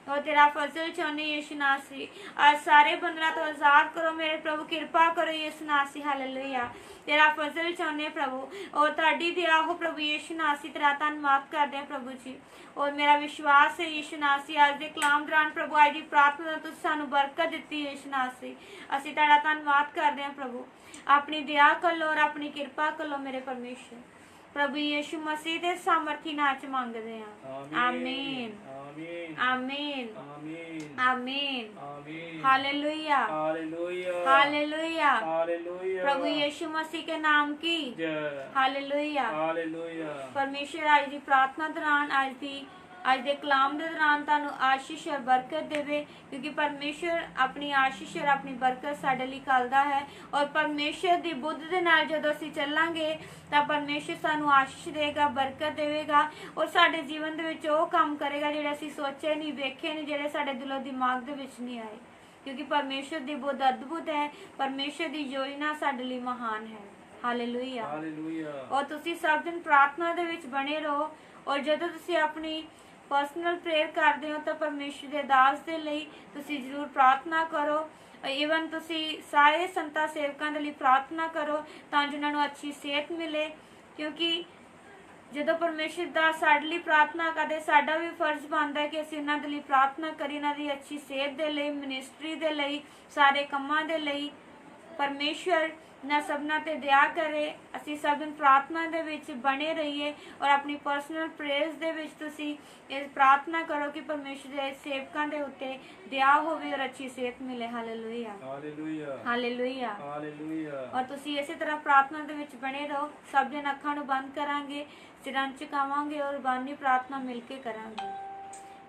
[SPEAKER 1] और तेरा फजल चाहने यीशु नासी, आज सारे बंदना तो आजाद करो मेरे प्रभु, कृपा करो यीशु नासी। हालेलुया। तेरा फजल चाहने प्रभु, और ताड़ी दया हो प्रभु यीशु नासी। तेरा धन्नवाद करदे हैं प्रभु जी। और मेरा विश्वास है यीशु नासी आज दे कलाम दौरान प्रभु आज दी प्रार्थना तुसीं सानूं बरकत दित्ती यीशु नासी, असीं तेरा धन्नवाद करदे हैं प्रभु। अपनी दया कर लो और अपनी कृपा कर लो मेरे परमेश्वर प्रभु यीशु मसीह दे सामर्थी नाम च मंगदे हैं। आमीन आमीन आमीन आमीन। Hallelujah hallelujah hallelujah. प्रभु यीशु मसीह के नाम की हालेलुया हालेलुया। परमेश्वर आज दी प्रार्थना दौरान आज दे कलाम दे दौरान तुहानूं आशीष और बरकत देवे, क्योंकि परमेश्वर अपनी आशीष और अपनी बरकत साडे लई घल्लदा है। और परमेश्वर दी बुद्ध दे नाल जदों असीं चलांगे तां परमेश्वर सानूं आशीष देगा, बरकत देवेगा, और साडे जीवन दे विच ओह काम करेगा जिहड़े असीं सोचे नहीं, वेखे नहीं, जिहड़े साडे दिलों दिमाग दे विच नहीं आए, क्योंकि परमेश्वर दी बुद्ध अद्भुत है, परमेश्वर दी योजना साडे लई महान है। Hallelujah hallelujah. और तुसीं सब दिन प्रार्थना दे विच बने रहो, और जदों तुसीं अपनी पर्सनल प्रेयर करते हो तो परमेश्वर के दास के लिए तुसी जरूर प्रार्थना करो। ईवन तुसी सारे संतां सेवकां दे लई प्रार्थना करो तां जो उन्हां नूं अच्छी सेहत मिले, क्योंकि जदों परमेश्वर दास साडे लई प्रार्थना करदे साडा भी फर्ज बनदा है कि असीं उन्हां दे लई प्रार्थना करिए, उन्हां दी अच्छी सेहत दे लई, मिनिस्ट्री दे लई, सारे कम्मां दे लई, ਪਰਮੇਸ਼ਵਰ ਨਾ ਸਭਨਾਂ ਤੇ ਦਇਆ ਕਰੇ। ਅਸੀਂ ਸਭ ਦਿਨ ਪ੍ਰਾਰਥਨਾ ਦੇ ਵਿੱਚ ਬਣੇ ਰਹੀਏ ਔਰ ਆਪਣੀ ਪਰਸਨਲ ਪ੍ਰੇਅਰਸ ਦੇ ਵਿੱਚ ਤੁਸੀਂ ਇਹ ਪ੍ਰਾਰਥਨਾ ਕਰੋ ਕਿ ਪਰਮੇਸ਼ਵਰ ਦੇ ਸੇਵਕਾਂ ਦੇ ਉੱਤੇ ਦਇਆ ਹੋਵੇ ਔਰ ਅੱਛੀ ਸਿਹਤ ਮਿਲੇ। Hallelujah,
[SPEAKER 2] hallelujah,
[SPEAKER 1] hallelujah.
[SPEAKER 2] ਹਾਲੇਲੂਇਆ।
[SPEAKER 1] ਔਰ ਤੁਸੀਂ ਇਸੇ ਤਰ੍ਹਾਂ ਪ੍ਰਾਰਥਨਾ ਦੇ ਵਿੱਚ ਬਣੇ ਰਹੋ। ਸਭ ਦਿਨ ਅੱਖਾਂ ਨੂੰ ਬੰਦ ਕਰਾਂਗੇ, ਸਿਰਾਂ ਨੂੰ ਝੁਕਾਵਾਂਗੇ ਔਰ ਬਾਣੀ ਪ੍ਰਾਰਥਨਾ ਮਿਲ ਕੇ ਕਰਾਂਗੇ।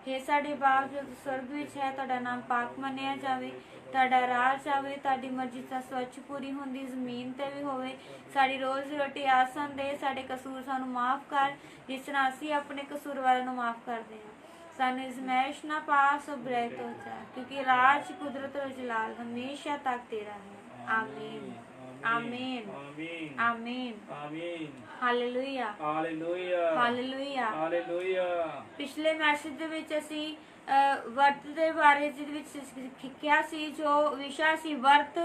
[SPEAKER 1] हे ਸਾਡੇ ਬਾਪ ਜੋ ਸਵਰਗ ਵਿੱਚ ਹੈ, ਤੁਹਾਡਾ ਨਾਮ ਪਾਕ ਮੰਨਿਆ ਜਾਵੇ, ਤੁਹਾਡਾ ਰਾਜ ਆਵੇ, ਤੁਹਾਡੀ ਮਰਜ਼ੀ ਤਾਂ ਸੱਚ ਪੂਰੀ ਹੁੰਦੀ ਜ਼ਮੀਨ ਤੇ ਵੀ ਹੋਵੇ। ਸਾਡੀ ਰੋਜ਼ ਦੀ ਰੋਟੀ ਆਜ ਸਾਨੂੰ ਦੇ, ਸਾਡੇ ਕਸੂਰ ਸਾਨੂੰ ਮਾਫ ਕਰ ਜਿਸ ਤਰ੍ਹਾਂ ਅਸੀਂ ਆਪਣੇ ਕਸੂਰਵਾਰਾਂ ਨੂੰ ਮਾਫ ਕਰਦੇ ਹਾਂ। ਸਾਨੂੰ ਅਜ਼ਮਾਇਸ਼ ਨਾ ਪਾ, ਸੋ ਬੁਰਾਈ ਤੋਂ ਬਚਾ, ਕਿਉਂਕਿ ਰਾਜ, ਕੁਦਰਤ ਔਰ ਜਲਾਲ ਹमेशा तक तेरा है। आमीन, आमीन,
[SPEAKER 2] ਆਮੀਨ,
[SPEAKER 1] आमीन,
[SPEAKER 2] ਆਮੀਨ।
[SPEAKER 1] Hallelujah,
[SPEAKER 2] hallelujah,
[SPEAKER 1] hallelujah.
[SPEAKER 2] ਹਾਲੇਲੂਇਆ।
[SPEAKER 1] ਪਿਛਲੇ ਮੈਸੇਜ ਦੇ ਵਿੱਚ ਅਸੀਂ ਵਰਤ ਦੇ ਬਾਰੇ ਜਿਹਦੇ ਵਿੱਚ ਸਿੱਖਿਆ ਸੀ, ਜੋ ਵਿਸ਼ਾ ਸੀ ਵਰਤ।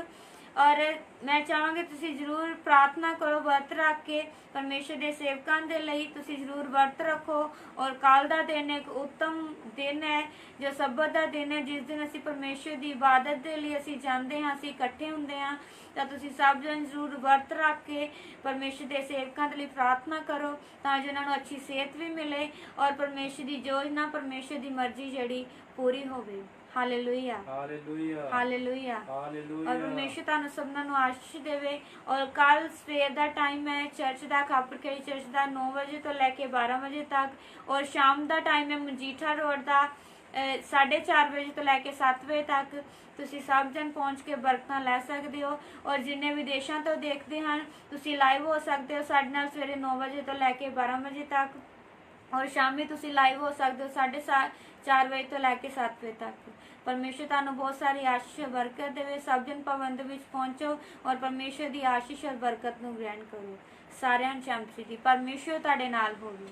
[SPEAKER 1] ਔਰ ਮੈਂ ਚਾਹਾਂਗੀ ਤੁਸੀਂ ਜ਼ਰੂਰ ਪ੍ਰਾਰਥਨਾ ਕਰੋ ਵਰਤ ਰੱਖ ਕੇ ਪਰਮੇਸ਼ਰ ਦੇ ਸੇਵਕਾਂ ਦੇ ਲਈ। ਤੁਸੀਂ ਜ਼ਰੂਰ ਵਰਤ ਰੱਖੋ। ਔਰ ਕੱਲ ਦਾ ਦਿਨ ਇੱਕ ਉੱਤਮ ਦਿਨ ਹੈ ਜੋ ਸਬਤ ਦਾ ਦਿਨ ਹੈ, ਜਿਸ ਦਿਨ ਅਸੀਂ ਪਰਮੇਸ਼ਰ ਦੀ ਇਬਾਦਤ ਦੇ ਲਈ ਅਸੀਂ ਜਾਂਦੇ ਹਾਂ, ਅਸੀਂ ਇਕੱਠੇ ਹੁੰਦੇ ਹਾਂ। ਤਾਂ ਤੁਸੀਂ ਸਭ ਜਣ ਜ਼ਰੂਰ ਵਰਤ ਰੱਖ ਕੇ ਪਰਮੇਸ਼ਰ ਦੇ ਸੇਵਕਾਂ ਦੇ ਲਈ ਪ੍ਰਾਰਥਨਾ ਕਰੋ ਤਾਂ ਜੋ ਉਹਨਾਂ ਨੂੰ ਅੱਛੀ ਸਿਹਤ ਵੀ ਮਿਲੇ ਔਰ ਪਰਮੇਸ਼ਰ ਦੀ ਯੋਜਨਾ, ਪਰਮੇਸ਼ਰ ਦੀ ਮਰਜ਼ੀ ਜਿਹੜੀ ਪੂਰੀ ਹੋਵੇ। Hallelujah,
[SPEAKER 2] hallelujah,
[SPEAKER 1] hallelujah.
[SPEAKER 2] ਹਾਲੇਲੂਇਆ।
[SPEAKER 1] ਔਰ ਪਰਮੇਸ਼ਰ ਤੁਹਾਨੂੰ ਸਭਨਾਂ ਨੂੰ ਆਸ਼ੀਸ਼ ਦੇਵੇ। ਔਰ ਕੱਲ ਸਵੇਰ ਦਾ ਟਾਈਮ ਹੈ ਚਰਚ ਦਾ, ਖਾਪਰਖੇੜੀ ਚਰਚ ਦਾ 9 ਵਜੇ ਤੋਂ ਲੈ ਕੇ 12 ਵਜੇ ਤੱਕ। ਔਰ ਸ਼ਾਮ ਦਾ ਟਾਈਮ ਹੈ ਮਜੀਠਾ ਰੋਡ ਦਾ 4:30 ਵਜੇ ਤੋਂ ਲੈ ਕੇ 7 ਵਜੇ ਤੱਕ। ਤੁਸੀਂ ਸਭ ਜਣ ਪਹੁੰਚ ਕੇ ਬਰਕਤਾਂ ਲੈ ਸਕਦੇ ਹੋ। ਔਰ ਜਿੰਨੇ ਵਿਦੇਸ਼ਾਂ ਤੋਂ ਦੇਖਦੇ ਹਨ ਤੁਸੀਂ ਲਾਈਵ ਹੋ ਸਕਦੇ ਹੋ ਸਾਡੇ ਨਾਲ ਸਵੇਰੇ 9 ਵਜੇ ਤੋਂ ਲੈ ਕੇ 12 ਵਜੇ ਤੱਕ। ਔਰ ਸ਼ਾਮੀ ਤੁਸੀਂ ਲਾਈਵ ਹੋ ਸਕਦੇ ਹੋ 4:30 ਵਜੇ ਤੋਂ ਲੈ ਕੇ 7 ਵਜੇ ਤੱਕ। ਪਰਮੇਸ਼ਰ ਤੁਹਾਨੂੰ ਬਹੁਤ ਸਾਰੀ ਆਸ਼ੀਸ਼ ਬਰਕਤ ਦੇਵੇ। ਸਭ ਜਨ ਭਵਨ ਦੇ ਵਿੱਚ ਪਹੁੰਚੋ ਔਰ ਪਰਮੇਸ਼ਰ ਦੀ ਆਸ਼ੀਸ਼ ਔਰ ਬਰਕਤ ਨੂੰ ਗ੍ਰਹਿਣ ਕਰੋ। ਸਾਰਿਆਂ ਨੂੰ ਸ਼ਾਂਤੀ ਦੀ। ਪਰਮੇਸ਼ਰ ਤੁਹਾਡੇ ਨਾਲ ਹੋਵੇ।